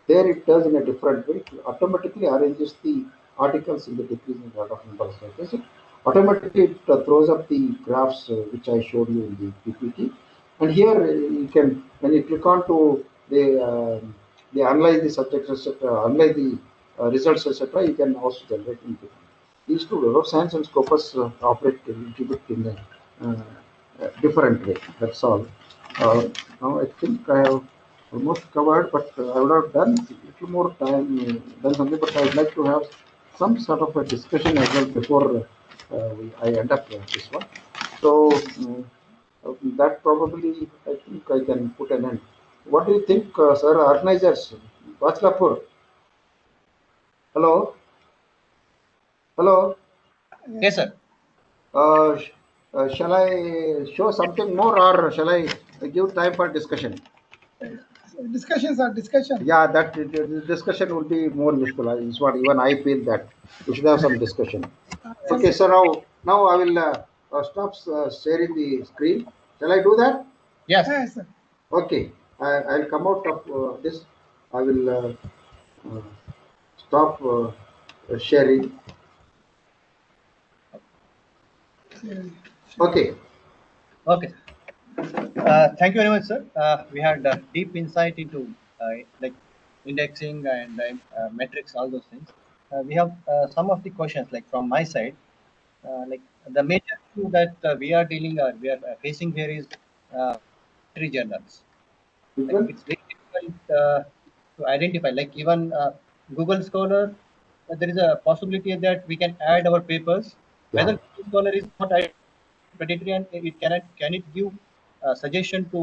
there it does in a different way. It automatically arranges the articles in the decreasing order of number of citations. Automatically it throws up the graphs which I showed you in the PPT. And here you can, when you click on to the analyze the subjects, etc., analyze the results, etc., you can also generate into these two. Web of Science and Scopus operate a little bit in a different way. That's all. Now I think I have almost covered, but I would have done a little more time, done something, but I would like to have some sort of a discussion as well before I end up this one. So that probably I think I can put an end. What do you think, sir? Organizers, Bachlapur. Hello, hello. Yes, sir. Shall I show something more, or shall I give time for discussion? Discussions are discussion. Yeah, that discussion will be more useful. Is what even I feel that we should have some discussion. Okay, Yes, so now I will stop sharing the screen. Shall I do that? Yes. yes, sir. Okay, I'll come out of this. I will uh, stop sharing. Okay. Okay. Thank you very much, sir. We had deep insight into like indexing and metrics, all those things. We have some of the questions, like from my side. Like the major issue that we are facing here is tree journals. Like People? it's very difficult to identify. Like even Google Scholar, there is a possibility that we can add our papers. Yeah. Whether Google Scholar is not predatory, and it can it give suggestion to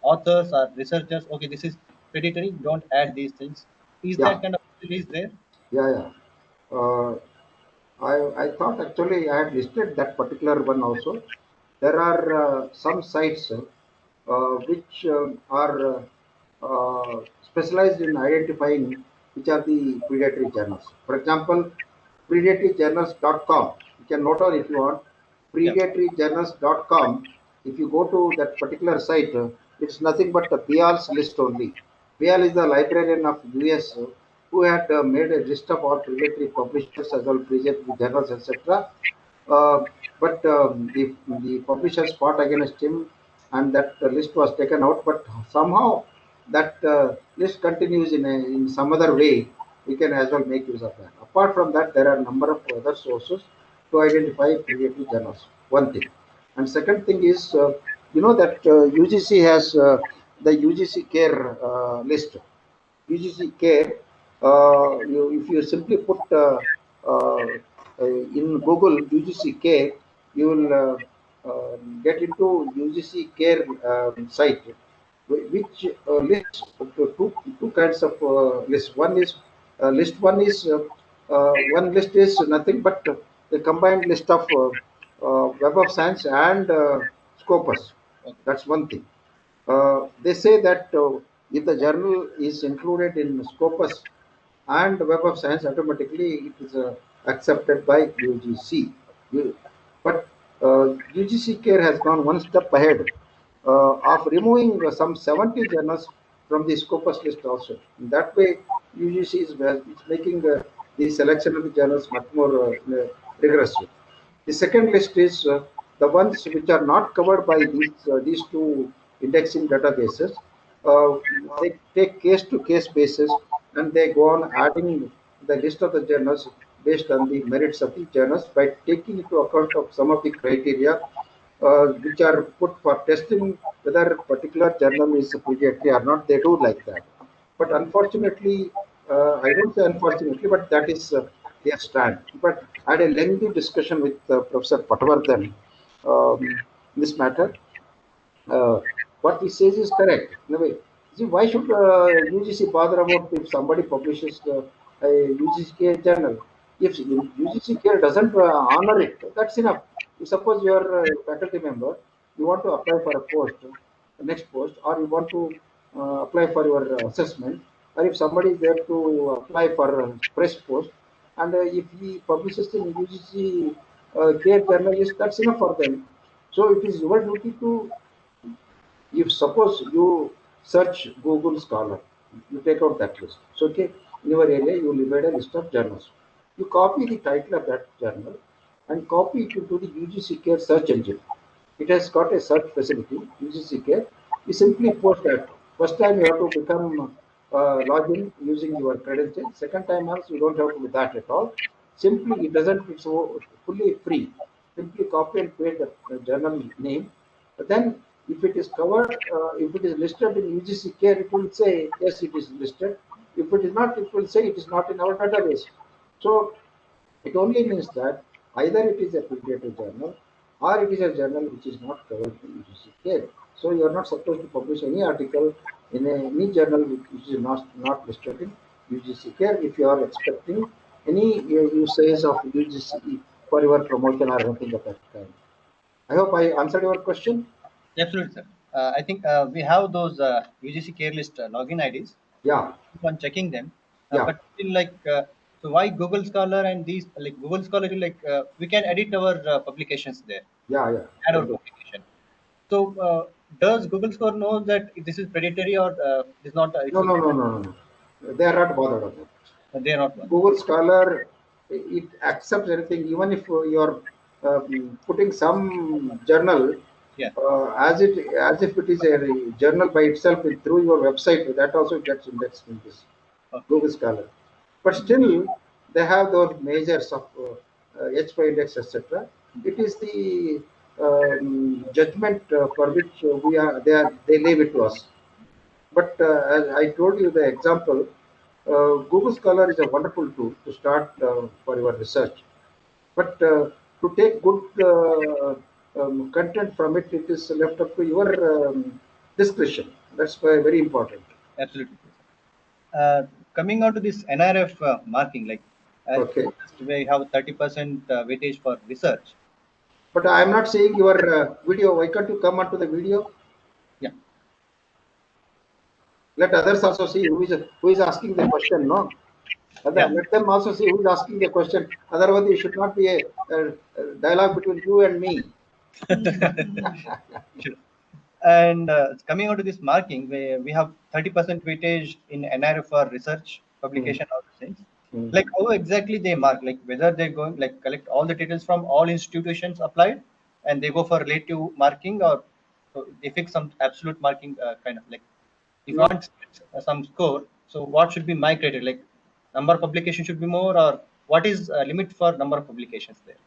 authors or researchers? Okay, this is predatory. Don't add these things. Is Yeah. that kind of is there? Yeah. Yeah. Uh, I thought actually I had listed that particular one also. There are some sites which are specialized in identifying which are the predatory journals. For example, predatoryjournals.com. You can note on if you want. Yeah. Predatoryjournals.com. If you go to that particular site, it's nothing but the Bial's list only. Bial is the librarian of US who had made a list of all predatory publishers as well predatory journals, etc. Uh, but the publishers fought against him, and that list was taken out. But somehow that list continues in some other way. We can as well make use of that. Apart from that, there are a number of other sources to identify predatory journals. One thing, and second thing is that UGC has the UGC care list. UGC care, if you simply put in Google UGC care, you will get into UGC care site, which lists two kinds of lists. One is one list is nothing but the combined list of Web of Science and Scopus. Okay. That's one thing. They say that if the journal is included in Scopus and Web of Science, automatically it is accepted by UGC. But UGC Care has gone one step ahead of removing some 70 journals from the Scopus list also. In that way, UGC is making the selection of the journals much more rigorous. The second list is the ones which are not covered by these two indexing databases. Uh, they take case to case basis, and they go on adding the list of the journals based on the merits of the journals by taking into account of some of the criteria. which are put for testing whether particular journal is predatory or not. They do like that. But unfortunately, I don't say unfortunately, but that is their stand. But I had a lengthy discussion with Professor Patwardhan in this matter. uh, what he says is correct in a way. See, why should UGC bother about if somebody publishes a UGC journal? If UGC care doesn't honor it, that's enough. If suppose you are a faculty member, you want to apply for a post, next post, or you want to apply for your assessment, or if somebody is there to apply for a press post, and if he publishes in UGC care journalist, that's enough for them. So it is your duty to, if suppose you search Google Scholar, you take out that list. So, okay, in your area, you will divide a list of journals. You copy the title of that journal and copy it into the UGC Care search engine. It has got a search facility, UGC Care. You simply post that. First time you have to become login using your credentials. Second time also you don't have to do that at all. Simply, it doesn't, it's fully free. Simply copy and paste the journal name. But then, if it is covered, if it is listed in UGC Care, it will say yes, it is listed. If it is not, it will say it is not in our database. So it only means that either it is a predatory journal or it is a journal which is not covered in UGC care. So you are not supposed to publish any article in any journal which is not listed in UGC care if you are expecting any usage of UGC for your promotion or anything of that kind. I hope I answered your question. Absolutely, sir. I think we have those UGC care list login IDs. Yeah, Keep on checking them, yeah, but still, like, so why Google Scholar and these, like Google Scholar, like we can edit our publications there, yeah, yeah. add our Can do. publication. So, does Google Scholar know that this is predatory or is not? It's No, no, okay no, that no, no. They are not bothered about that. they are not one. Google Scholar, it accepts anything, even if you're putting some journal Yeah. as if it is a journal by itself through your website. That also gets indexed in this Okay. Google Scholar. But still, they have those measures of H5 index, etc. It is the judgment for which we are they leave it to us. But as I told you the example, Google Scholar is a wonderful tool to start for your research. But to take good content from it, it is left up to your discretion. That's why very important. Absolutely. Coming on to this NIRF marking, like as Okay. we have 30% weightage for research. But I am not seeing your video. Why can't you come onto the video? Yeah. Let others also see who is asking the question. No, Yeah. let them also see who is asking the question. Otherwise, it should not be a dialogue between you and me. Sure. And coming on to this marking, we have 30% weightage in NIRF for research, Hmm. publication, all those things. Hmm. Like how exactly they mark, like whether they're going like collect all the details from all institutions applied, and they go for relative marking, or so they fix some absolute marking kind of like if you No, want some score. So what should be my criteria? Like number of publications should be more, or what is limit for number of publications there?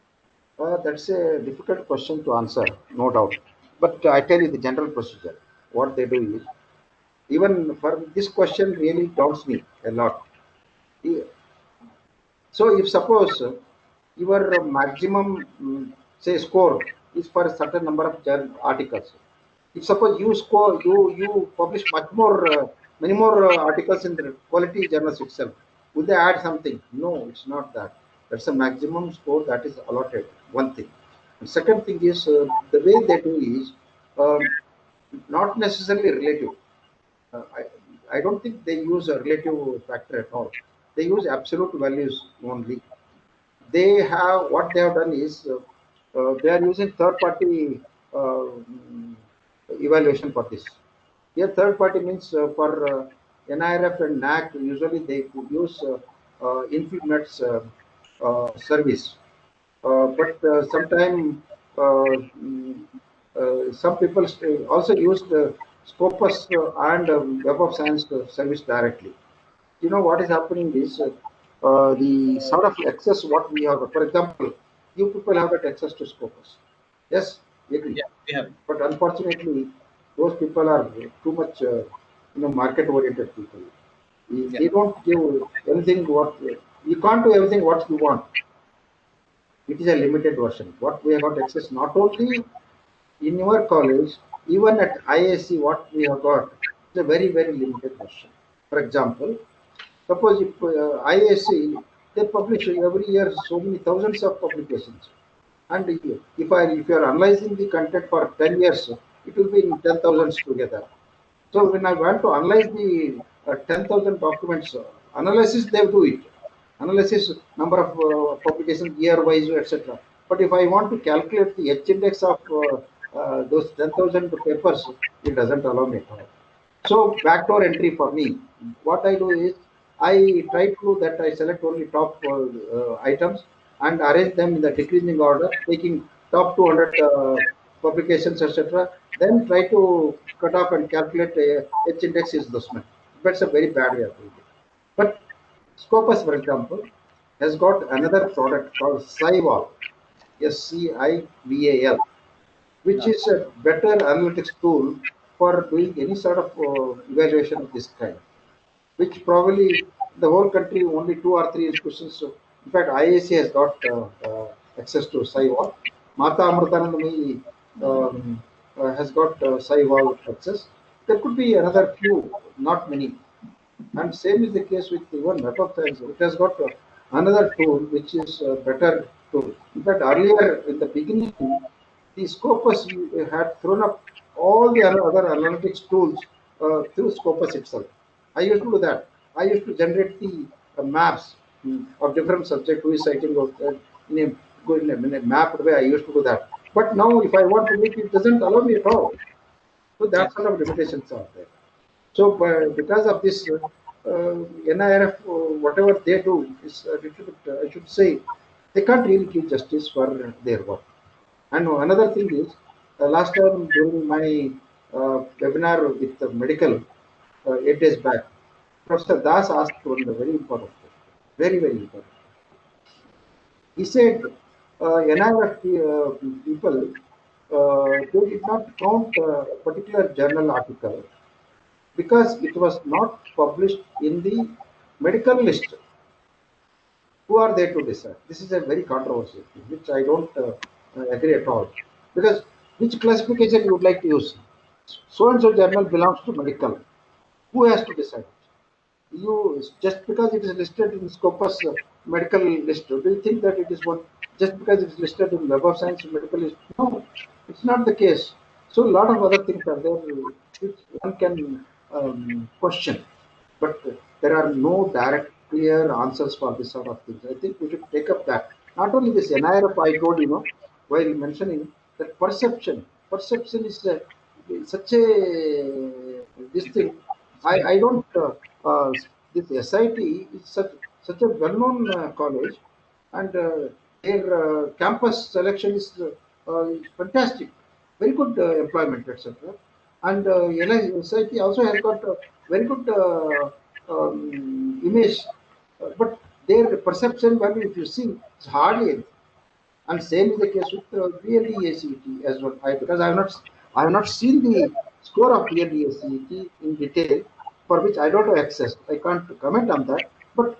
that's a difficult question to answer, no doubt. But I tell you the general procedure. What they do is, even for this question, really daunts me a lot. E- So, if suppose your maximum, say, score is for a certain number of articles, if suppose you score, you publish much more, many more articles in the quality journals itself, would they add something? No, it's not that. That's a maximum score that is allotted. One thing. And second thing is the way they do is um, not necessarily relative. I don't think they use a relative factor at all. They use absolute values only. They have what they have done is they are using third party evaluation for this. Here, third party means for NIRF and NAAC, usually they could use Infinites service. But sometime some people also used Scopus and Web of Science service directly. You know what is happening is the sort of access what we have. For example, you people have got access to Scopus. Yes, Agree. Yeah, we have. But unfortunately, those people are too much, market-oriented people. Yeah, They don't give everything what you can't do everything what you want. It is a limited version. What we have got access not only in your college, even at IAC, what we have got is a very very limited version. For example, suppose if IAC they publish every year so many thousands of publications, and if you are analyzing the content for 10 years, it will be in 10,000s together. So when I want to analyze the 10,000 documents, analysis they do it. Analysis number of publications year wise, etc. But if I want to calculate the H index of those 10,000 papers, it doesn't allow me at all. So backdoor entry for me, what I do is I try to do that I select only top items and arrange them in the decreasing order, taking top 200 publications, etc. Then try to cut off and calculate H index is this much. That's a very bad way of doing it. But Scopus, for example, has got another product called SciVal, SCIVAL, which no, is a better analytics tool for doing any sort of evaluation of this kind, which probably the whole country only two or three institutions. In fact, IAC has got access to SciVal. Mata Amritanandamai has got SciVal access. There could be another few, not many. And same is the case with even Web of Science. It has got another tool which is a better tool. In fact, earlier in the beginning, the Scopus had thrown up all the other analytics tools through Scopus itself. I used to do that. I used to generate the maps of different subjects who is citing in in a mapped way. I used to do that. But now, if I want to make it, doesn't allow me at all. So yeah, that sort of limitations are there. So, because of this, NIRF, whatever they do is a little bit, I should say, they can't really give justice for their work. And another thing is, last time during my webinar with the medical 8 days back, Professor Das asked one very important question, very, very important. He said, NIRF people, they did not count a particular journal article because it was not published in the medical list. Who are they to decide? This is a very controversial thing, which I don't agree at all. Because which classification you would like to use? So and so journal belongs to medical. Who has to decide? You just because it is listed in Scopus medical list, do you think that it is what just because it is listed in Web of Science medical list? No, it's not the case. So a lot of other things are there which one can question, but there are no direct clear answers for this sort of things. I think we should take up that. Not only this NIRF, I told while mentioning that perception is such a this thing. I don't. This SIT is such a well-known college, and their campus selection is fantastic, very good employment, etc. And SIT also has got a very good image, but their perception value, if you see, is hardly anything. And same is the case with BLDACET as well. Because I have not seen the score of BLDACET in detail, for which I don't have access. I can't comment on that. But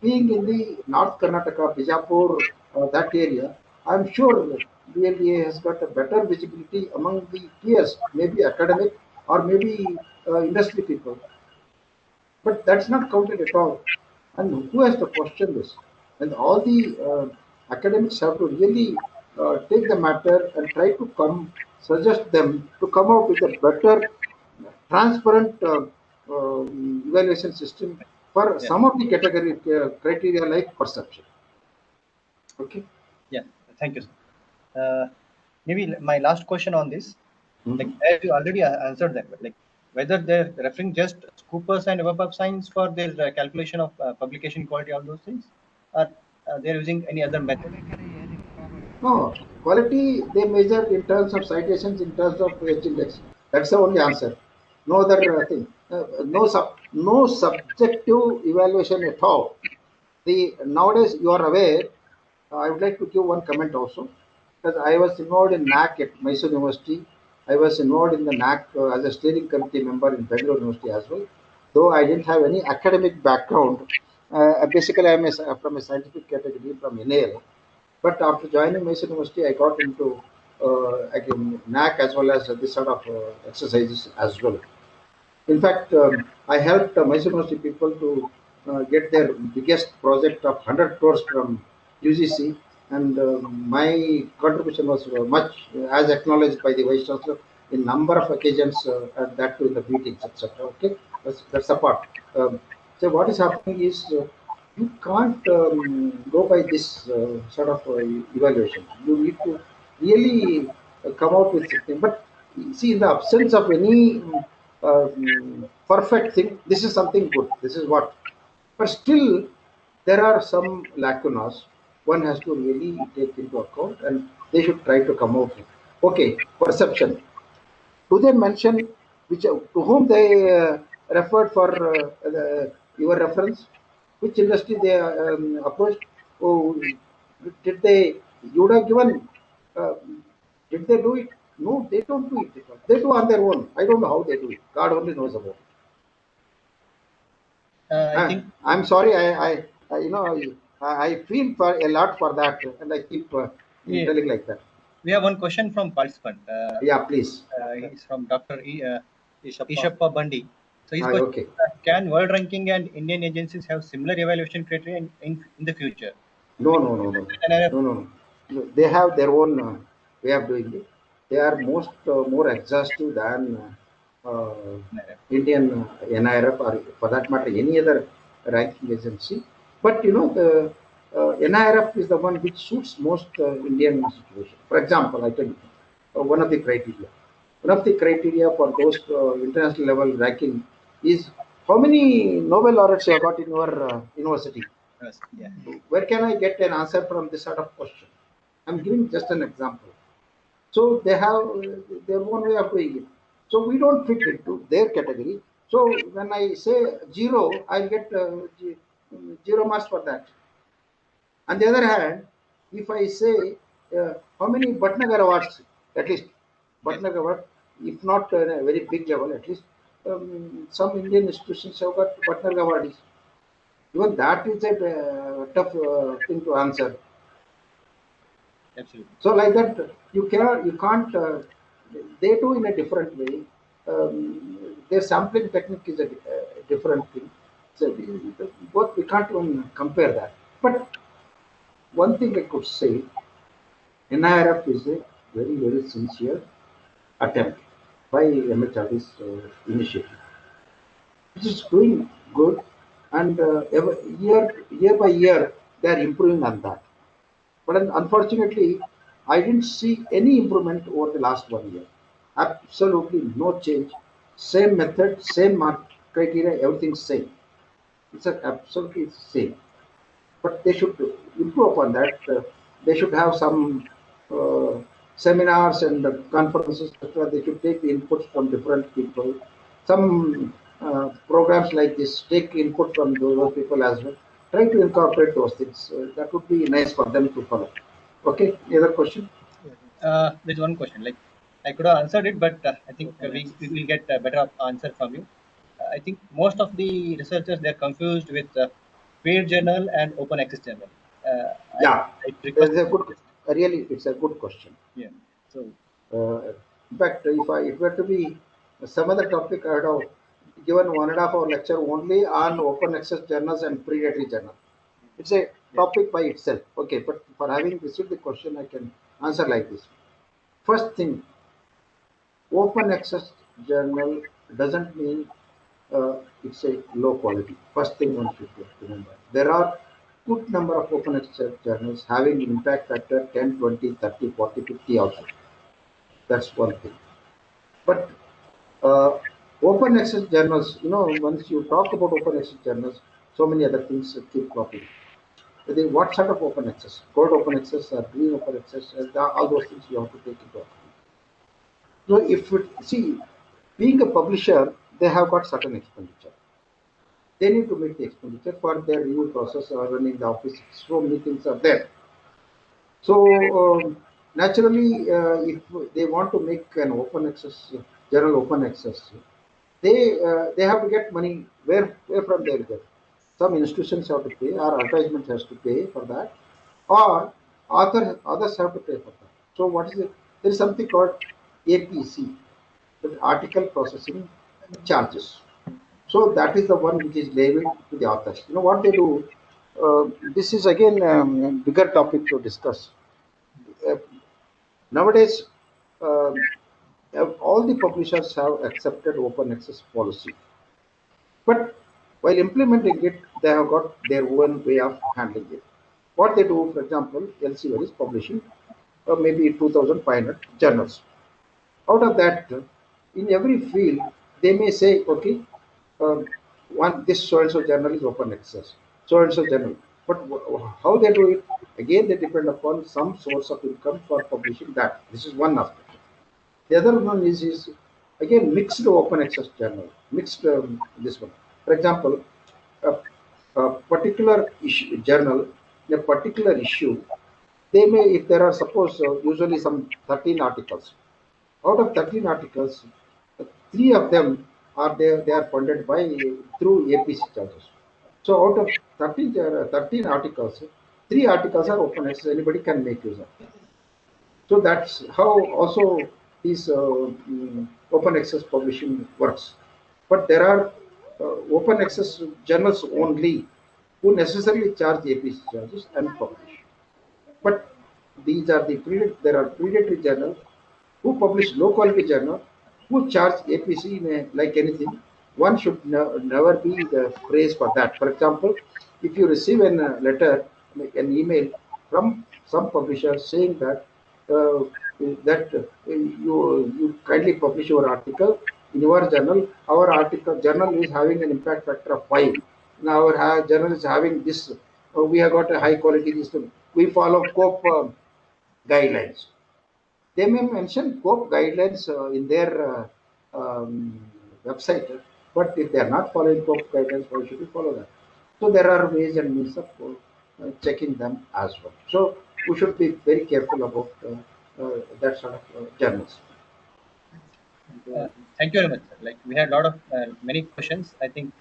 being in the North Karnataka, Bijapur, that area, I'm sure BLDA has got a better visibility among the peers, maybe academic or maybe industry people. But that's not counted at all. And who has to question this? And all the academics have to really take the matter and try to suggest them to come out with a better, transparent evaluation system for yeah, some of the category criteria like perception. Okay. yeah. Thank you, sir. Maybe my last question on this, like Mhm. as you already answered that, like whether they're referring just Scoopers and Web of Science for their calculation of publication quality, all those things, or they're using any other method? No, quality they measure in terms of citations, in terms of H index. That's the only answer. No other thing. No subjective evaluation at all. The nowadays you are aware. I would like to give one comment also. because I was involved in NAAC at Mysore University. I was involved in the NAAC as a steering committee member in Bangalore University as well. Though I didn't have any academic background, basically I'm from a scientific category from NAL. But after joining Mysore University, I got into again NAAC as well as this sort of exercises as well. In fact, I helped Mysore University people to get their biggest project of 100 crores from UGC, and my contribution was much as acknowledged by the Vice Chancellor in number of occasions, and that too in the meetings, etc. Okay, that's the part. So what is happening is you can't go by this sort of evaluation. You need to really come out with something. But see, in the absence of any perfect thing, this is something good. This is what. But still, there are some lacunas one has to really take into account, and they should try to come out with. Okay, perception. Do they mention which to whom they referred for your reference? Which industry they approached? Oh, did they? You would have given. Uh, did they do it? No, they don't do it. They do on their own. I don't know how they do it. God only knows about it. I think I'm sorry. I feel for a lot for that, and I keep yeah, telling like that. we have one question from participant. Yeah, please. He's from Dr. Ishappa Bandi. So his question Okay. is, can world ranking and Indian agencies have similar evaluation criteria in the future? No, Because no, no, no, NRF, no, no, no. No, they have their own way of doing it. They are more exhaustive than Indian NIRF or, for that matter, any other ranking agency. But the NIRF is the one which suits most Indian situation. For example, I tell you one of the criteria. One of the criteria for those international level ranking is how many Nobel laureates you have got in your university. yeah. Where can I get an answer from this sort of question? I'm giving just an example. So they have their own way of doing it. So we don't fit into their category. So when I say zero, I'll get zero marks for that. On the other hand, if I say how many Bhatnagar awards, at least Yes. Bhatnagar award, if not at a very big level, at least some Indian institutions have got Bhatnagar awards. Even that is a tough thing to answer. Absolutely. So like that, you can't. They do in a different way. Their sampling technique is a different thing. So both we can't even compare that. But one thing I could say, NIRF is a very sincere attempt by MHRD's initiative, which is doing good, and year by year they are improving on that. But unfortunately, I didn't see any improvement over the last 1 year. Absolutely no change. Same method, same mark criteria, everything's same. It's absolutely same. But they should improve upon that. They should have some seminars and conferences, etc. They should take the inputs from different people. Some programs like this take input from those people as well. Try to incorporate those things. That would be nice for them to follow. Okay, any other question? There's one question. Like I could have answered it, but I think we will get a better answer from you. I think most of the researchers they're confused with paid journal and open access journal. Yeah, I request. it's a good, really, it's a good question. Yeah. So In fact, if it were to be some other topic, I would have given 1.5 hour lecture only on open access journals and predatory journal. It's a yeah. topic by itself. Okay, but for having received the question, I can answer like this. First thing, open access journal doesn't mean it's a low quality. First thing one should remember. There are good number of open access journals having impact factor 10, 20, 30, 40, 50 also. That's one thing. But open access journals, once you talk about open access journals, so many other things keep cropping. What sort of open access? Gold open access or green open access? All those things you have to take into account. So if see, being a publisher, they have got certain expenditure. They need to make the expenditure for their review process or running the office. So many things are there. So Naturally, if they want to make an open access journal open access, they have to get money. Where from they will get? Some institutions have to pay, or advertisement has to pay for that, or others have to pay for that. So what is it? There is something called APC, that article processing charges. So that is the one which is levied to the authors. You know what they do? This is again a bigger topic to discuss. Uh, Nowadays, um, all the publishers have accepted open access policy, but while implementing it, they have got their own way of handling it. What they do, for example, Elsevier is publishing maybe 2,500 journals. Out of that, in every field, they may say, okay, um, one this so and so journal is open access, so and so journal. But how they do it? Again, they depend upon some source of income for publishing that. This is one aspect. The other one is again mixed open access journal, mixed this one. For example, a, a particular journal, in a particular issue, they may, if there are suppose usually some 13 articles, out of 13 articles, three of them are there. They are funded by through APC charges. So out of 13 articles, three articles are open access. Anybody can make use of. So that's how also these open access publishing works. But there are open access journals only who necessarily charge APC charges and publish. But these are there are predatory journals who publish low quality journal who charge APC like anything. One should never be the praise for that. For example, if you receive a letter, an email from some publisher saying that uh, you kindly publish your article in your journal. Our article journal is having an impact factor of 5. Now our journal is having this. We have got a high quality system. We follow COPE guidelines. They may mention COPE guidelines in their website, but if they are not following COPE guidelines, why should we follow that? So there are ways and means of checking them as well. So we should be very careful about that sort of journals. Uh, Thank you very much, sir. Like we had a lot of many questions. I think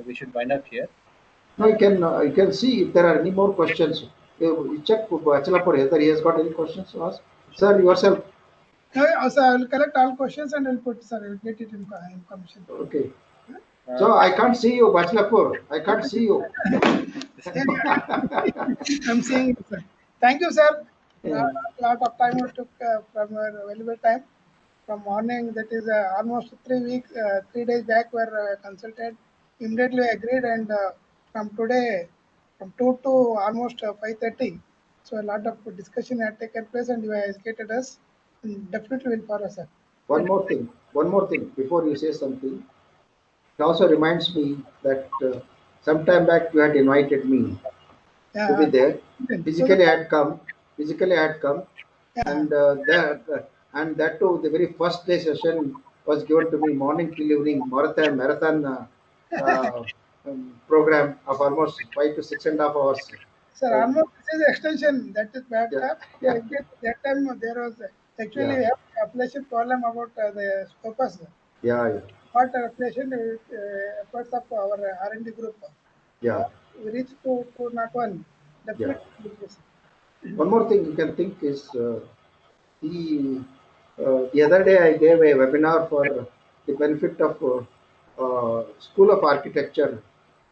we should wind up here. Now you can see if there are any more questions. You check Achalapur whether he has got any questions to ask. Sir, yourself. So I will collect all questions and I'll put, sir, I will get it in commission. Okay. Uh, So I can't see you, Bachelapur. I can't see you. I'm seeing it, sir. Thank you, sir. Yeah. Lot of time you took from your valuable time. From morning, that is almost 3 weeks, 3 days back, were consulted. Immediately agreed, and from today, from 2 to almost 5:30. So a lot of discussion had taken place, and you have educated us. And definitely will follow, sir. One more thing. One more thing before you say something. It also reminds me that some time back you had invited me to be Yeah. there. So, Physically, I had come. Physically, I had come, yeah. and that too. The very first day session was given to me morning till evening marathon uh, program of almost 5 to 6.5 hours. Sir, Uh, almost this is extension. That is bad yeah, time. yeah, That time there was actually yeah, we have application problem about the scopus. yeah, yeah, What application efforts of our R&D group. yeah, We reached to not one. yeah. Definitely. Yes. One more thing you can think is the other day I gave a webinar for the benefit of School of Architecture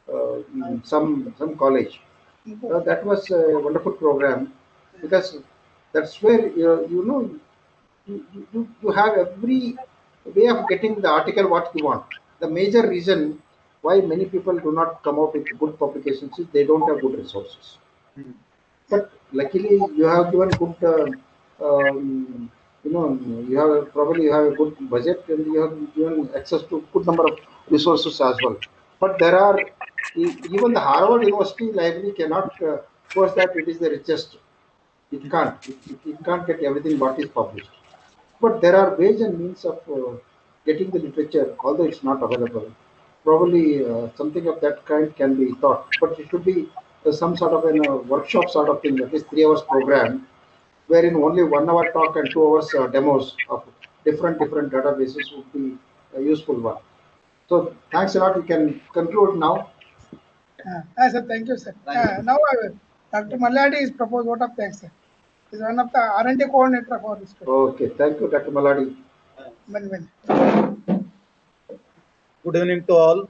in some college. That was a wonderful program because that's where you have every way of getting the article what you want. The major reason why many people do not come out with good publications is they don't have good resources. But luckily, you have given good, you have probably you have a good budget and you have given access to good number of resources as well. But there are even the Harvard University library cannot force that it is the richest. It can't. It can't get everything what is published. But there are ways and means of getting the literature, although it's not available. Probably something of that kind can be thought, but it should be some sort of a workshop sort of thing, at least 3 hours program, wherein only 1 hour talk and 2 hours demos of different databases would be a useful one. So thanks a lot. We can conclude now. Sir, thank you, sir. Thank you. Now, Dr. Malladi is proposed vote of thanks, sir. He is one of the R&D coordinator for this question. Okay, thank you, Dr. Maladi. When. Good evening to all.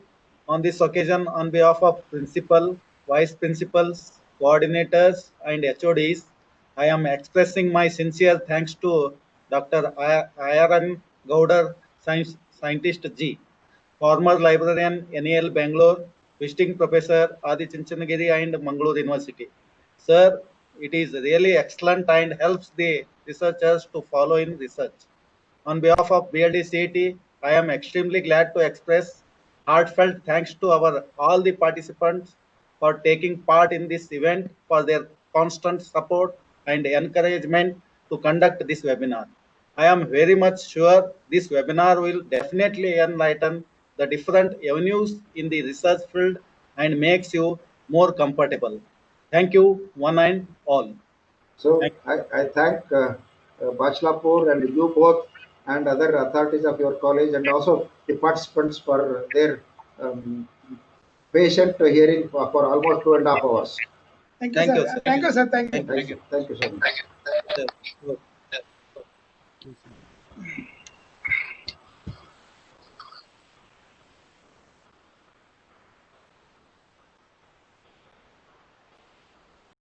On this occasion, on behalf of principal, vice principals, coordinators, and HODs, I am expressing my sincere thanks to Dr. Ayaran Gowder, Scientist G, former librarian NAL Bangalore, visiting professor Adi Chinchanagiri and Mangalore University. Sir, it is really excellent and helps the researchers to follow in research. On behalf of BLD I am extremely glad to express heartfelt thanks to our all the participants for taking part in this event, for their constant support and encouragement to conduct this webinar. I am very much sure this webinar will definitely enlighten the different avenues in the research field and makes you more comfortable. Thank you, one and all. So Thank I thank Bachelapur and you both and other authorities of your college and also the participants for their um, patient hearing for almost 2.5 hours. Thank you, Thank you, sir. sir. Thank you, sir. Thank Thank you. you. Thank you so much. Sir.